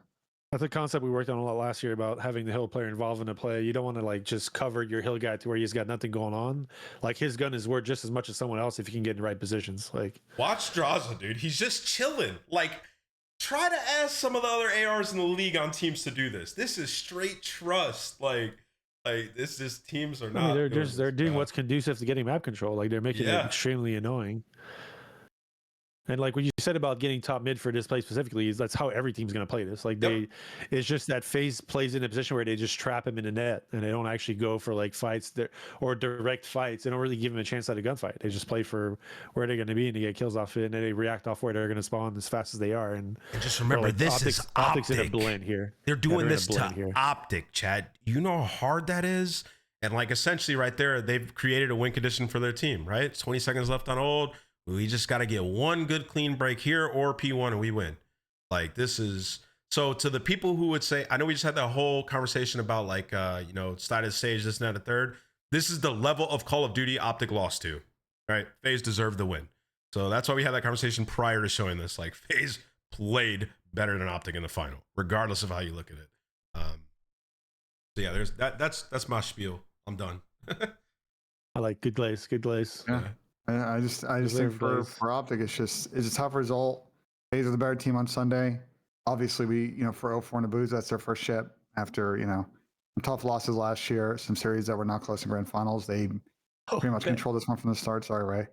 That's a concept we worked on a lot last year about having the hill player involved in the play. You don't want to like just cover your hill guy to where he's got nothing going on. Like his gun is worth just as much as someone else if you can get in the right positions. Like Watch Draza, dude. He's just chilling. Like, try to ask some of the other ARs in the league on teams to do this. This is straight trust. Like this is teams are not. I mean, doing they're this, doing bro. what's conducive to getting map control. Like they're making Yeah. it extremely annoying. And like what you said about getting top mid for this play specifically is that's how every team's going to play this. Like Yep. it's just that FaZe plays in a position where they just trap him in the net and they don't actually go for like fights there or direct fights. They don't really give him a chance at a gunfight. They just play for where they're going to be and they get kills off it, and then they react off where they're going to spawn as fast as they are. And And just remember, like, this is optics in a Optic. blend here. They're doing they're in a this to blend here. Optic, Chad. You know how hard that is? And like essentially right there, they've created a win condition for their team, right? 20 seconds left on old. We just got to get one good clean break here or P1 and we win. Like this is so to the people who would say, I know we just had that whole conversation about like, status stage, this and that, a third. This is the level of Call of Duty Optic lost to, right? FaZe deserved the win. So that's why we had that conversation prior to showing this. Like FaZe played better than Optic in the final, regardless of how you look at it. So yeah, there's that. That's my spiel. I'm done. I like good glaze, good glaze. Yeah. And I just think Deserved for plays. Optic, it's a tough result. FaZe are the better team on Sunday. Obviously, for 04 and Abuza, that's their first ship after, some tough losses last year, some series that were not close in grand finals. They pretty much controlled this one from the start. Sorry, Ray.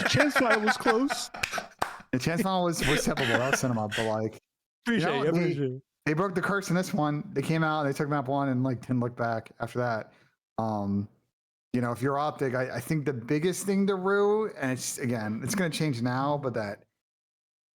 Chance file was close. The chance final was tippable. That was cinema, but like, Appreciate know, it. Appreciate it. they broke the curse in this one. They came out, they took map one, and like didn't look back after that. If you're Optic, I think the biggest thing to rue, and it's going to change now, but that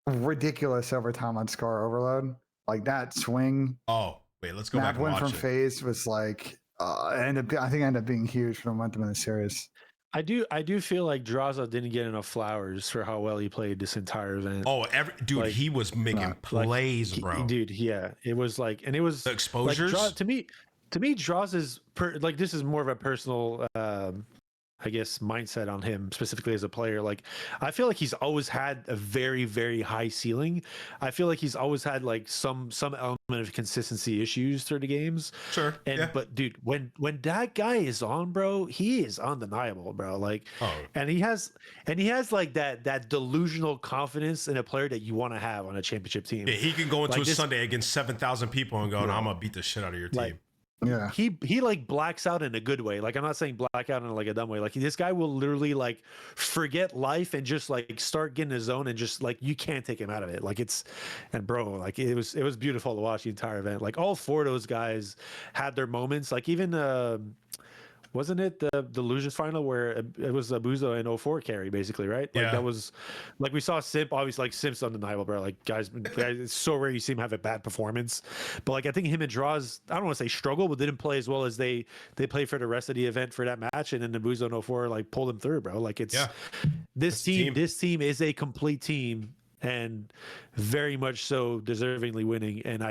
ridiculous overtime on Scar Overload, like that swing Oh, wait, let's go back map and win watch from it. FaZe was like, I think it ended up being huge for the momentum in the series. I do feel like Draza didn't get enough flowers for how well he played this entire event. Oh, dude, Like, he was making like, plays, bro. Dude, yeah, it was like, and it was The like, exposures. to me, Draza's like this is more of a personal, I guess, mindset on him specifically as a player. Like, I feel like he's always had a very, very high ceiling. I feel like he's always had like some element of consistency issues through the games. Sure. And yeah. but dude, when that guy is on, bro, he is undeniable, bro. Like, Oh, and he has like that delusional confidence in a player that you want to have on a championship team. yeah, he can go into Like a this- Sunday against 7,000 people and go, no, Bro. I'm gonna beat the shit out of your team. Like, Yeah. He like blacks out in a good way. Like, I'm not saying black out in like a dumb way. Like, this guy will literally like forget life and just like start getting his zone and just like you can't take him out of it. Like bro, like it was beautiful to watch the entire event. Like all four of those guys had their moments. Like even wasn't it the Lucius final where it was Abuza and 04 carry basically, right? Like Yeah. that was like we saw Simp, obviously like Simp's undeniable, bro. Like guys, it's so rare you see him have a bad performance. But like I think him and Draws, I don't want to say struggle, but didn't play as well as they played for the rest of the event for that match. And then Abuza and 04 like pulled him through, bro. Like it's Yeah. this team. this team is a complete team and very much so deservingly winning. And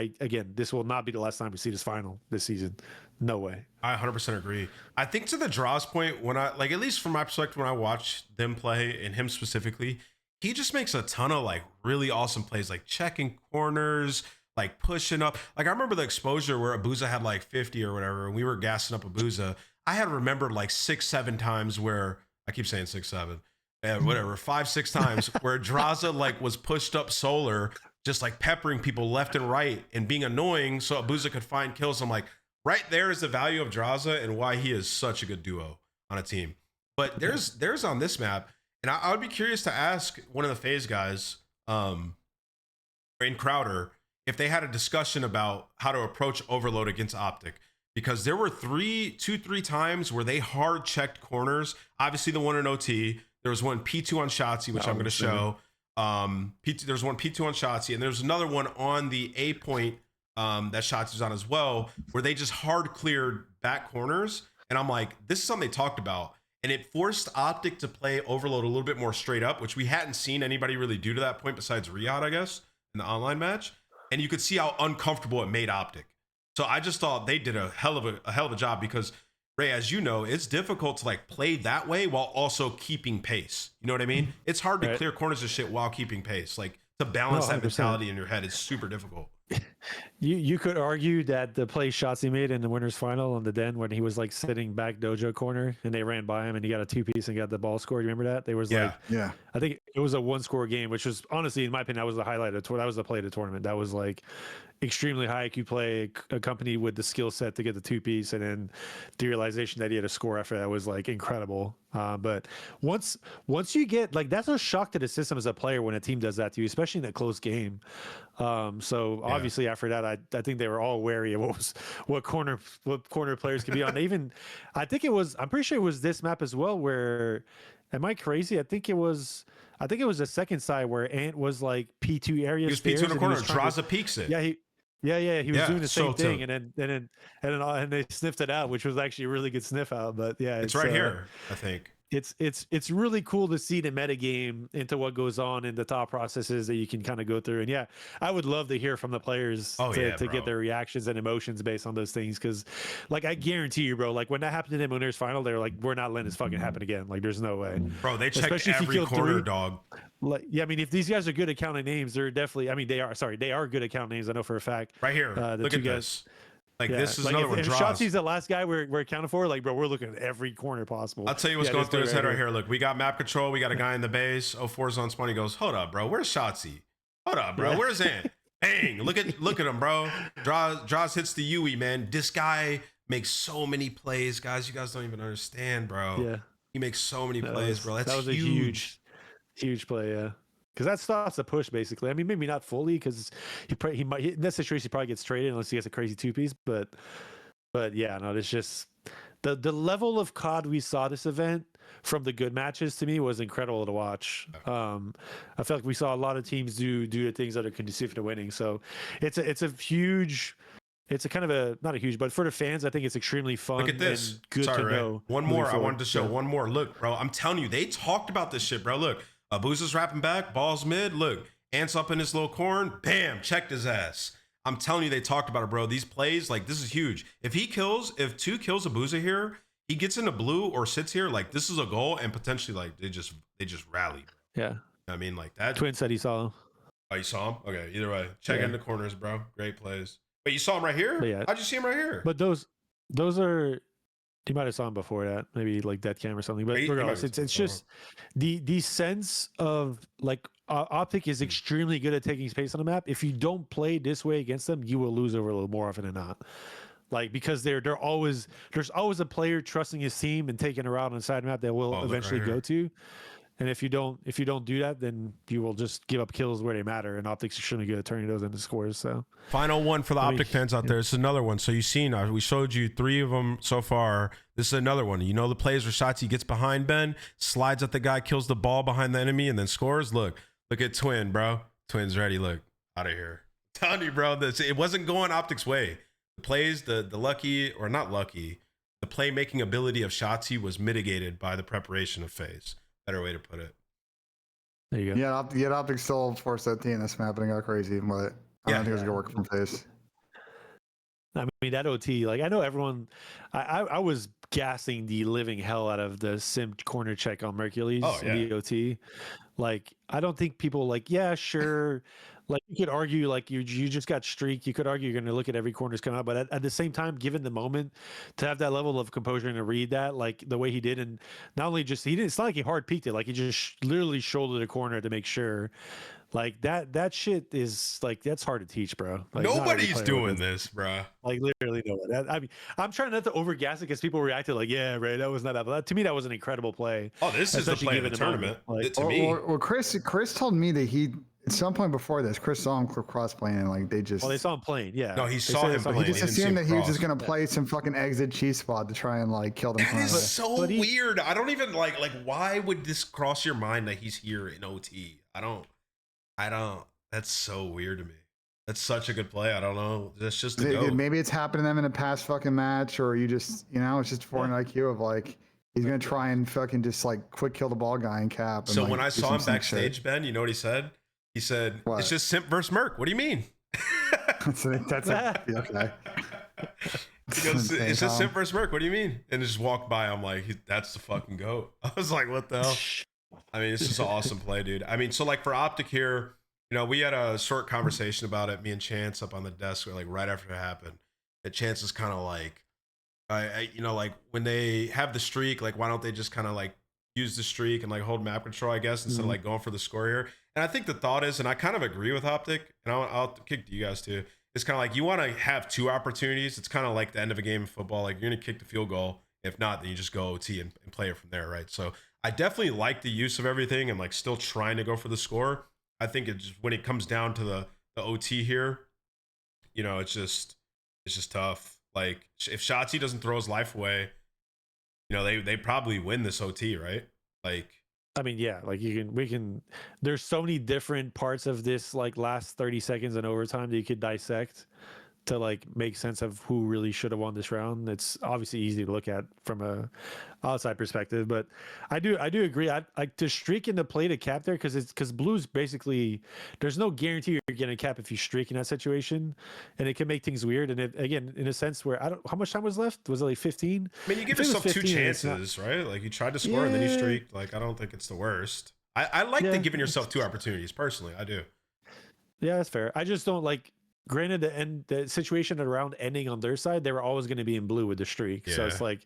this will not be the last time we see this final this season. No way. I 100% agree. I think to the draws point, when I like, at least from my perspective, when I watch them play and him specifically, he just makes a ton of like really awesome plays, like checking corners, like pushing up. Like I remember the exposure where Abuza had like 50 or whatever, and we were gassing up Abuza. I had remembered like 6-7 times where I keep saying 6-7. whatever, 5-6 times, where Draza like was pushed up solar, just like peppering people left and right and being annoying so Abuza could find kills. I'm like, right there is the value of Draza and why he is such a good duo on a team. But there's on this map, and I would be curious to ask one of the FaZe guys, in Crowder, if they had a discussion about how to approach Overload against Optic. Because there were 3 times where they hard checked corners. Obviously, the one in OT. There was one P2 on Shotzzy, which I'm going to show. There's one P2 on Shotzzy, and there's another one on the A point that Shotzzy's on as well, where they just hard cleared back corners. And I'm like, this is something they talked about. And it forced Optic to play Overload a little bit more straight up, which we hadn't seen anybody really do to that point besides Riyadh, I guess, in the online match. And you could see how uncomfortable it made Optic. So I just thought they did a hell of a job, because Ray, as you know, it's difficult to like play that way while also keeping pace. You know what I mean? It's hard to clear corners of shit while keeping pace. Like, to balance that mentality in your head is super difficult. You could argue that the play Shotzzy made in the winners final on the Den, when he was like sitting back dojo corner and they ran by him and he got a 2-piece and got the ball scored. You remember that? There was I think it was a 1-score game, which was honestly, in my opinion, that was the highlight of that was the play of the tournament. That was like extremely high IQ play, accompanied with the skill set to get the 2-piece, and then the realization that he had a score after that was like incredible. But once you get like, that's a shock to the system as a player when a team does that to you, especially in a close game. So obviously after that, I think they were all wary of what corner players could be on. I'm pretty sure it was this map as well, where, am I crazy? I think it was the second side where Ant was like P2 area. He was P2 in the corner. Draza peeks it. He was doing the same thing, and then they sniffed it out, which was actually a really good sniff out. But yeah, it's right here, I think. It's really cool to see the metagame into what goes on in the thought processes that you can kind of go through. And yeah, I would love to hear from the players to get their reactions and emotions based on those things. Cause like, I guarantee you, bro, like when that happened in the winners final, they were like, we're not letting this fucking happen again. Like, there's no way. Bro, they checked every corner, dog. Like, yeah, I mean, if these guys are good at counting names, they're definitely, I mean, they are good at counting names. I know for a fact. Right here. Look at this. Like, this is another one. If Shotzzy's the last guy we're accounting for, like, bro, we're looking at every corner possible. I'll tell you what's going through his head right here. Look, we got map control. We got a guy in the base. 04's on spawn. He goes, hold up, bro. Where's Shotzzy? Hold up, bro. Where's Ant? Bang. Look at him, bro. Draws hits the UE, man. This guy makes so many plays, guys. You guys don't even understand, bro. Yeah. He makes so many plays, bro. That was a huge play, yeah. Because that stops the push, basically. I mean, maybe not fully, because he might, in that situation, he probably gets traded unless he gets a crazy 2-piece. But yeah, no, it's just the level of COD we saw this event from the good matches, to me, was incredible to watch. I feel like we saw a lot of teams do the things that are conducive to winning. So it's a huge. It's a kind of a, not a huge, but for the fans, I think it's extremely fun. Look at this. And good to know. One more. I wanted to show one more. Look, bro, I'm telling you, they talked about this shit, bro. Look. Abuza's rapping back, balls mid. Look, Ant's up in his little corn. Bam, checked his ass. I'm telling you, they talked about it, bro. These plays, like, this is huge. If 2 kills Abuza here, he gets into blue or sits here, like, this is a goal, and potentially, like, they just rally. Yeah. I mean, like that. Twin said he saw him. Oh, you saw him? Okay, either way. Check in the corners, bro. Great plays. Wait, you saw him right here? Yeah. How'd you see him right here? But those are. You might have saw him before that, maybe like Death Cam or something. But regardless, it's just the sense of like Optic is extremely good at taking space on the map. If you don't play this way against them, you will lose over a little more often than not. Like, because there's always a player trusting his team and taking a route on the side map that will eventually go to. And if you don't do that, then you will just give up kills where they matter. And Optic's extremely good at turning those into scores. So final one for the Optic fans out there. This is another one. So you've seen, we showed you 3 of them so far. This is another one. You know the plays where Shotzzy gets behind Ben, slides at the guy, kills the ball behind the enemy, and then scores. Look at Twin, bro. Twin's ready. Look, out of here. I'm telling you, bro, it wasn't going Optic's way. The plays, the lucky, or not lucky, the playmaking ability of Shotzzy was mitigated by the preparation of FaZe. Better way to put it. There you go. Yeah, Optic still forced that team this map and it got crazy, but I don't think it was gonna work from FaZe. I mean, that OT, like, I know everyone, I was gassing the living hell out of the sim corner check on Mercules in the OT. Like, I don't think people like, yeah, sure. Like, you could argue like you just got streak. You could argue you're going to look at every corner's coming out, but at the same time, given the moment, to have that level of composure and to read that like the way he did, and not only just he didn't. It's not like he hard peeked it. Like he just literally shouldered a corner to make sure. Like that shit is like that's hard to teach, bro. Like, not every Nobody's player doing would- this, bruh. Like literally no one. I mean, I'm trying not to overgas it because people reacted like, yeah, right, that was not that. But that, to me, that was an incredible play. Oh, this is the Especially play of the given the tournament. moment, like- To me, Well, Chris told me that he at some point before this, Chris saw him cross playing and like they just Well, they saw him playing. Yeah. No, he They saw said they him saw playing. he just He didn't see assumed him that he was cross. just gonna play some fucking exit cheese spot to try and like kill them. that is so But he- weird. I don't even like why would this cross your mind that he's here in OT? I don't. That's so weird to me. That's such a good play. I don't know. That's just the go. Maybe it's happened to them in a past fucking match, or you just it's just foreign IQ of like he's gonna try and fucking just like quick kill the ball guy and cap. And, So like, when I do saw some him sneak shit. backstage, Ben, you know what he said? He said, What? "It's just Simp versus Merc." What do you mean? that's okay. He goes, Insane, "It's just Tom. Simp versus Merc. What do you mean?" And just walked by. I'm like, "That's the fucking goat." I was like, "What the hell?" I mean, it's just an awesome play, dude. I mean, so like for Optic here, we had a short conversation about it, me and Chance up on the desk, like right after it happened. And Chance is kind of like, like when they have the streak, like why don't they just kind of like use the streak and like hold map control, I guess, instead of like going for the score here. And I think the thought is, and I kind of agree with Optic, and I'll kick to you guys too. It's kind of like you want to have two opportunities. It's kind of like the end of a game of football. Like you're gonna kick the field goal. If not, then you just go OT and play it from there, right? So I definitely like the use of everything and like still trying to go for the score. I think it's when it comes down to the OT here, it's just tough. Like if Shotzi doesn't throw his life away, they probably win this OT, right? Like, I mean, yeah, like we can. There's so many different parts of this like last 30 seconds in overtime that you could dissect to like make sense of who really should have won this round. It's obviously easy to look at from a outside perspective, but I do agree. I to streak in the play to cap there because Blues basically there's no guarantee you're getting a cap if you streak in that situation, and it can make things weird. And it, again, in a sense where how much time was left? Was it like 15? I mean, you give I think it was yourself two 15 and it's not- chances, right? Like you tried to score and then you Yeah. streaked. Like I don't think it's the worst. I like the Yeah. giving yourself two opportunities personally. I do. Yeah, that's fair. I just don't like. Granted, the situation around ending on their side, they were always going to be in blue with the streak. So Yeah. it's like,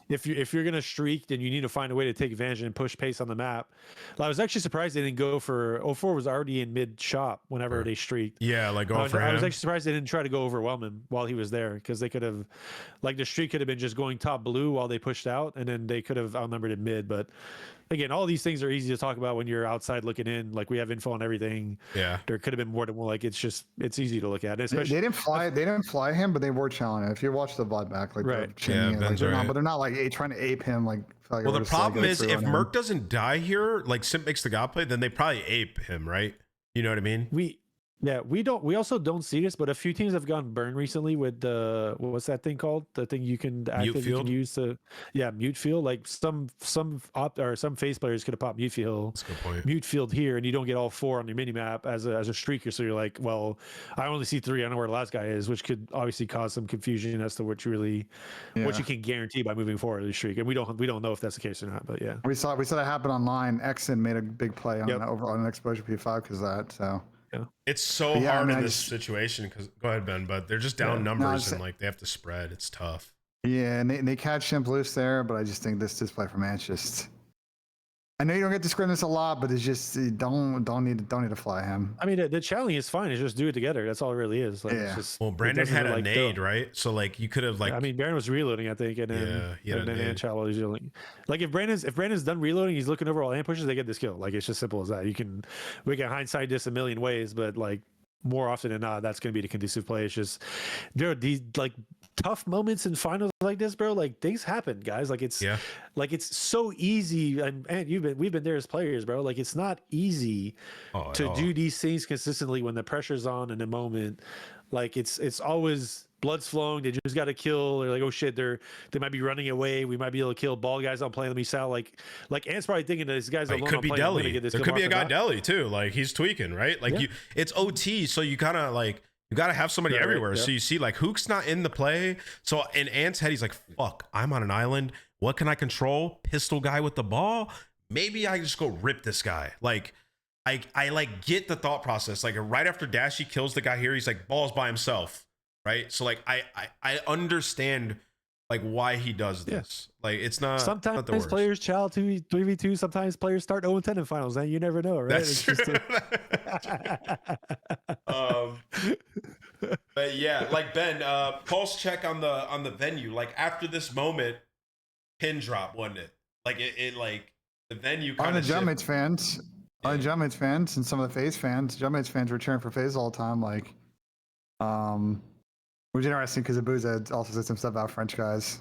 if you're going to streak, then you need to find a way to take advantage and push pace on the map. I was actually surprised they didn't go for 04 was already in mid shop whenever Sure. they streaked. Yeah, like I going was, for I was him. actually surprised they didn't try to go overwhelm him while he was there because they could have, like the streak could have been just going top blue while they pushed out, and then they could have outnumbered in mid. But again, all these things are easy to talk about when you're outside looking in. Like we have info on everything. Yeah. There could have been more than one. Like it's easy to look at, They especially. didn't fly him, but they were challenging. If you watch the VOD back, like they're Right. chinning Yeah, it, like, Ben's they're not, right. but they're not like trying to ape him. Like Well, the just, like, problem go is through if on him. Merc doesn't die here, like Simp makes the god play, then they probably ape him, right? You know what I mean? We also don't see this, but a few teams have gone burn recently with the what's that thing called? The thing you can active you field? can use to mute field. Like some face players could have popped mute field. That's a good point. Mute field here, and you don't get all four on your mini map as a streaker. So you're like, well, I only see three. I know where the last guy is, which could obviously cause some confusion as to what you can guarantee by moving forward with the streak. And we don't know if that's the case or not. But yeah, We saw that happen online. Exon made a big play on Yep. on an exposure P5 because of that. So It's so Yeah, I hard mean, in I this just- situation because go ahead, Ben, but they're just down Yeah. numbers just- and like they have to spread. It's tough. yeah, and they catch Simp loose there, but I just think this display from Ants just. I know you don't get to scrim this a lot, but it's just you don't need to fly him. I mean the challenge is fine. It's just do it together. That's all it really is. Like, Yeah. it's just, Well, it Brandon doesn't had a like nade, right? So like you could have like I mean, Baron was reloading, I think, and then Yeah, he had and a then nade. Anchal was reloading. Like if Brandon's done reloading, he's looking over all amp pushes, they get this kill. Like it's just simple as that. We can hindsight this a million ways, but like more often than not, that's going to be the conducive play. It's just there are these like tough moments in finals like this, bro. Like things happen, guys. Like it's yeah. like it's so easy, and we've been there as players, bro. Like it's not easy Oh, to at all. do these things consistently when the pressure's on in the moment. Like it's always blood's flowing. They just got to kill. They're like, oh shit, they might be running away. We might be able to kill ball guys on play. Let me sound like Ant's probably thinking that this guy's It alone could on be play. I'm gonna Deli. get this There kill could be a off guy the bat. Deli too. Like he's tweaking, right? Like Yeah. it's OT, so you kind of like you got to have somebody Yeah, right, everywhere. yeah. So you see like Hook's not in the play. So in Ant's head, he's like, fuck, I'm on an island. What can I control? Pistol guy with the ball. maybe I just go rip this guy. Like, I like get the thought process. Like right after Dashie kills the guy here, he's like balls by himself, right? So like I understand like why he does this. Like it's not Sometimes not the worst. players chow 3v2. Sometimes players start 0-10 in finals. And you never know, right? That's true. But yeah, like Ben, pulse check on the venue. Like after this moment, pin drop, wasn't it? Like it like the venue On kind the of Jumpmates fans, Yeah. on the Jumpmates fans, and some of the FaZe fans, Jumpmates fans were cheering for FaZe all the time. Like, which is interesting because Abuza also said some stuff about French guys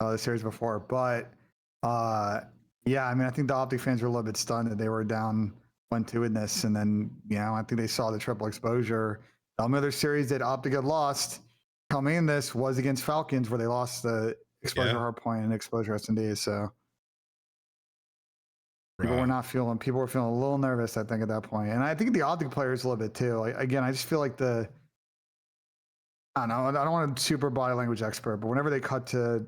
the series before. But yeah, I mean, I think the Optic fans were a little bit stunned that they were down 1-2 in this, and then I think they saw the triple exposure. The only other series that Optic had lost coming in this was against Falcons, where they lost the exposure hardpoint and exposure S&D. So people were not feeling. People were feeling a little nervous, I think, at that point. And I think the Optic players a little bit too. Like again, I just feel like I don't know. I don't want to super body language expert, but whenever they cut to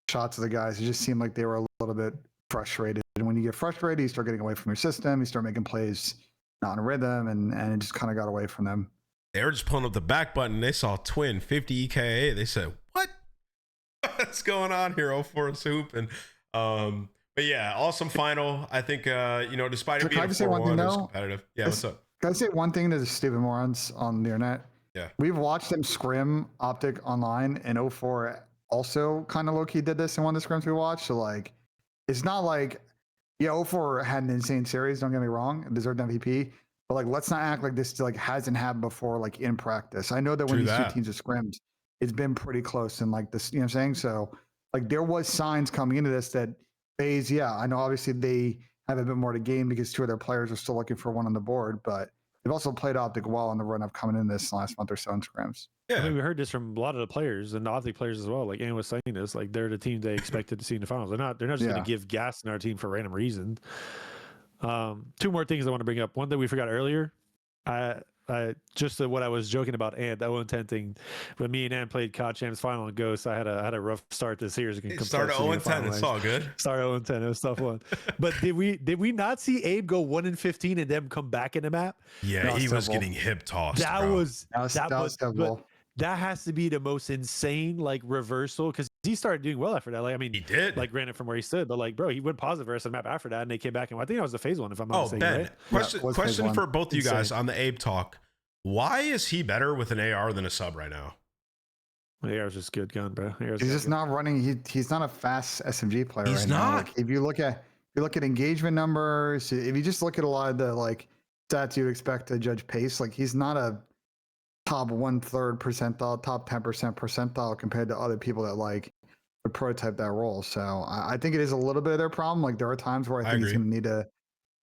shots of the guys, it just seemed like they were a little bit frustrated. And when you get frustrated, you start getting away from your system. You start making plays not in rhythm, and it just kind of got away from them. They were just pulling up the back button. They saw Twin 50 EKA. They said, "What? What's going on here?" 0-4 Soup. And but yeah, awesome final. I think despite it being a 4-1, it was competitive. Yeah, what's up? Can I say one thing to the stupid morons on the internet? Yeah. We've watched them scrim Optic online, and 0-4 also kind of low-key did this in one of the scrims we watched. So like, it's not like 0-4 had an insane series. Don't get me wrong, it deserved MVP. But like, let's not act like this like hasn't happened before, like in practice. I know that when these two teams are scrimmed, it's been pretty close and like this, you know what I'm saying? So like, there was signs coming into this that FaZe, I know obviously they have a bit more to gain because two of their players are still looking for one on the board, but they've also played Optic well on the run up coming in this last month or so in scrims. Yeah, I mean, we heard this from a lot of the players and the Optic players as well. Like Ann was saying this, like they're the team they expected to see in the finals. They're not just going to give gas in our team for random reason. Two more things I want to bring up. One that we forgot earlier. Just what I was joking about Ant, that 0-10 thing. When me and Ant played COD Champs final and Ghost, I had a rough start this year. It started 0-10. It's all good. Started 0-10. It was a tough one. But did we not see Abe go 1-15 and then come back in the map? Yeah, he was getting hip tossed. That was terrible. That has to be the most insane like reversal because he started doing well after that. Like I mean, he did. Like granted from where he stood, but like bro, he went positive versus the map after that, and they came back and I think that was the phase one if I'm not mistaken. Ben, right? Question for both of you guys on the Abe talk. Why is he better with an AR than a sub right now? AR's just good gun, bro. He's just not running. He's not a fast SMG player. He's right not. Now. Like, if you look at engagement numbers, if you just look at a lot of the like stats you expect to judge pace, like he's not a top 1/3 percentile, top 10% percentile compared to other people that like would prototype that role. So I think it is a little bit of their problem. Like there are times where I think he's going to need to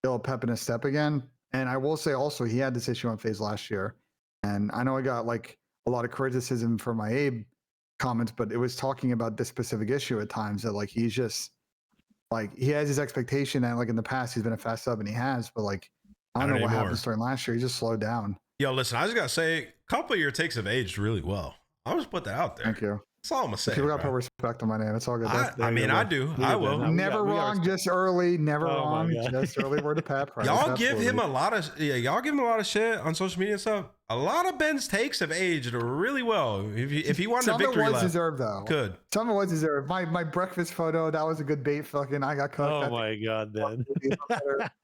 build a pep in his step again. And I will say also he had this issue on FaZe last year, and I know I got like a lot of criticism for my Abe comments, but it was talking about this specific issue at times that like he's just like he has his expectation that like in the past he's been a fast sub and he has, but like I don't know what happened during last year. He just slowed down. Yo, listen, I just gotta say, a couple of your takes have aged really well. I'll just put that out there. Thank you. That's all I'm gonna say. People got to put respect on my name. It's all good. I mean, I do. I will. Never wrong, just early. Never wrong, just early. Word of pep. Y'all give him a lot of shit on social media and stuff. A lot of Ben's takes have aged really well. If he wanted a victory lap, deserved though. Good. Some of it was deserved. My breakfast photo, that was a good bait. Fucking, I got cooked. Oh my god, Ben.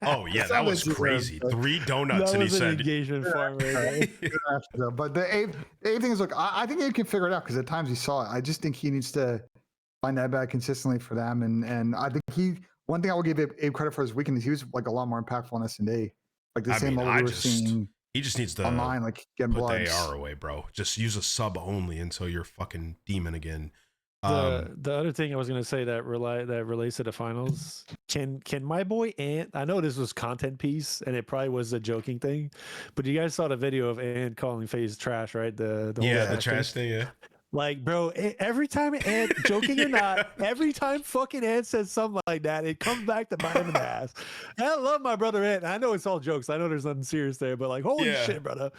Oh yeah, that was crazy. 3 donuts, and he said engagement farm. But the Abe thing is, look, I think Abe can figure it out because at times he saw it. I just think he needs to find that back consistently for them. And I think one thing I will give Abe credit for his weekend is he was like a lot more impactful in S&D. Like the same level we were seeing. He just needs to online, like getting put bloods. the AR away, bro. Just use a sub only until you're fucking demon again. The other thing I was gonna say that relates to the finals. Can my boy Ant? I know this was content piece and it probably was a joking thing, but you guys saw the video of Ant calling FaZe trash, right? The trash thing. Yeah. Like, bro, every time Ant, joking or not, every time fucking Ant says something like that, it comes back to bite him in the ass. And I love my brother Ant. I know it's all jokes. I know there's nothing serious there, but like, holy shit, brother,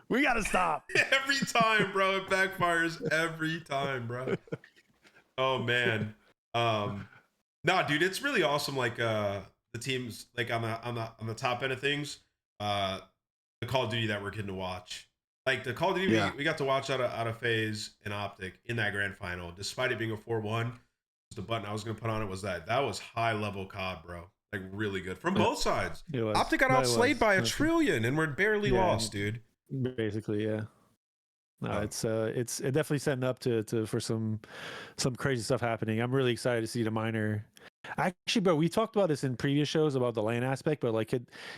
we gotta stop. Every time, bro, it backfires every time, bro. Oh man, nah, dude, it's really awesome. Like, the teams like on the top end of things, the Call of Duty that we're getting to watch. Like the Call of Duty Yeah. we got to watch out of FaZe and Optic in that grand final, despite it being a 4-1. The button I was gonna put on it was that was high level COD, bro. Like really good from both sides. It was. Optic got No, it outslayed was. by a Honestly. trillion, and we're barely Yeah. lost, dude. Basically, yeah. No, Oh. it's definitely setting up for some crazy stuff happening. I'm really excited to see the minor. Actually, bro, we talked about this in previous shows about the LAN aspect, but like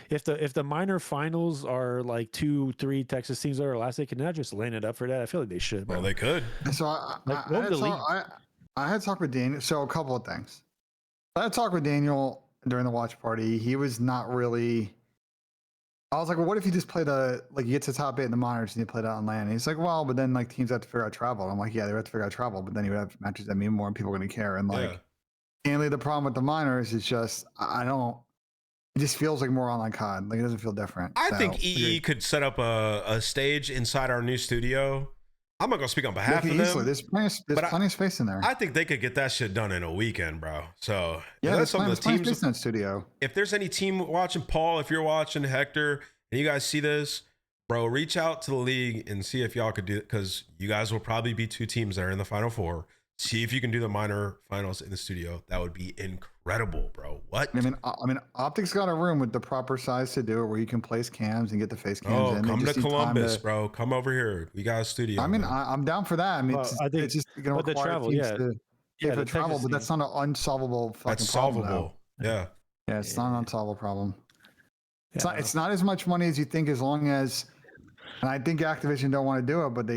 if the minor finals are like 2-3 Texas teams that are last, they can not just land it up for that. I feel like they should, bro. Well, they could. So Like, what would the league- I had talked with Daniel. So a couple of things. I had talked with Daniel during the watch party. He was not really. I was like, well, what if you just play you get to top 8 in the minors and you play that on LAN? And he's like, well, but then like teams have to figure out travel. And I'm like, yeah, they have to figure out travel, but then you would have matches that mean more and people are going to care. And like, Yeah. mainly the problem with the minors is just I don't. It just feels like more online COD. Like it doesn't feel different. I So, think EE could set up a stage inside our new studio. I'm not gonna speak on they behalf could of easily. them. There's but plenty of space in there. I think they could get that shit done in a weekend, bro. So yeah, that's there's some plenty, of the there's plenty of teams. space in that studio. If there's any team watching, Paul, if you're watching, Hector, and you guys see this, bro, reach out to the league and see if y'all could do it, because you guys will probably be 2 teams that are in the Final Four. See if you can do the minor finals in the studio. That would be incredible, bro. What? I mean, Optic's got a room with the proper size to do it, where you can place cams and get the face cams Oh, in. They come to just need time Columbus, bro. Come over here. We got a studio. I mean, man. I'm down for that. I mean, Well, it's, I think- it's just going but to the require travel, teams yeah. to Yeah, pay for the travel, Texas but that's not an unsolvable fucking That's problem. solvable. Yeah. Yeah, it's not an unsolvable problem. It's Yeah. not. It's not as much money as you think, as long as. And I think Activision don't want to do it, but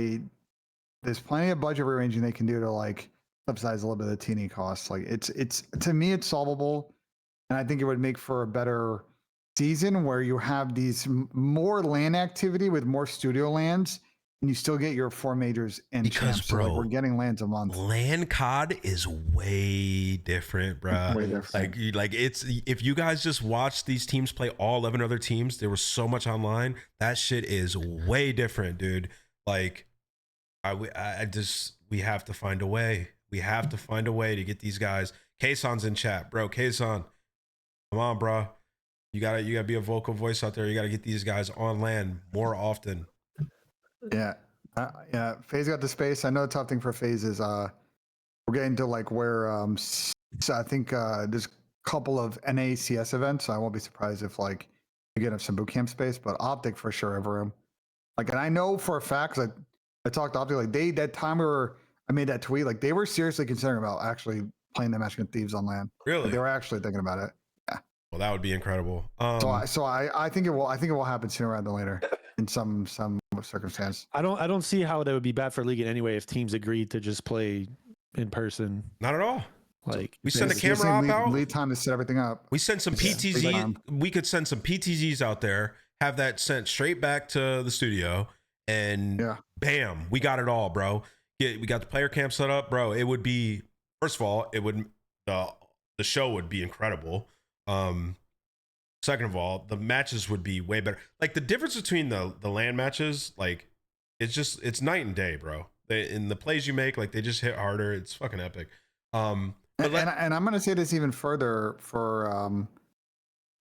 there's plenty of budget rearranging they can do to like subsidize a little bit of the T&E costs. Like it's to me it's solvable, and I think it would make for a better season where you have these more LAN activity with more studio lands, and you still get your 4 majors and Because, champs. So, like, bro, we're getting lands a month. LAN COD is way different, bro. Way different. Like it's, if you guys just watch these teams play all 11 other teams, there was so much online. That shit is way different, dude. Like we have to find a way. We have to find a way to get these guys. Kayson's in chat, bro. Kayson, come on, bro. You gotta be a vocal voice out there. You gotta get these guys on LAN more often. Yeah. Yeah. FaZe got the space. I know the tough thing for FaZe is we're getting to like where so I think there's a couple of NACS events. So I won't be surprised if like you get some boot camp space, but Optic for sure have room. Like, and I know for a fact, 'cause I talked to Optic, like that time I made that tweet, like they were seriously considering about actually playing the match against Thieves on LAN. Really? Like, they were actually thinking about it. Well, that would be incredible. So I think it will happen sooner rather than later in some circumstance. I don't see how that would be bad for league in any way if teams agreed to just play in person. Not at all. Like We send a It's just camera op lead, out. lead time to set everything up. We send some Yeah, big time. We could send some PTZs out there, have that sent straight back to the studio, and Yeah. bam, we got it all, bro. We got the player camp set up, bro. It would be, first of all, the show would be incredible. Second of all, the matches would be way better. Like the difference between the LAN matches, like it's night and day, bro. In the plays you make, like they just hit harder. It's fucking epic. But And I'm gonna say this even further for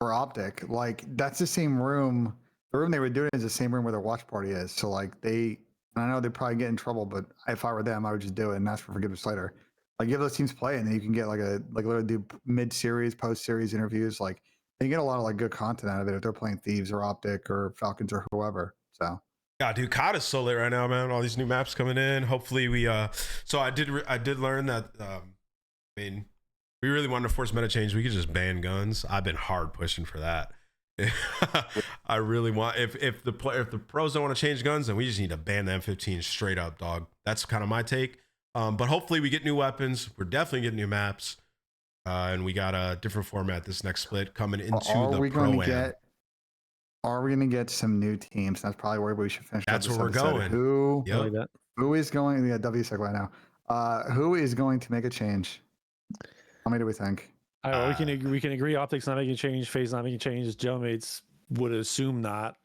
Optic. Like that's the same room. The room they were doing is the same room where their watch party is. So like and I know they probably get in trouble, but if I were them, I would just do it and ask for forgiveness later. Like give those teams play, and then you can get like literally do mid-series, post-series interviews. Like you get a lot of like good content out of it if they're playing Thieves or Optic or Falcons or whoever. So yeah, dude, COD is so lit right now, man. All these new maps coming in. Hopefully we so I did learn that I mean, we really wanted to force meta change. We could just ban guns. I've been hard pushing for that. I really want, if the pros don't want to change guns, then we just need to ban the M15 straight up, dog. That's kind of my take. But hopefully we get new weapons. We're definitely getting new maps. And we got a different format this next split coming into the Pro-Am. Are we going to get some new teams? That's probably where we should finish. That's up this where we're episode. going. I like that. Who is going? Yeah, WSEC right now. Who is going to make a change? How many do we think? All right, well, we can agree. Optics not making a change. FaZe not making a change. Jailmates would assume not.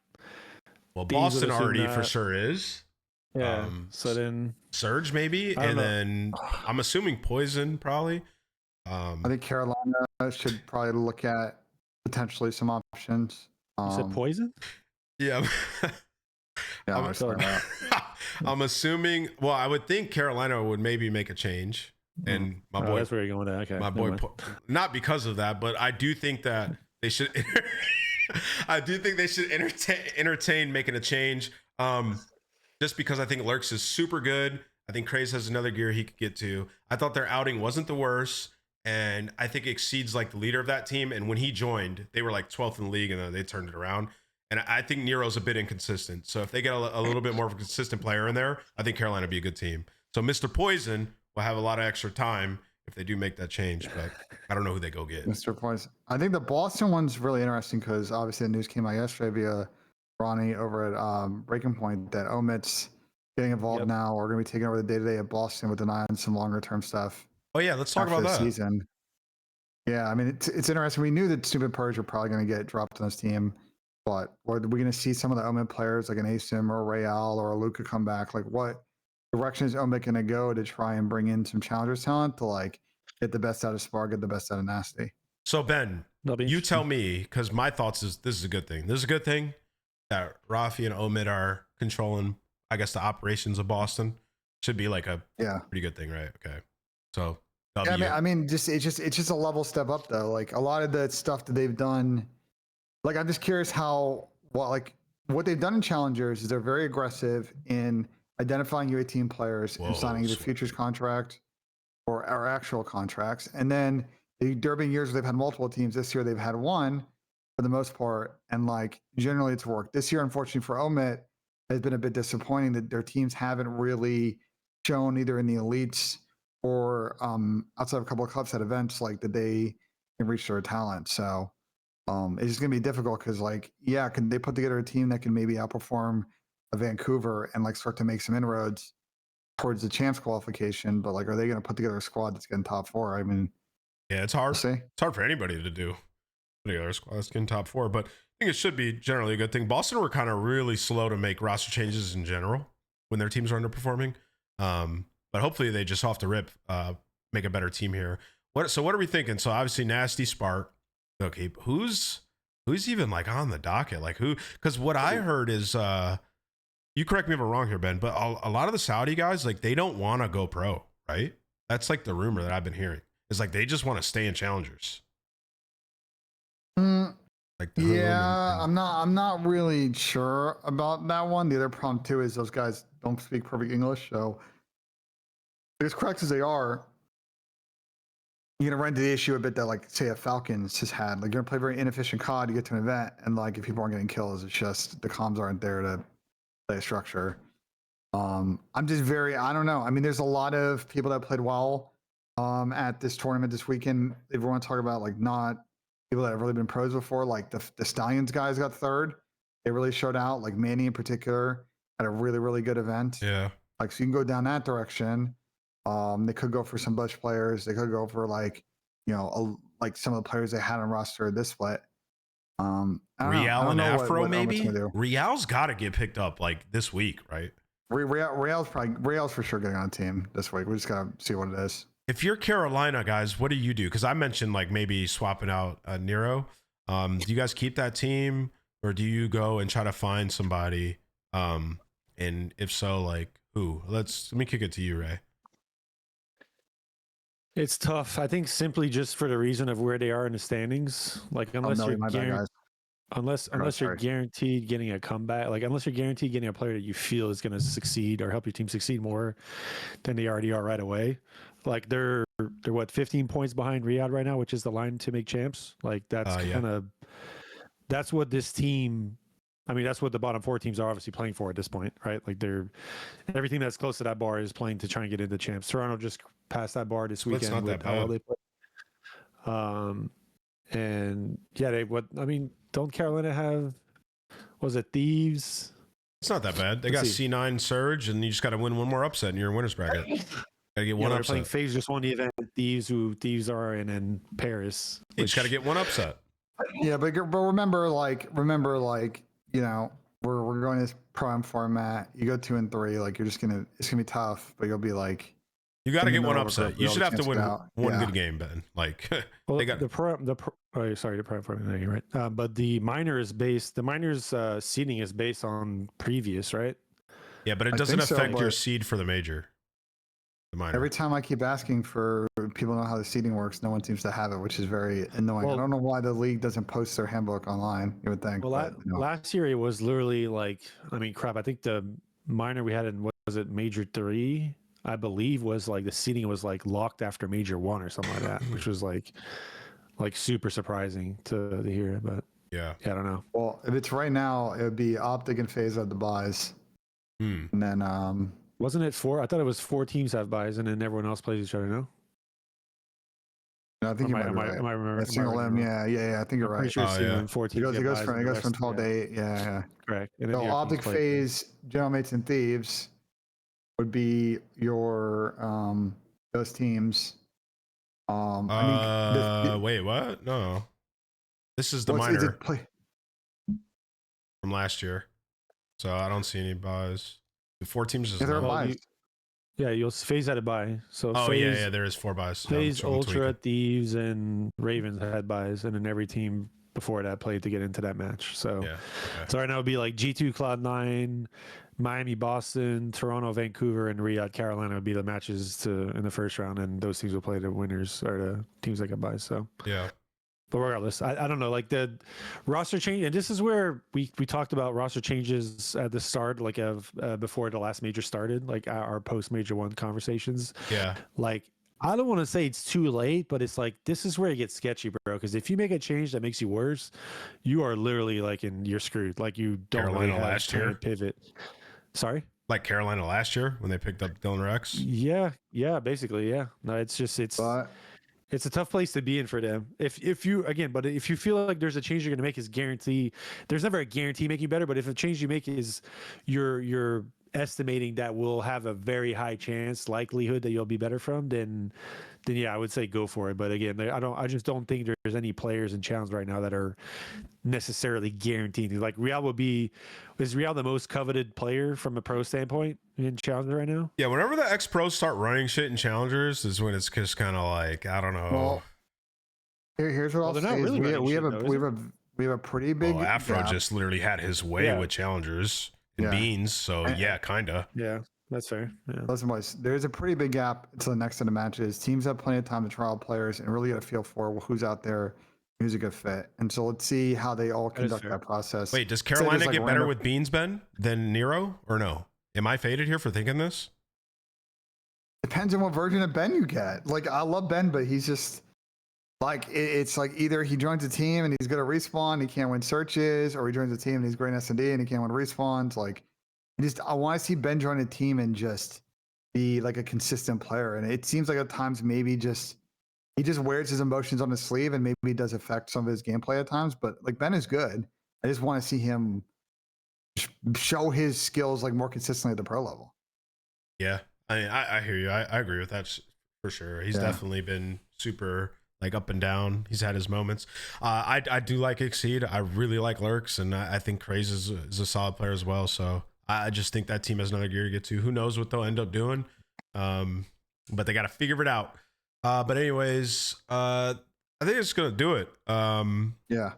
Well, These would Boston assume already for that. sure is. Yeah. So then Surge maybe, I don't and know. then I'm assuming Poison probably. I think Carolina should probably look at potentially some options. You said poison? Yeah. Yeah, I'm- I'm sorry about that. I'm assuming. Well, I would think Carolina would maybe make a change, and my Oh, boy, that's where you're going to. Okay. my never boy, mind. not because of that, but I do think that they should. I do think they should entertain making a change. Just because I think Lurks is super good. I think Craze has another gear he could get to. I thought their outing wasn't the worst, and I think Exceed's like the leader of that team. And when he joined, they were like 12th in the league, and then they turned it around. And I think Nero's a bit inconsistent. So if they get a little bit more of a consistent player in there, I think Carolina would be a good team. So Mr. Poison will have a lot of extra time if they do make that change, but I don't know who they go get. Mr. Poison. I think the Boston one's really interesting because obviously the news came out yesterday via Ronnie over at Breaking Point that Omit's getting involved Yep. now. We're going to be taking over the day-to-day at Boston with an eye on some longer-term stuff. Oh yeah, let's talk after about the that. season. Yeah, I mean, it's interesting. We knew that Stupid Purge were probably going to get dropped on this team, but are we going to see some of the Omid players like an Asim or a Real or a Luca come back? Like, what direction is Omid going to go to try and bring in some challengers talent to like get the best out of Spar, get the best out of Nasty? So Ben, That'll be you interesting. tell me, because my thoughts is this is a good thing. This is a good thing that Rafi and Omid are controlling, I guess, the operations of Boston. Should be like a Yeah. pretty good thing, right? Okay. So Yeah, W. I mean, it's just a level step up though. Like a lot of the stuff that they've done, like I'm just curious what they've done in challengers is they're very aggressive in identifying U18 players Whoa, and signing either sweet. futures contract or actual contracts. And then there have been years where they've had multiple teams. This year they've had one for the most part, and like generally it's worked. This year, unfortunately for Omit, has been a bit disappointing that their teams haven't really shown either in the elites or outside of a couple of clubs at events like that they can reach their talent. So it's just gonna be difficult because like, yeah, can they put together a team that can maybe outperform a Vancouver and like start to make some inroads towards the champs qualification? But like, are they gonna put together a squad that's getting top four? I mean, Yeah, it's we'll hard. see. It's hard for anybody to do. Together, squad that's getting top four, but I think it should be generally a good thing. Boston were kind of really slow to make roster changes in general when their teams are underperforming. But hopefully they just off the rip make a better team here. What are we thinking? So obviously Nasty, Spark. Okay, who's even like on the docket? Like who? Because what I heard is you correct me if I'm wrong here, Ben, but a lot of the Saudi guys, like they don't want to go pro, right? That's like the rumor that I've been hearing. It's like they just want to stay in challengers. Like the Home Yeah, and- I'm not really sure about that one. The other problem too is those guys don't speak perfect English, so as correct as they are, you're gonna run into the issue a bit that like say a Falcons has had. Like you're gonna play very inefficient COD, you get to an event, and like if people aren't getting kills, it's just the comms aren't there to play a structure. I'm just I don't know. I mean, there's a lot of people that played well at this tournament this weekend. If we want to talk about like not people that have really been pros before, like the Stallions guys got third. They really showed out. Like Manny in particular had a really, really good event. Yeah. Like so you can go down that direction. They could go for some Bush players. They could go for like, like some of the players they had on roster this split. I don't know. I Real don't and know Afro, what Omit's maybe? gonna do. Real's got to get picked up like this week, right? Real's for sure getting on a team this week. We just gotta see what it is. If you're Carolina, guys, what do you do? Because I mentioned like maybe swapping out Nero. Do you guys keep that team or do you go and try to find somebody? And if so, like who? Let me kick it to you, Ray. It's tough. I think simply just for the reason of where they are in the standings. Like unless Melly, you're my bad, guys. unless Oh, you're sorry. guaranteed getting a comeback, like unless you're guaranteed getting a player that you feel is going to succeed or help your team succeed more than they already are right away. Like they're what 15 points behind Riyadh right now, which is the line to make champs. Like that's Yeah. kind of that's what this team. I mean, that's what the bottom four teams are obviously playing for at this point, right? Like they're everything that's close to that bar is playing to try and get into champs. Toronto just passed that bar this Split's weekend not with that how well bad. they play. And yeah, don't Carolina have? Was it Thieves? It's not that bad. They got Let's see. C9 Surge, and you just got to win one more upset in your winners bracket. Got to get one They're playing upset. Faves just won the event. Thieves are, and then Paris. You just got to which- get one upset. Yeah, but remember, we're going this pro-am format. You go 2 and 3, like it's gonna be tough, but you'll be like You got to in the get one middle of a upset. group, You we should always have to chance win it out. one Yeah. good game, Ben. Like Well, they got sorry, the pro, no, you're right. But the minors seeding is based on previous, right? yeah, but it I doesn't think so, affect your but- seed for the major. The minor. Every time I keep asking for people to know how the seating works, no one seems to have it, which is very annoying. Well- I don't know why the league doesn't post their handbook online. You would think. Well, but, no. last year it was literally like, I mean, crap. I think the minor we had in, what was it, Major 3, I believe, was like the seating was like locked after Major 1 or something like that, which was like super surprising to hear. But Yeah. yeah, I don't know. Well, if it's right now, it would be Optic and FaZe at the buys, Hmm. and then Wasn't it 4? I thought it was 4 teams have buys and then everyone else plays each other. No, I think you might be right. am I remembering? That's single lim, yeah. I think you're I'm pretty right. sure Oh, it's yeah. 4 It teams. goes, get buys and the it goes rest- from 12 yeah, to 8. Yeah. correct. And then So the other Optic, teams play. FaZe, General Mates, and Thieves would be your those teams. I mean, Wait, what? No. This is the what's- is minor it play? from last year. So I don't see any buys. The 4 teams is Is there a no. Well, buys? Yeah, you'll FaZe had a buy. So Oh FaZe, yeah, there is 4 buys. FaZe, I'm Ultra, tweaking. Thieves, and Ravens had buys, and then every team before that played to get into that match. So, Yeah. Okay. so right now it'd be like G2, Cloud9, Miami, Boston, Toronto, Vancouver, and Riyadh, Carolina would be the matches to in the first round, and those teams will play the winners or the teams that got buys. So, Yeah. but regardless, I don't know, like the roster change, and this is where we talked about roster changes at the start, like of before the last major started, like our post major 1 conversations. Yeah. Like, I don't want to say it's too late, but it's like this is where it gets sketchy, bro. Because if you make a change that makes you worse, you are literally like you're screwed. Like you don't really Carolina have last time to year? pivot. Sorry. Like Carolina last year when they picked up Dylan Rex. Yeah, basically, yeah. No, it's just But it's a tough place to be in for them. If you again, but if you feel like there's a change you're going to make is guarantee, there's never a guarantee making better. But if a change you make is you're estimating that will have a very high chance likelihood that you'll be better from, then yeah, I would say go for it. But again, I just don't think there's any players in challenge right now that are necessarily guaranteed. Like is Real the most coveted player from a pro standpoint in challenge right now? Yeah, whenever the ex pros start running shit in challengers is when it's just kind of like, I don't know. well, here's what Well, I'll they're not say: is really we, running we shit, have a though, is we have a pretty big. Well, Afro gap. just literally had his way Yeah. with challengers and Yeah. beans. So And- yeah, kinda. Yeah, that's fair. Yeah. Listen, boys, there's a pretty big gap to the next set of matches. Teams have plenty of time to trial players and really get a feel for who's out there, who's a good fit. And so let's see how they all is conduct fair. that process. Wait, does Instead of Carolina just, like, get better random- with beans, Ben, than Nero, or no? Am I faded here for thinking this? Depends on what version of Ben you get. Like, I love Ben, but he's just like it's like either he joins a team and he's good at respawn, he can't win searches, or he joins a team and he's great in S&D and he can't win respawns. Like, I want to see Ben join a team and just be like a consistent player. And it seems like at times maybe he just wears his emotions on his sleeve and maybe it does affect some of his gameplay at times. But like Ben is good. I just want to see him show his skills like more consistently at the pro level. Yeah, I hear you. I agree with that for sure. He's Yeah. definitely been super like up and down. He's had his moments. I do like Exceed. I really like Lurks, and I think Craze is a solid player as well. So I just think that team has another gear to get to. Who knows what they'll end up doing? But they got to figure it out. But anyways, I think it's gonna do it. Yeah.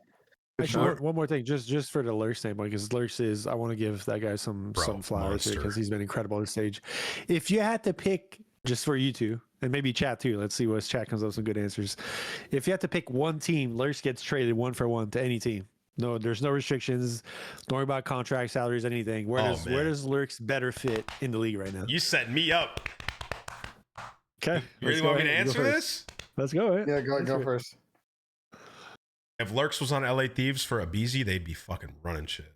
Actually, one more thing, just for the Lurch standpoint, because Lurch is, I want to give that guy some flowers here monster. because he's been incredible on the stage. If you had to pick, just for you two, and maybe chat too, let's see what chat comes up with some good answers. If you had to pick one team, Lurch gets traded 1-for-1 to any team. No, there's no restrictions. Don't worry about contract, salaries, anything. Where does Lurch better fit in the league right now? You set me up. Okay, You really want me to answer this? Let's go. Yeah, go first. If Lurks was on LA Thieves for a BZ, they'd be fucking running shit.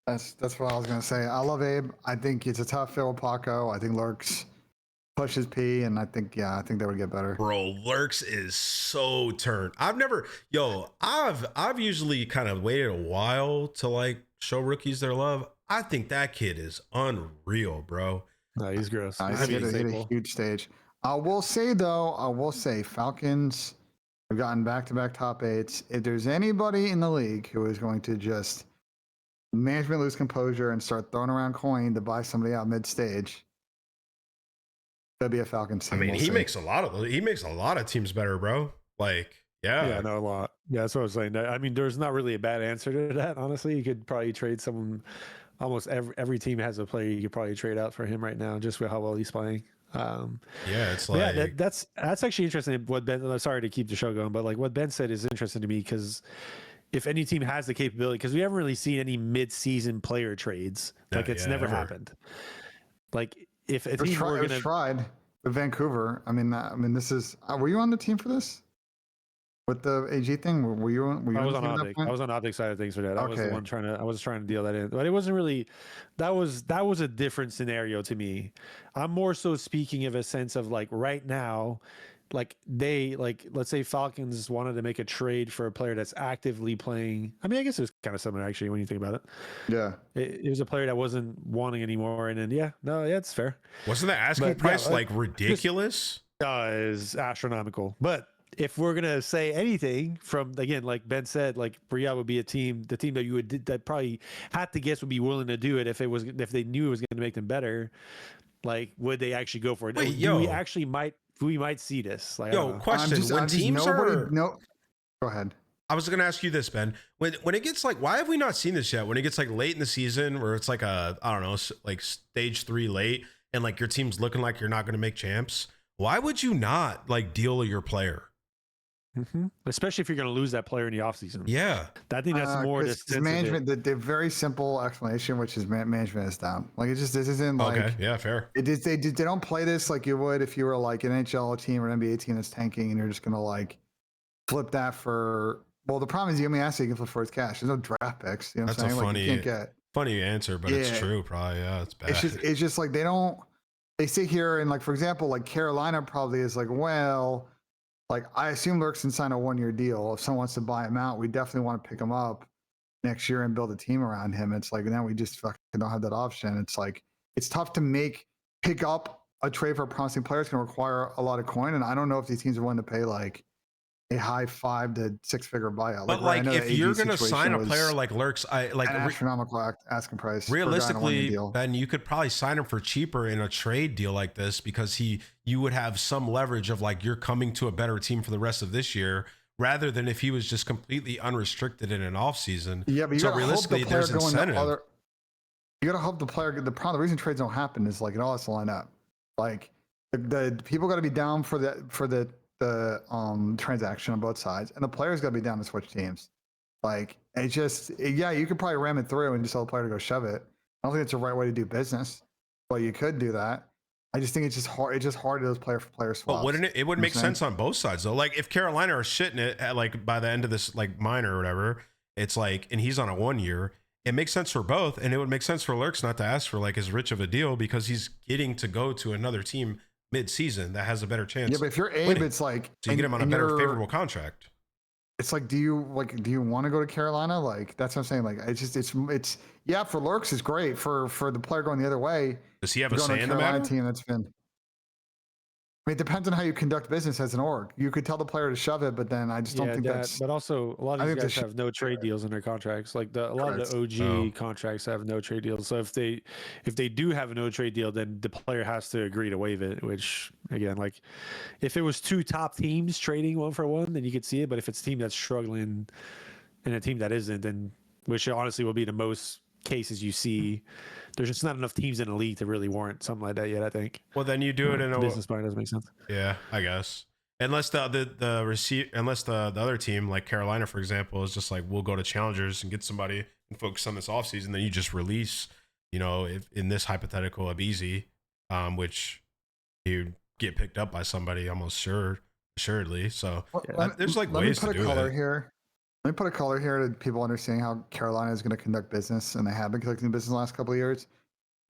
That's what I was gonna say. I love Abe. I think it's a tough fit with Paco. I think Lurks pushes P, and I think they would get better. Bro, Lurks is so turned. I've usually kind of waited a while to like show rookies their love. I think that kid is unreal, bro. No, he's gross. He hit a huge stage. I will say Falcons have gotten back-to-back top 8s. If there's anybody in the league who is going to just management lose composure and start throwing around coin to buy somebody out mid-stage, Philadelphia Falcons I team. mean, We'll he see. makes a lot of teams better, bro. Like, yeah. Yeah, no, a lot. Yeah, that's what I was saying. I mean, there's not really a bad answer to that. Honestly, you could probably trade someone. Almost every team has a player you could probably trade out for him right now, just with how well he's playing. Yeah, it's But like yeah, that's actually interesting. What Ben, I'm sorry to keep the show going, but like what Ben said is interesting to me because if any team has the capability, because we haven't really seen any mid-season player trades, like it's never ever. happened. Like if a It was, team were it was gonna, tried with Vancouver. I mean, this is. Were you on the team for this? With the AG thing, were you on? Were you I on was the on team at that Optic. point? I was on Optic side of things for that. I was the Okay. one I was trying to deal that in, but it wasn't really. That was a different scenario to me. I'm more so speaking of a sense of like right now, like let's say Falcons wanted to make a trade for a player that's actively playing. I mean, I guess it was kind of similar actually when you think about it. Yeah. It was a player that wasn't wanting anymore, and then yeah, it's fair. wasn't the asking But, yeah, price like ridiculous? Is astronomical. But if we're gonna say anything from again, like Ben said, like Riyadh would be the team that you would that probably had to guess would be willing to do it if they knew it was going to make them better. Like, would they actually go for it? Wait, We might see this. Like, I Yo, don't know. question: when teams are, No. Go ahead. I was gonna ask you this, Ben. When it gets like, why have we not seen this yet? When it gets like late in the season, where it's like I don't know, like stage 3 late, and like your team's looking like you're not gonna make champs. Why would you not like deal your player? Especially if you're going to lose that player in the offseason. Yeah, I think that's more the It's sense of management. The very simple explanation, which is management is down. Like it just this isn't like okay, yeah, fair. it is. They don't play this like you would if you were like an NHL team or an NBA team that's tanking, and you're just gonna like flip that for. Well, the problem is the only asset you can flip for is cash. There's no draft picks. You know what I'm That's a saying? Like you can't get. funny answer, but it's Yeah. true. Probably, yeah, it's bad. It's just like they don't. They sit here and like for example, like Carolina probably is like, well, like I assume Lurks can sign a 1-year deal. If someone wants to buy him out, we definitely want to pick him up next year and build a team around him. It's like now we just fucking don't have that option. It's like it's tough to pick up a trade for a promising player. It's going to require a lot of coin, and I don't know if these teams are willing to pay like a high 5 to 6 figure buyout. But I like, know if the AG you're gonna situation sign a was player like Lurks, I like an astronomical asking price. for a guy on a 1-year realistically, deal. Ben, you could probably sign him for cheaper in a trade deal like this because you would have some leverage of like you're coming to a better team for the rest of this year rather than if he was just completely unristricted in an off season. Yeah, but you so gotta hope the realistically, player there's going to incentive. other. You gotta hope the player. The reason trades don't happen is like it all has to line up. Like the people got to be down for the transaction on both sides, and the players got to be down to switch teams. Like you could probably ram it through and just tell the player to go shove it. I don't think it's the right way to do business, but you could do that. I just think it's just hard. It's just hard to those player for player swaps. But wouldn't it? It would You know make what I'm sense on both sides though. Like if Carolina are shitting it at like by the end of this like minor or whatever, it's like, and he's on a 1 year. It makes sense for both, and it would make sense for Lurks not to ask for like as rich of a deal because he's getting to go to another team mid-season that has a better chance. Yeah, but if you're Abe, winning. it's like So you get him on a and better you're- favorable contract. It's like, do you want to go to Carolina? Like that's what I'm saying. Like it's yeah, for Lurks it's great. For the player going the other way, Does he have a going to say a in the Carolina matter? team that's been. I mean, it depends on how you conduct business as an org. You could tell the player to shove it, but then I just don't think that's. But also, a lot I of these think guys they have no trade deals in their contracts. Like a lot of the OG Oh. contracts have no trade deals. So if they do have a no trade deal, then the player has to agree to waive it. Which again, like if it was 2 top teams trading 1-for-1, then you could see it. But if it's a team that's struggling and a team that isn't, then which honestly will be the most cases you see. There's just not enough teams in the league to really warrant something like that yet. I think. Well, then you do it in a business plan doesn't make sense. Yeah, I guess. Unless unless the other team, like Carolina, for example, is just like, we'll go to challengers and get somebody and focus on this offseason, then you just release, if in this hypothetical of easy, which you get picked up by somebody almost assuredly. So there's like ways to do it. Here. Let me put a color here to people understanding how Carolina is going to conduct business, and they have been conducting business the last couple of years.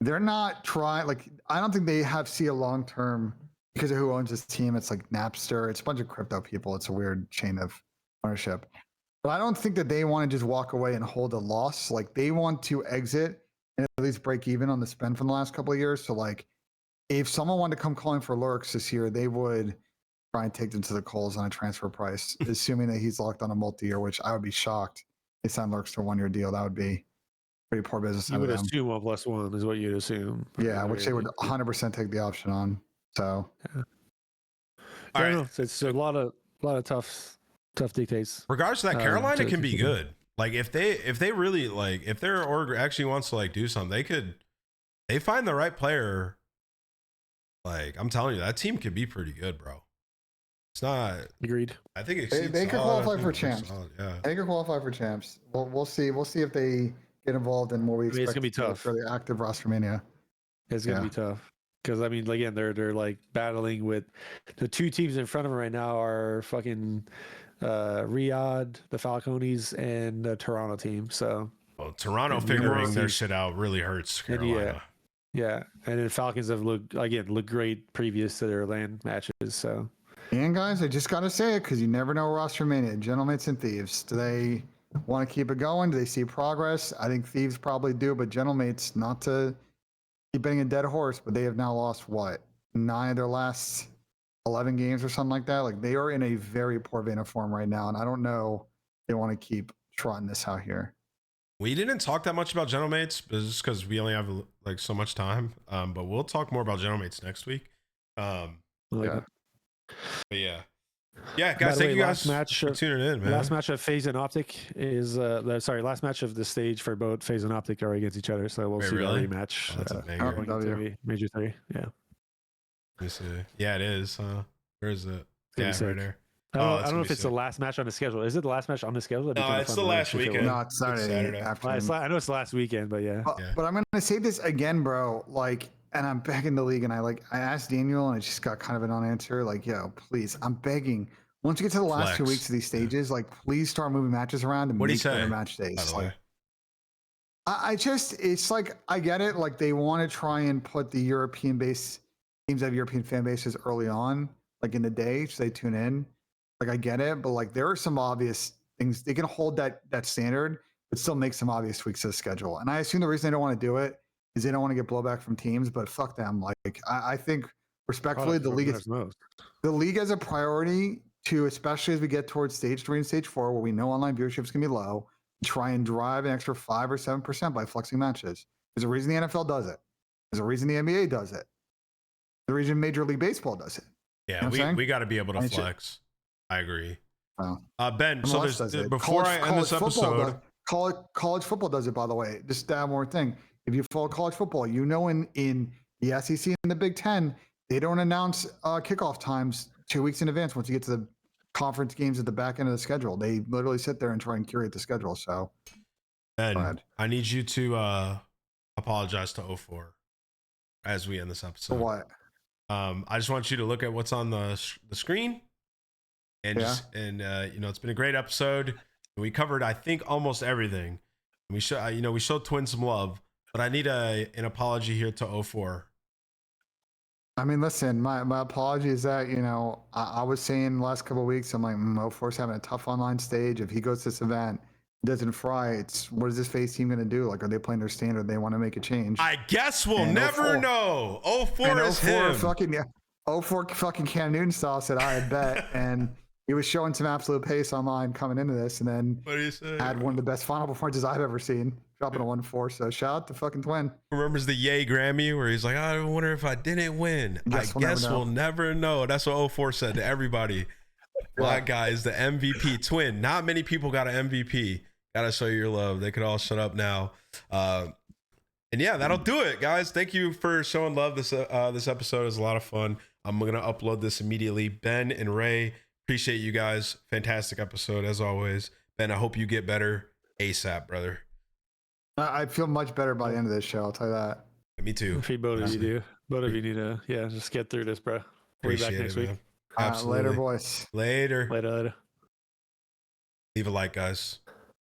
They're not trying. Like I don't think they see a long term. Because of who owns this team, it's like Napster. It's a bunch of crypto people. It's a weird chain of ownership. But I don't think that they want to just walk away and hold a loss. Like they want to exit and at least break even on the spend from the last couple of years. So like if someone wanted to come calling for Lurks this year, they would try and take them to the coals on a transfer price, assuming that he's locked on a multi-year, which I would be shocked. They signed Lurks to a 1-year deal. That would be pretty poor business. You out would of them. assume 1+1 is what you'd assume. Yeah, which they would 100% take the option on. So All I don't right. know. It's a lot of tough dictates. Regards to that, Carolina to can be keep going. good. Like if they really like if their org actually wants to like do something, they find the right player. Like I'm telling you, that team could be pretty good, bro. It's not. Agreed. I think it they could qualify for champs. champs. Yeah. They could qualify for champs. We'll see. We'll see if they get involved in what we I mean, it's expect gonna be tough. for the active roster mania. It's gonna Yeah. be tough because I mean, again, they're like battling with the two teams in front of them right now are fucking Riyadh, the Falcones, and the Toronto team. So Well, Toronto And figuring their UNC. shit out really hurts And Carolina. yeah, and then Falcons have looked great previous to their land matches. So And guys, I just gotta say it because you never know roster mania. Gentlemates and Thieves. Do they want to keep it going? Do they see progress? I think Thieves probably do, but Gentlemates, not to keep betting a dead horse, but they have now lost what 9 of their last 11 games or something like that. Like they are in a very poor vein of form right now, and I don't know if they want to keep trotting this out here. We didn't talk that much about Gentlemates, but just because we only have like so much time. But we'll talk more about Gentlemates next week. like, Yeah. But yeah, guys, By the thank way, you last guys match for of- tuning in, man. last match of FaZe and Optic is last match of the stage for both FaZe and Optic are against each other. So we'll Wait, see really? that rematch. Oh, that's a banger. Oh, going W. into Major 3. Yeah. Let me see. Yeah, it is. Where is it? gonna Yeah, be right sick. there. I don't, Oh, I it's don't know gonna if be it's the sick. last match on the schedule. Is it the last match on the schedule? That'd be No, kinda it's fun the to last watch if it weekend. was. No, it's Saturday, Saturday. afternoon. I know it's the last weekend, but yeah. But, Yeah. but I'm gonna say this again, bro. Like, and I'm begging the league, and I asked Daniel, and I just got kind of a non-answer. Like, yo, please, I'm begging. Once you get to the last 2 Flex. weeks of these stages, like, please start moving matches around and What'd he make better say, match days. By the Like, way, it's like I get it. Like, they want to try and put the European-based teams that have European fan bases early on, like in the day, so they tune in. Like, I get it, but like, there are some obvious things they can hold that standard, but still make some obvious tweaks to the schedule. And I assume the reason they don't want to do it is they don't want to get blowback from teams. But fuck them. Like, I think respectfully, the league is most. the league has a priority to, especially as we get towards stage 3 and stage 4, where we know online viewership is going to be low, try and drive an extra 5 or 7% by flexing matches. There's a reason the NFL does it. There's a reason the NBA does it. The reason Major League Baseball does it. yeah, know what I'm saying? we got to be able to And it should- flex. I agree. Oh. Ben, so MLS there's does it. before I end this episode, College football does it, by the way. Just one more thing. If you follow college football, you know in the SEC and the Big Ten, they don't announce kickoff times 2 weeks in advance once you get to the conference games at the back end of the schedule. They literally sit there and try and curate the schedule. So go Ben, ahead. I need you to apologize to 04 as we end this For episode. what? I just want you to look at what's on the screen, and Yeah. it's been a great episode. We covered, I think, almost everything. We showed Twin some love, but I need an apology here to 04. I mean, listen, my apology is that, I was saying the last couple of weeks, I'm like, O4's having a tough online stage. If he goes to this event, doesn't fry, what is this FaZe team going to do? Like, are they playing their standard? They want to make a change. I guess we'll And never 04. know. 04 And is 04 him. fucking 04 fucking Cam Newton style said I had bet, and he was showing some absolute pace online coming into this, and then What do you say? had one of the best final performances I've ever seen, dropping a 1-4. So shout out to fucking Twin. Remembers the Yay Grammy where he's like, I wonder if I didn't win. Guess I we'll never guess know. we'll never know. That's what 04 said to everybody. My guy is the MVP. Twin. Not many people got an MVP. Gotta show you your love. They could all shut up now. And yeah, that'll do it, guys. Thank you for showing love. This episode is a lot of fun. I'm gonna upload this immediately. Ben and Ray, appreciate you guys. Fantastic episode as always. Ben, I hope you get better ASAP, brother. I feel much better by the end of this show. I'll tell you that. Me too. If both of you do. Both of you need to, just get through this, bro. We'll be back Appreciate next it, week. man. Later, Absolutely. boys. Later. Later. Leave a like, guys.